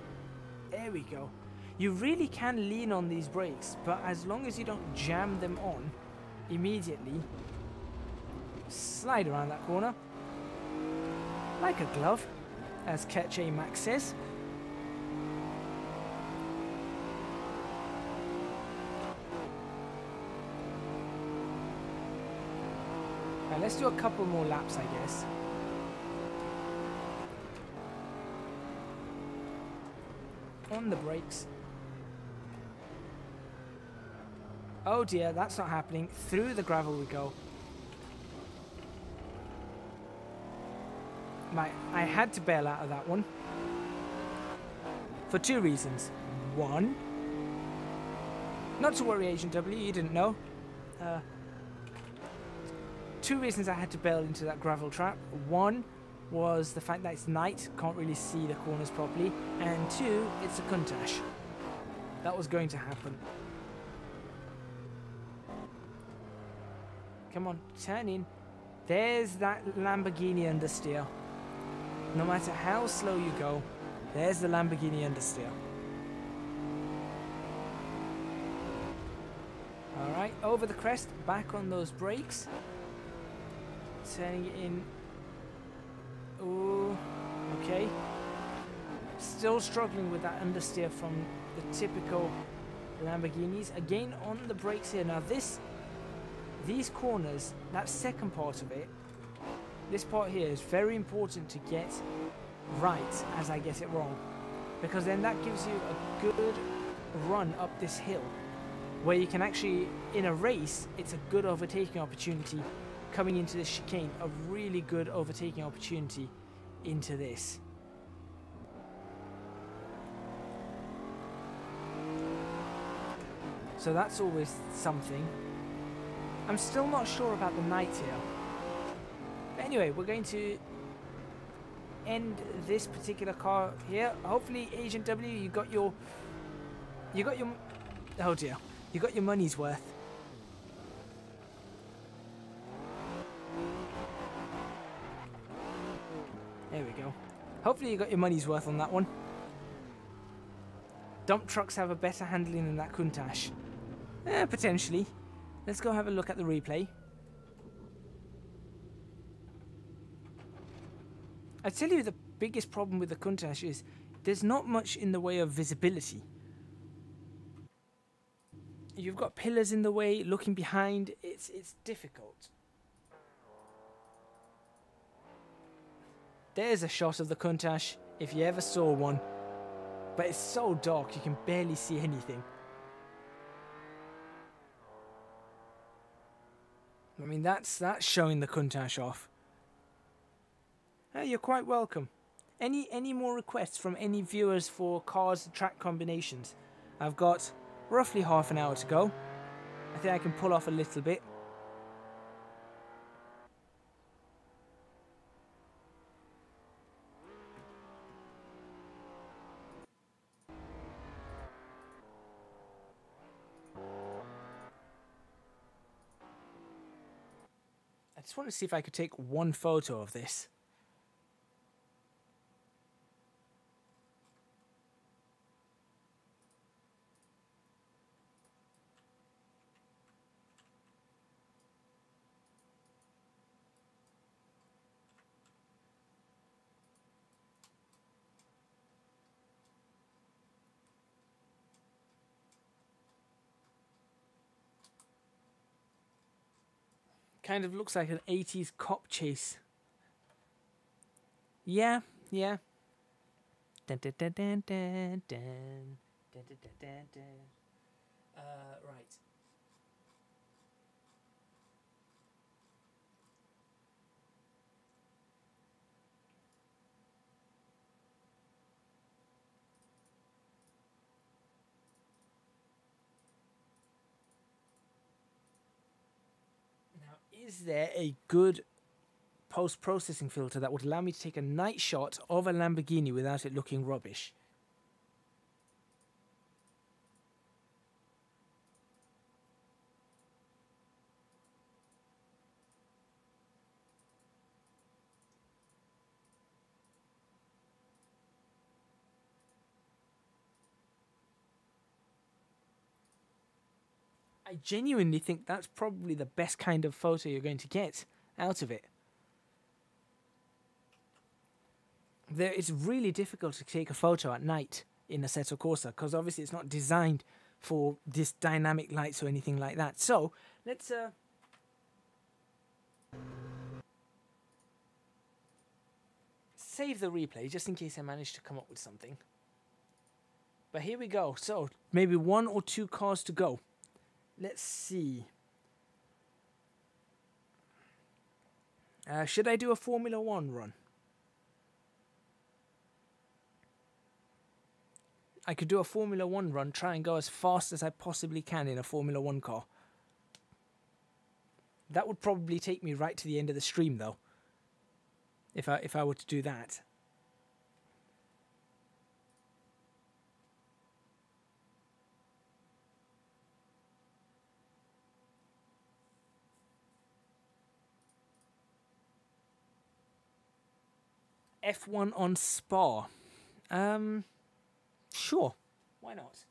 There we go. You really can lean on these brakes, but as long as you don't jam them on immediately, slide around that corner like a glove, as Catch A Max says. Right, let's do a couple more laps, I guess. On the brakes. Oh dear, that's not happening. Through the gravel we go. I had to bail out of that one. For two reasons. One, not to worry, Agent W, you didn't know. Two reasons I had to bail into that gravel trap. One was the fact that it's night, can't really see the corners properly. And two, it's a Countach. That was going to happen. Come on, turn in. There's that Lamborghini understeer. No matter how slow you go, there's the Lamborghini understeer. Alright, over the crest, back on those brakes. turning it in. Ooh, okay. Still struggling with that understeer from the typical Lamborghinis. Again on the brakes here. Now these corners, that second part of it, this part here is very important to get right as I get it wrong. Because then that gives you a good run up this hill. Where you can actually, in a race, it's a good overtaking opportunity coming into this chicane. A really good overtaking opportunity into this. So that's always something. I'm still not sure about the night here. But anyway, we're going to end this particular car here. Hopefully, Agent W, you got your oh dear, you got your money's worth. There we go. Hopefully you got your money's worth on that one. Dump trucks have a better handling than that Countach. Potentially. Let's go have a look at the replay. I tell you, the biggest problem with the Countach is there's not much in the way of visibility. You've got pillars in the way, looking behind, it's difficult. There's a shot of the Countach, if you ever saw one. But it's so dark, you can barely see anything. I mean, that's showing the Countach off. You're quite welcome. Any more requests from any viewers for cars track combinations? I've got roughly half an hour to go. I think I can pull off a little bit. I just want to see if I could take one photo of this. Kind of looks like an 80s cop chase. Yeah, yeah. Dun, dun, dun, dun, dun, dun. Dun, dun, dun, dun, dun. Right. Now, is there a good post-processing filter that would allow me to take a night shot of a Lamborghini without it looking rubbish? I genuinely think that's probably the best kind of photo you're going to get out of it. It's really difficult to take a photo at night in Assetto Corsa because obviously it's not designed for this dynamic lights or anything like that. So let's save the replay just in case I manage to come up with something. But here we go. So maybe 1 or 2 cars to go. Let's see. Should I do a Formula 1 run? I could do a Formula 1 run, try and go as fast as I possibly can in a Formula 1 car. That would probably take me right to the end of the stream, though. If I were to do that. F1 on Spa. Sure. Why not?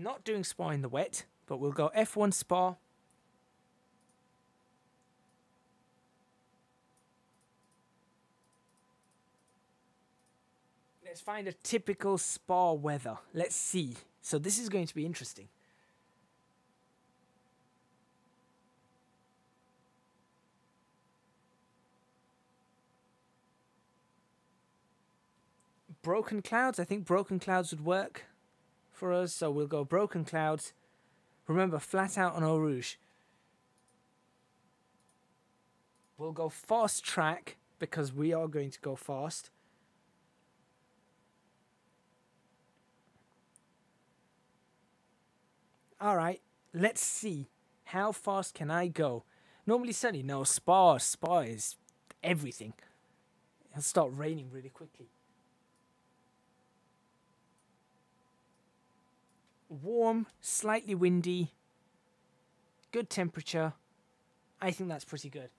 Not doing Spa in the wet, but we'll go F1 Spa. Let's find a typical Spa weather. Let's see. So this is going to be interesting. Broken clouds. I think broken clouds would work for us. So we'll go broken clouds. Remember, flat out on Eau Rouge. We'll go fast track because we are going to go fast. Alright, let's see. How fast can I go? Normally sunny. No, Spa is everything. It'll start raining really quickly. Warm, slightly windy, good temperature. I think that's pretty good.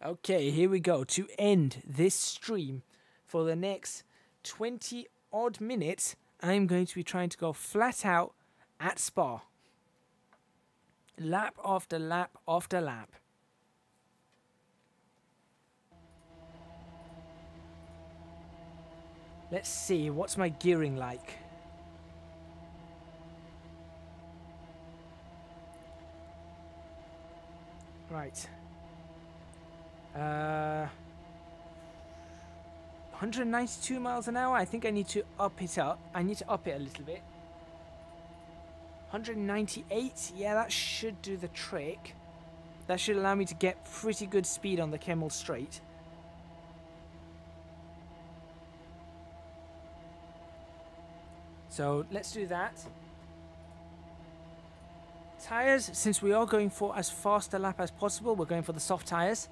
Okay, here we go. To end this stream for the next 20 odd minutes, I'm going to be trying to go flat out at Spa. Lap after lap after lap. Let's see, what's my gearing like? Right. 192 miles an hour. I think I need to up it up. I need to up it a little bit. 198. Yeah, that should do the trick. That should allow me to get pretty good speed on the Kemmel Straight. So let's do that. Tires, since we are going for as fast a lap as possible, we're going for the soft tires.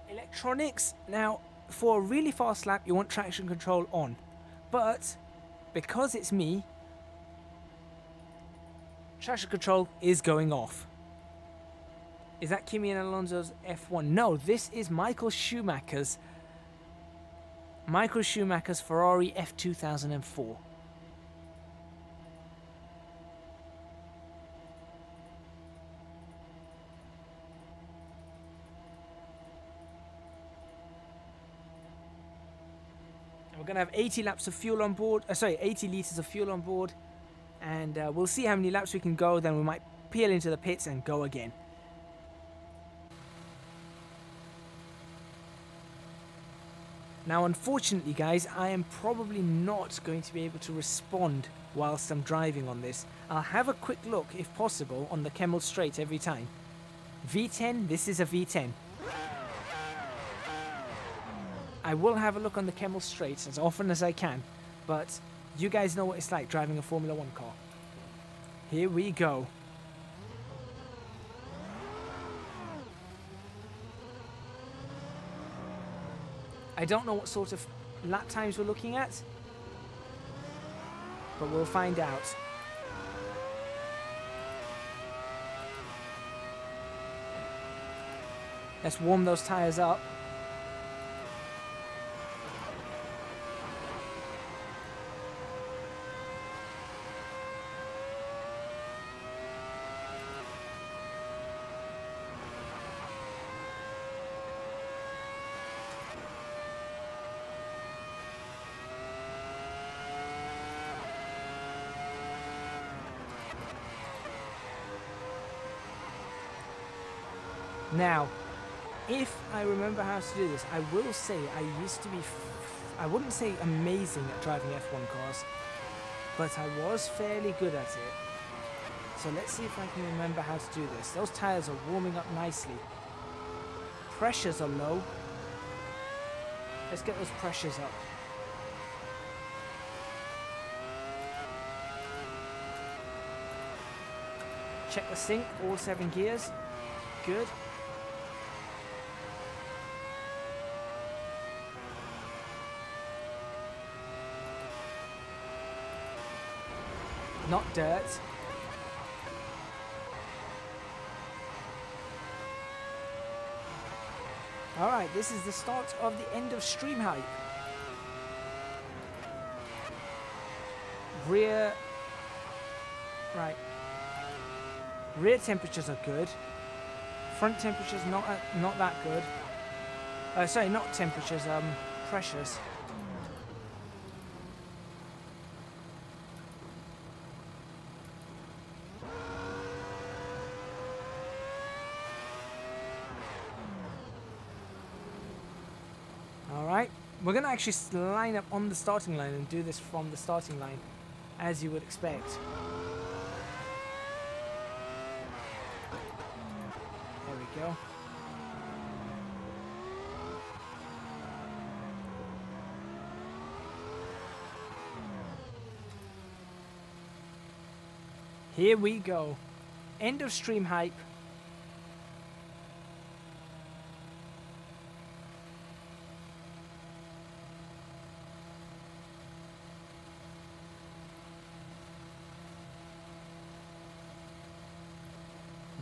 Electronics, now for a really fast lap you want traction control on, but because it's me, traction control is going off. Is that Kimi and Alonso's F1? No, this is Michael Schumacher's Ferrari F2004. We're going to have 80 laps of fuel on board, 80 litres of fuel on board, and we'll see how many laps we can go, then we might peel into the pits and go again. Now unfortunately guys, I am probably not going to be able to respond whilst I'm driving on this. I'll have a quick look if possible on the Kemmel Straight every time. V10, this is a V10. I will have a look on the Kemmel Straight as often as I can, but you guys know what it's like driving a Formula 1 car. Here we go. I don't know what sort of lap times we're looking at, but we'll find out. Let's warm those tyres up. Now, if I remember how to do this, I will say I used to be, I wouldn't say amazing at driving F1 cars, but I was fairly good at it. So let's see if I can remember how to do this. Those tyres are warming up nicely. Pressures are low. Let's get those pressures up. Check the sync, all 7 gears. Good. Not dirt. Alright, this is the start of the end of stream hype. Rear... Right. Rear temperatures are good. Front temperatures not that good. Sorry, not temperatures, pressures. Alright, we're going to actually line up on the starting line and do this from the starting line, as you would expect. There we go. Here we go. End of stream hype.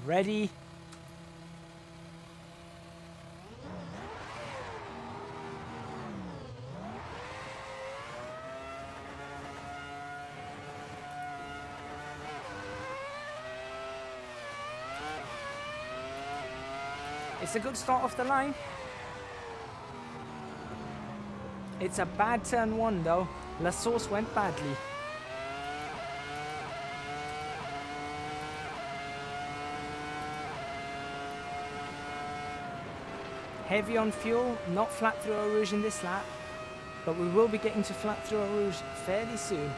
Ready. It's a good start off the line. It's a bad turn one though. La Source went badly. Heavy on fuel, not flat through Eau Rouge in this lap, but we will be getting to flat through Eau Rouge fairly soon.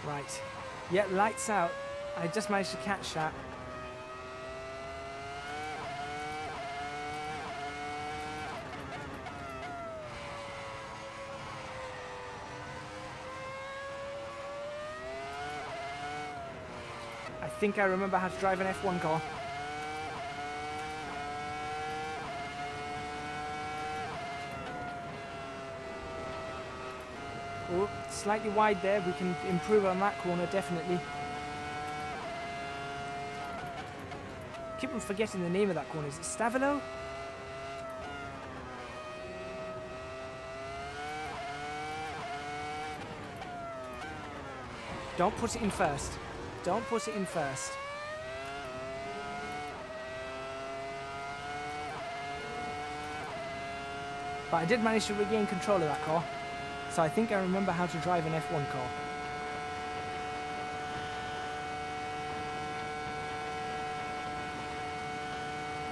Right, yeah, lights out. I just managed to catch that. I think I remember how to drive an F1 car. Oh, slightly wide there. We can improve on that corner, definitely. Keep on forgetting the name of that corner. Is it Stavilo? Don't put it in first. Don't put it in first. But I did manage to regain control of that car. So I think I remember how to drive an F1 car.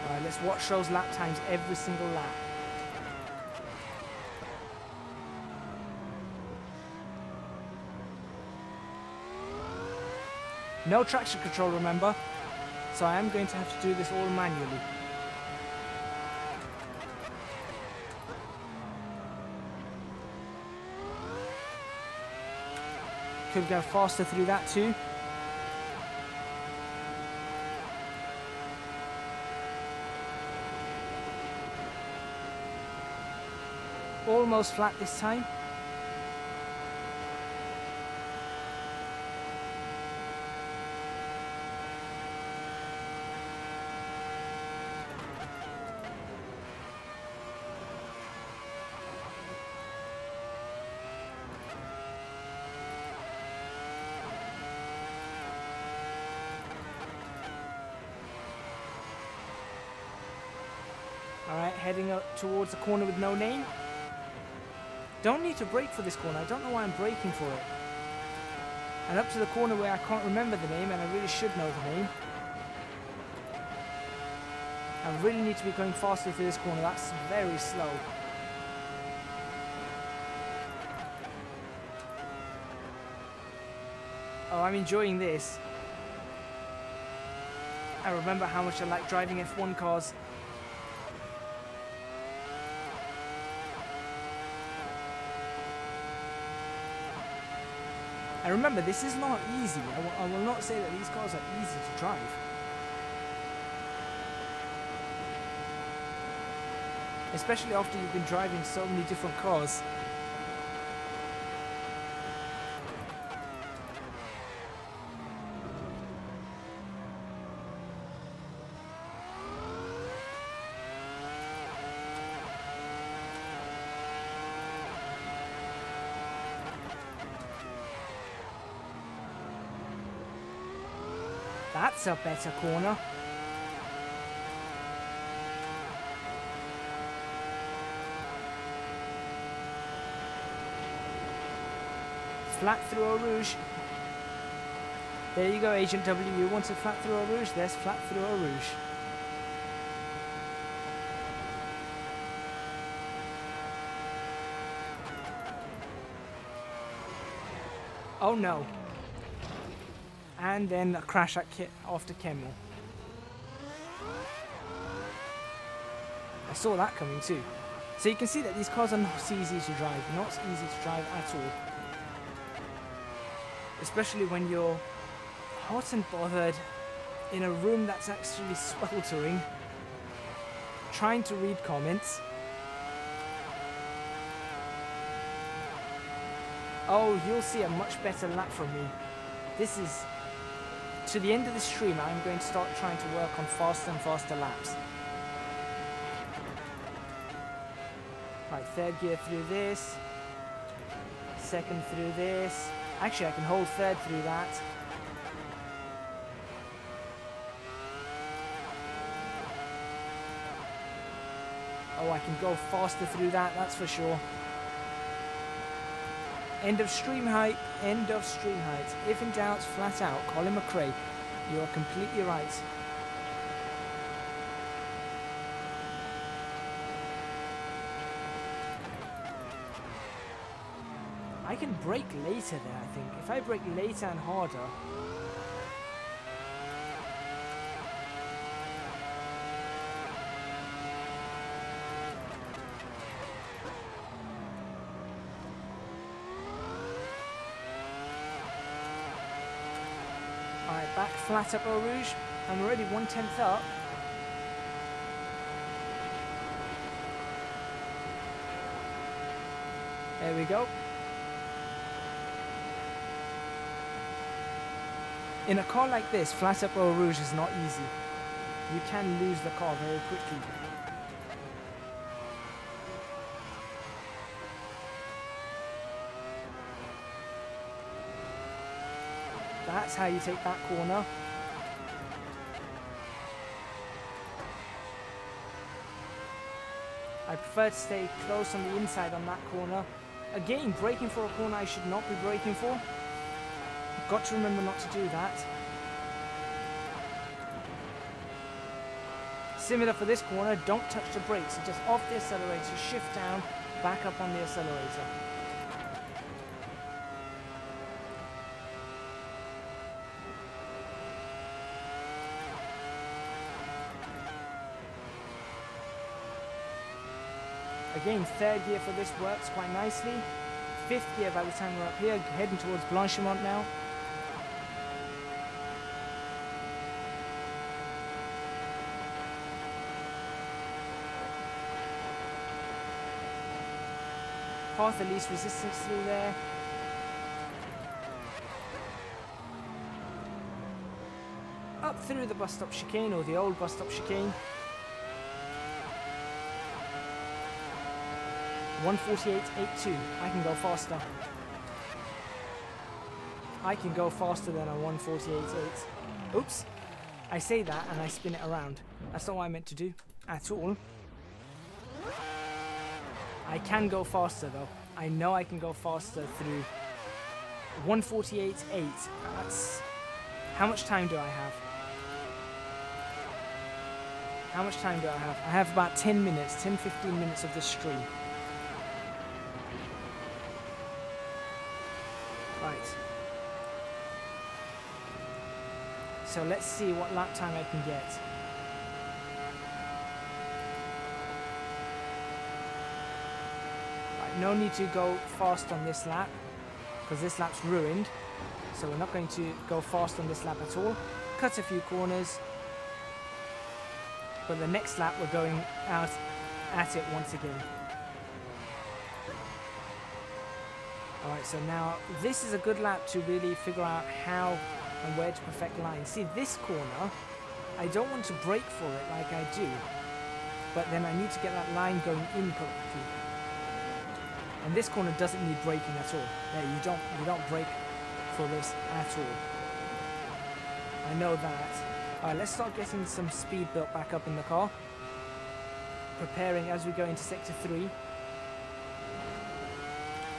Alright, let's watch those lap times every single lap. No traction control, remember, so I am going to have to do this all manually. Could go faster through that too. Almost flat this time. Alright, heading up towards the corner with no name. Don't need to brake for this corner. I don't know why I'm braking for it. And up to the corner where I can't remember the name and I really should know the name. I really need to be going faster through this corner. That's very slow. Oh, I'm enjoying this. I remember how much I like driving F1 cars. And remember, this is not easy. I will not say that these cars are easy to drive. Especially after you've been driving so many different cars. That's a better corner. Flat through Eau Rouge. There you go, Agent W. You wanted flat through Eau Rouge? There's flat through Eau Rouge. Oh no. And then a crash at after Kemmel. I saw that coming too. So you can see that these cars are not easy to drive. Not easy to drive at all. Especially when you're hot and bothered in a room that's actually sweltering, trying to read comments. Oh, you'll see a much better lap from me. This is, to the end of the stream, I'm going to start trying to work on faster and faster laps. Right, third gear through this, second through this. Actually, I can hold third through that. Oh, I can go faster through that, that's for sure. End of stream height, end of stream height. If in doubt, flat out. Colin McRae, you are completely right. I can brake later there, I think. If I brake later and harder. Alright, back flat up Eau Rouge. I'm already 1/10 up. There we go. In a car like this, flat up Eau Rouge is not easy. You can lose the car very quickly. That's how you take that corner. I prefer to stay close on the inside on that corner. Again, braking for a corner I should not be braking for. I've got to remember not to do that. Similar for this corner, don't touch the brakes. So just off the accelerator, shift down, back up on the accelerator. Again, third gear for this works quite nicely. Fifth gear by the time we're up here, heading towards Blanchimont now. Path of least resistance through there. Up through the bus stop chicane, or the old bus stop chicane. 1:48.82. I can go faster. I can go faster than a 1:48.8. Oops. I say that and I spin it around. That's not what I meant to do at all. I can go faster though. I know I can go faster through 1:48.8. That's... How much time do I have? How much time do I have? I have about 10 minutes, 10-15 minutes of this stream. Right. So let's see what lap time I can get. Right, no need to go fast on this lap, because this lap's ruined. So we're not going to go fast on this lap at all. Cut a few corners. But the next lap we're going out at it once again. Alright, so now this is a good lap to really figure out how and where to perfect lines. See, this corner, I don't want to brake for it like I do, but then I need to get that line going in correctly. And this corner doesn't need braking at all. Yeah, you don't brake for this at all. I know that. Alright, let's start getting some speed built back up in the car. Preparing as we go into sector 3.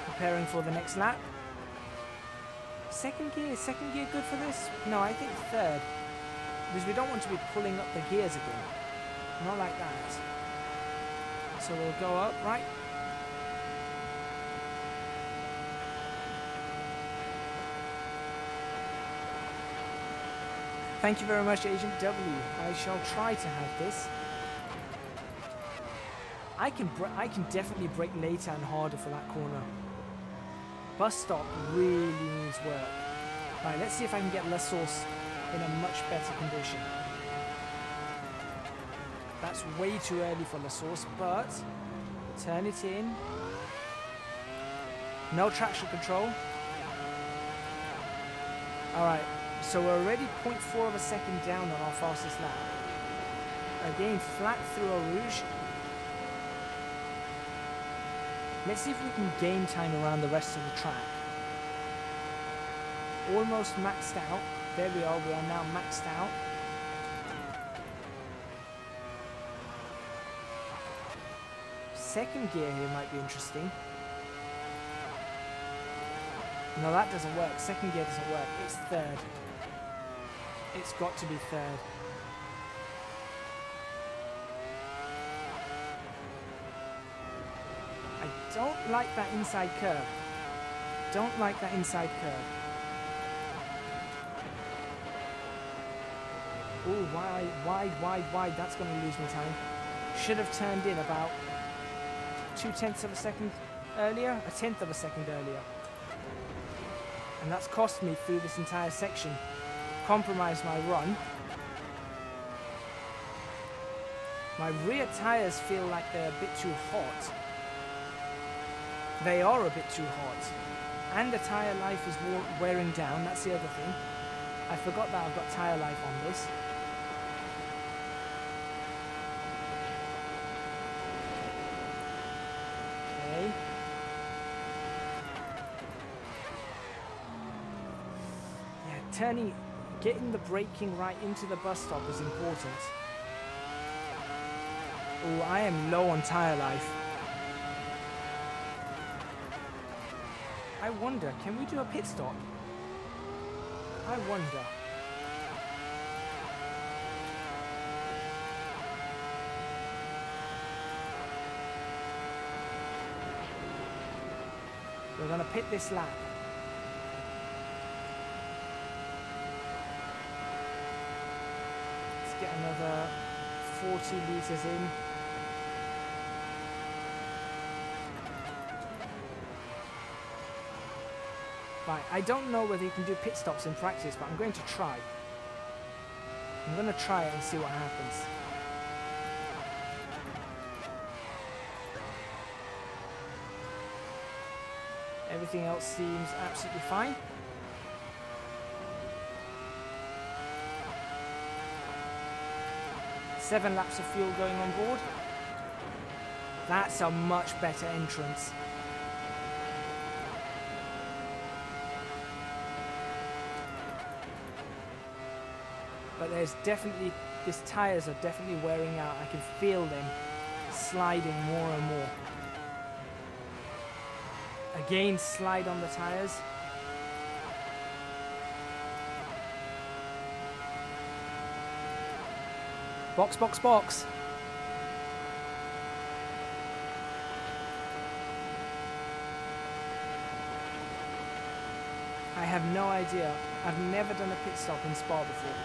Preparing for the next lap. Second gear good for this? No, I think third. Because we don't want to be pulling up the gears again. Not like that. So we'll go up, right? Thank you very much, Agent W. I shall try to have this. I can definitely brake later and harder for that corner. Bus stop really needs work. Right, let's see if I can get La Source in a much better condition. That's way too early for La Source, but turn it in. No traction control. Alright, so we're already 0.4 of a second down on our fastest lap. Again, flat through Eau Rouge. Let's see if we can gain time around the rest of the track. Almost maxed out. There we are now maxed out. Second gear here might be interesting. No, that doesn't work. Second gear doesn't work. It's third. It's got to be third. I don't like that inside curve. Don't like that inside curve. Oh, wide. That's going to lose me time. Should have turned in about 0.2 of a second earlier. 1/10 of a second earlier. And that's cost me through this entire section. Compromised my run. My rear tyres feel like they're a bit too hot. They are a bit too hot. And the tyre life is wearing down. That's the other thing. I forgot that I've got tyre life on this. Okay. Yeah, getting the braking right into the bus stop is important. Oh, I am low on tyre life. I wonder, can we do a pit stop? I wonder. We're going to pit this lap. Let's get another 40 litres in. Right, I don't know whether you can do pit stops in practice, but I'm going to try. I'm going to try it and see what happens. Everything else seems absolutely fine. Seven laps of fuel going on board. That's a much better entrance. But there's definitely, these tyres are definitely wearing out. I can feel them sliding more and more. Again, slide on the tyres. Box, box, box. I have no idea. I've never done a pit stop in Spa before.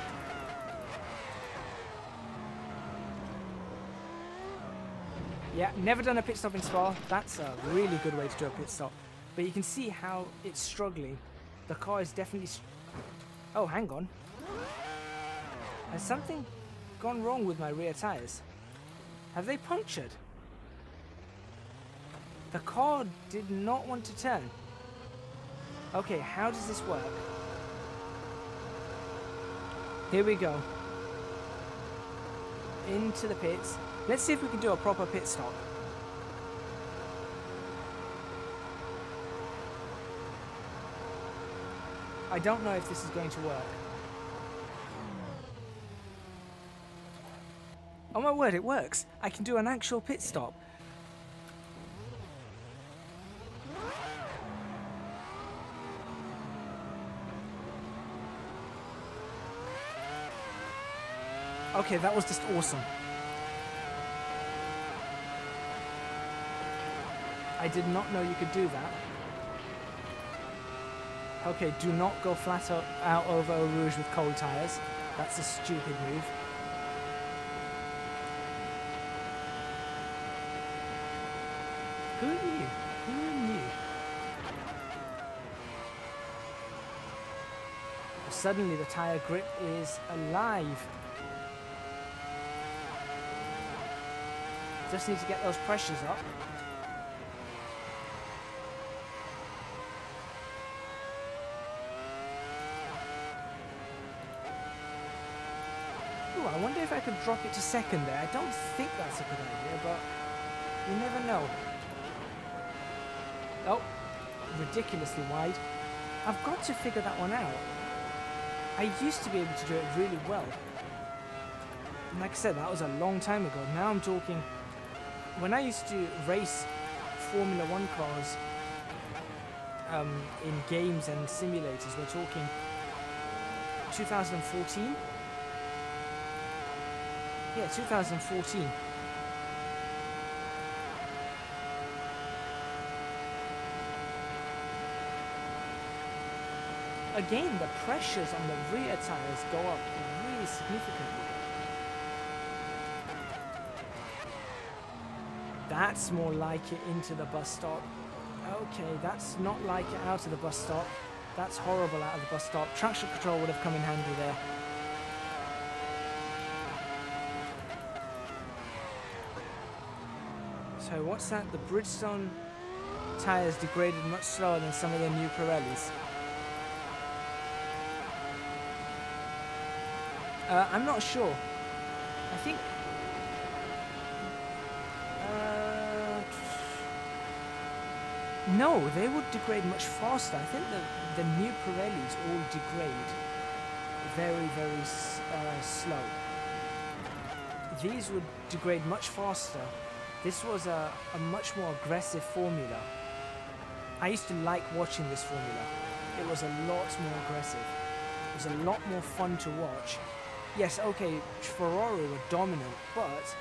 Yeah, never done a pit stop in Spa. That's a really good way to do a pit stop. But you can see how it's struggling. The car is definitely... Oh, hang on. Has something gone wrong with my rear tyres? Have they punctured? The car did not want to turn. Okay, how does this work? Here we go. Into the pits. Let's see if we can do a proper pit stop. I don't know if this is going to work. Oh my word, it works. I can do an actual pit stop. Okay, that was just awesome. I did not know you could do that. Okay, do not go flat out over Eau Rouge with cold tyres. That's a stupid move. Who knew? Who knew? Suddenly the tyre grip is alive. Just need to get those pressures up. Ooh, I wonder if I could drop it to second there. I don't think that's a good idea, but you never know. Oh, ridiculously wide. I've got to figure that one out. I used to be able to do it really well. And like I said, that was a long time ago. Now I'm talking... When I used to race Formula 1 cars in games and simulators, we're talking 2014? Yeah, 2014. Again, the pressures on the rear tyres go up really significantly. That's more like it into the bus stop. Okay, that's not like it out of the bus stop. That's horrible out of the bus stop. Traction control would have come in handy there. So what's that? The Bridgestone tyres degraded much slower than some of the new Pirellis. I'm not sure. I think... no, they would degrade much faster. I think the new Pirellis all degrade very, very slow. These would degrade much faster. This was a much more aggressive formula. I used to like watching this formula. It was a lot more aggressive. It was a lot more fun to watch. Yes, okay, Ferrari were dominant, but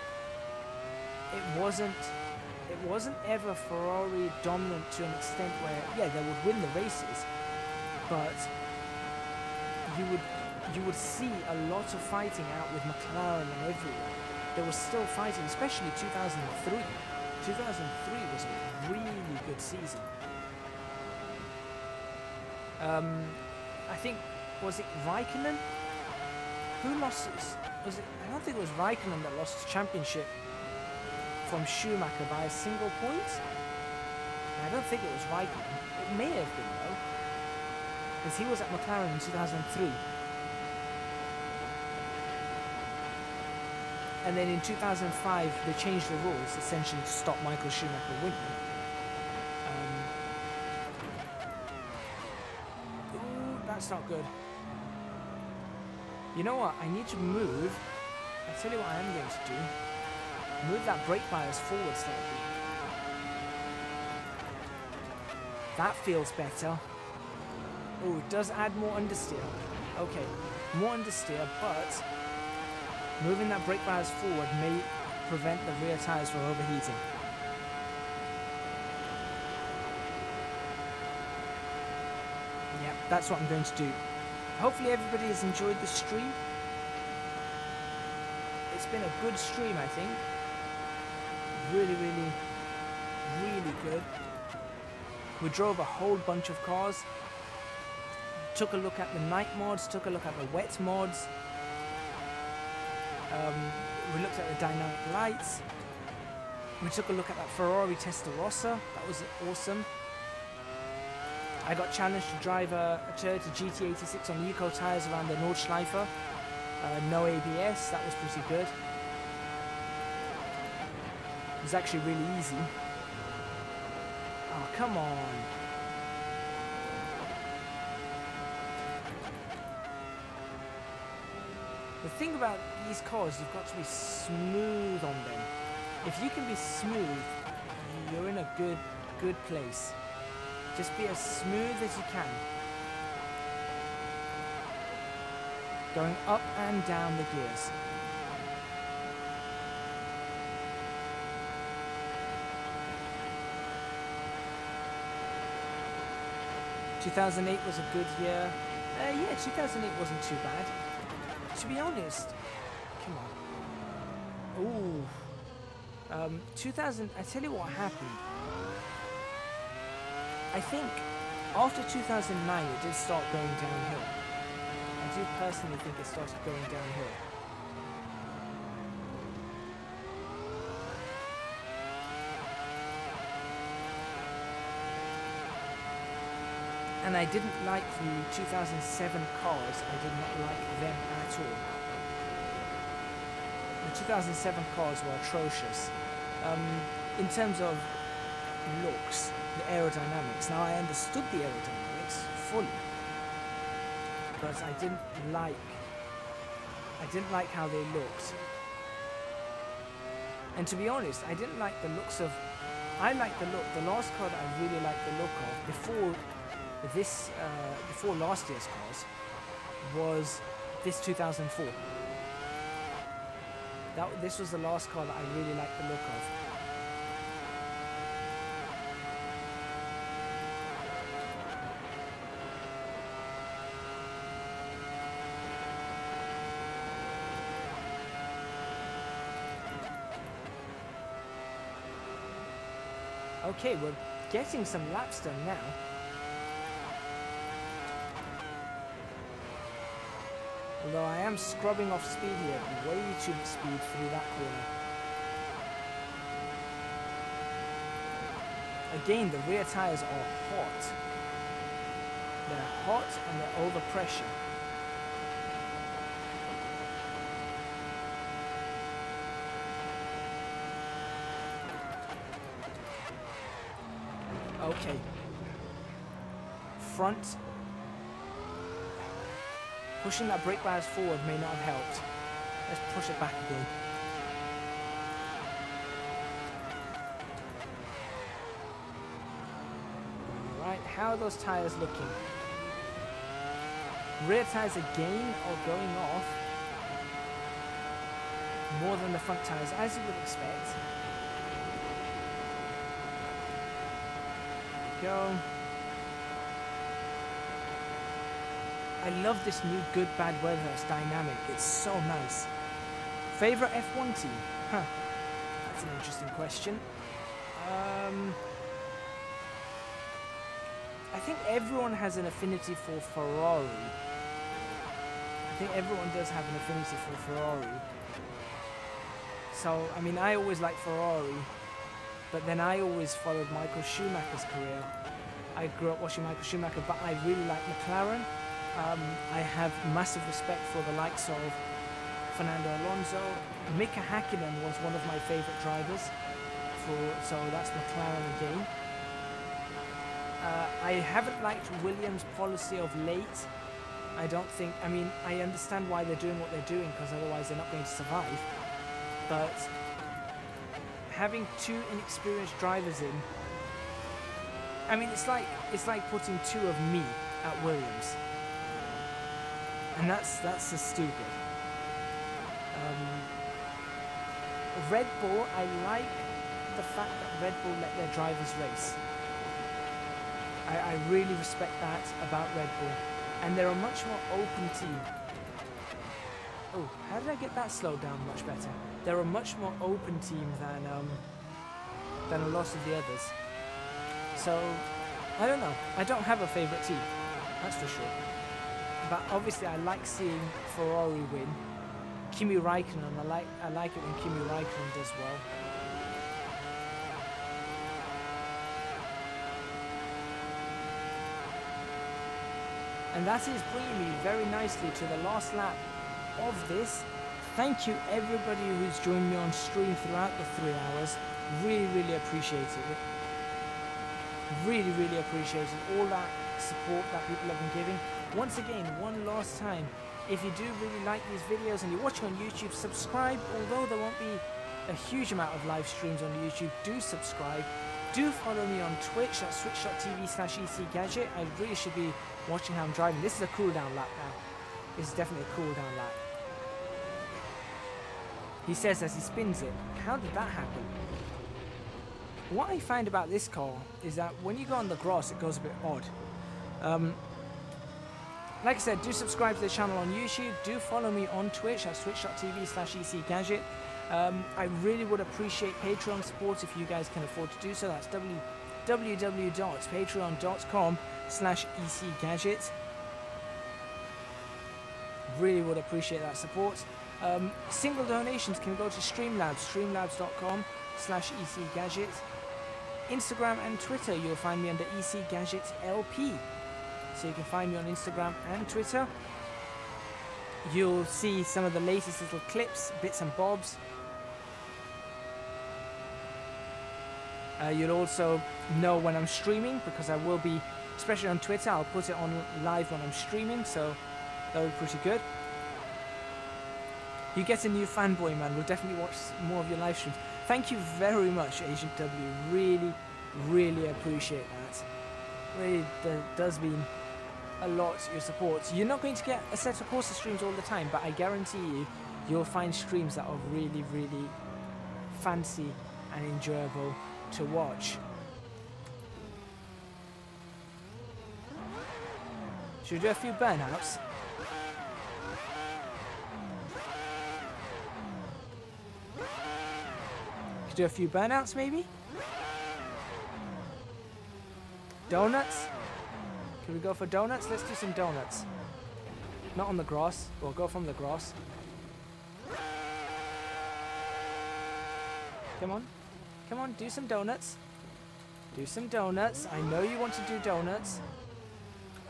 it wasn't ever Ferrari dominant to an extent where, yeah, they would win the races, but you would see a lot of fighting out with McLaren and everywhere. There was still fighting, especially 2003. 2003 was a really good season. I think, was it Raikkonen? Who lost his, was it, I don't think it was Raikkonen that lost his championship from Schumacher by a single point. I don't think it was Raikkonen. It may have been though, because he was at McLaren in 2003. And then in 2005 they changed the rules essentially to stop Michael Schumacher winning. Ooh, that's not good. You know what? I need to move. I'll tell you what I am going to do. Move that brake bias forward slightly. That feels better. Oh, it does add more understeer. Okay, more understeer, but moving that brake bias forward may prevent the rear tyres from overheating. Yep, that's what I'm going to do. Hopefully everybody has enjoyed the stream. It's been a good stream, I think. Really, really, really good. We drove a whole bunch of cars. Took a look at the night mods, took a look at the wet mods. We looked at the dynamic lights. We took a look at that Ferrari Testarossa. That was awesome. I got challenged to drive a Toyota GT86 on Eco tyres around the Nordschleife. No ABS, that was pretty good. It was actually really easy. Oh, come on. The thing about these cars, you've got to be smooth on them. If you can be smooth, you're in a good place. Just be as smooth as you can. Going up and down the gears. ...2008 was a good year. Yeah, 2008 wasn't too bad. To be honest, come on. Ooh. 2000, I tell you what happened. I think after 2009 it did start going downhill. I do personally think it started going downhill. And I didn't like the 2007 cars. I did not like them at all. The 2007 cars were atrocious. In terms of looks, the aerodynamics. Now I understood the aerodynamics fully, but I didn't like how they looked. And to be honest, I didn't like the looks of. I liked the look. The last car that I really liked the look of before last year's cars was this 2004. This was the last car that I really liked the look of. Okay, we're getting some laps done now. Although I am scrubbing off speed here, way too much speed through that corner. Again, the rear tyres are hot. They're hot and they're over pressure. Okay. Front. Pushing that brake bias forward may not have helped. Let's push it back again. Alright, how are those tyres looking? Rear tyres again are going off more than the front tyres, as you would expect. Go. I love this new good bad weather. It's dynamic. It's so nice. Favorite F1 team? Huh. That's an interesting question. I think everyone has an affinity for Ferrari. I think everyone does have an affinity for Ferrari. So, I mean, I always liked Ferrari, but then I always followed Michael Schumacher's career. I grew up watching Michael Schumacher, but I really like McLaren. I have massive respect for the likes of Fernando Alonso. Mika Hakkinen was one of my favourite drivers, so that's McLaren again. I haven't liked Williams' policy of late. I don't think, I mean, I understand why they're doing what they're doing, because otherwise they're not going to survive. But having two inexperienced drivers in, I mean, it's like putting two of me at Williams. And that's just stupid. Red Bull, I like the fact that Red Bull let their drivers race. I really respect that about Red Bull. And they're a much more open team. Oh, how did I get that slowed down much better? They're a much more open team than a lot of the others. So, I don't know. I don't have a favourite team, that's for sure. But obviously I like seeing Ferrari win. Kimi Raikkonen, I like it when Kimi Raikkonen does well. And that is bringing me very nicely to the last lap of this. Thank you everybody who's joined me on stream throughout the 3 hours. Really, really appreciated it. Really, really appreciated all that support that people have been giving. Once again, one last time, if you do really like these videos and you're watching on YouTube, subscribe. Although there won't be a huge amount of live streams on YouTube, do subscribe. Do follow me on Twitch, that's twitch.tv/ecgadget. I really should be watching how I'm driving. This is a cool down lap now. This is definitely a cool down lap. He says as he spins it. How did that happen? What I find about this car is that when you go on the grass, it goes a bit odd. Like I said, do subscribe to the channel on YouTube. Do follow me on Twitch, that's twitch.tv/ecgadget. I really would appreciate Patreon support if you guys can afford to do so. That's www.patreon.com/ecgadget. Really would appreciate that support. Single donations can go to Streamlabs, streamlabs.com/ecgadget. Instagram and Twitter, you'll find me under ecgadgetlp. So you can find me on Instagram and Twitter. You'll see some of the latest little clips, bits and bobs. You'll also know when I'm streaming, because I will be, especially on Twitter, I'll put it on live when I'm streaming, so that'll be pretty good. You get a new fanboy, man. We'll definitely watch more of your live streams. Thank you very much, Agent W. Really, really appreciate that. Really does mean a lot, your support. You're not going to get Assetto Corsa streams all the time, but I guarantee you, you'll find streams that are really, really fancy and enjoyable to watch. Should we do a few burnouts? Could do a few burnouts maybe? Donuts? Can we go for donuts? Let's do some donuts. Not on the grass. We'll go from the grass. Come on. Come on, do some donuts. Do some donuts. I know you want to do donuts.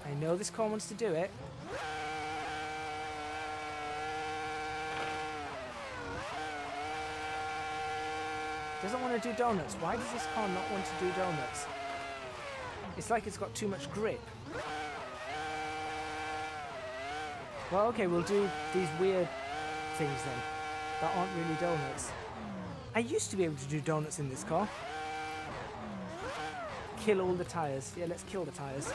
I know this car wants to do it. Doesn't want to do donuts. Why does this car not want to do donuts? It's like it's got too much grip. Well, okay, we'll do these weird things then that aren't really donuts. I used to be able to do donuts in this car. Kill all the tires. Yeah, let's kill the tires.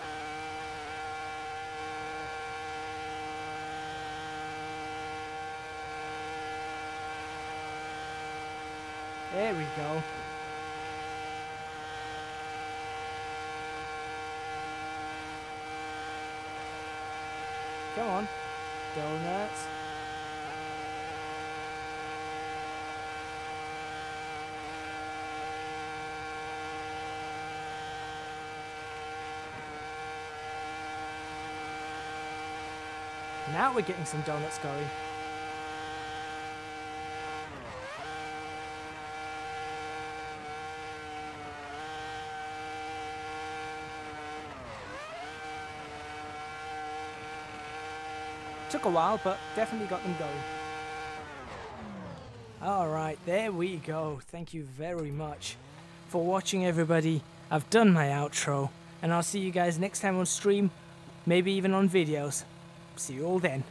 There we go. Come on. Donuts. Now we're getting some donuts going. Took a while, but definitely got them going. Alright, there we go. Thank you very much for watching, everybody. I've done my outro, and I'll see you guys next time on stream, maybe even on videos. See you all then.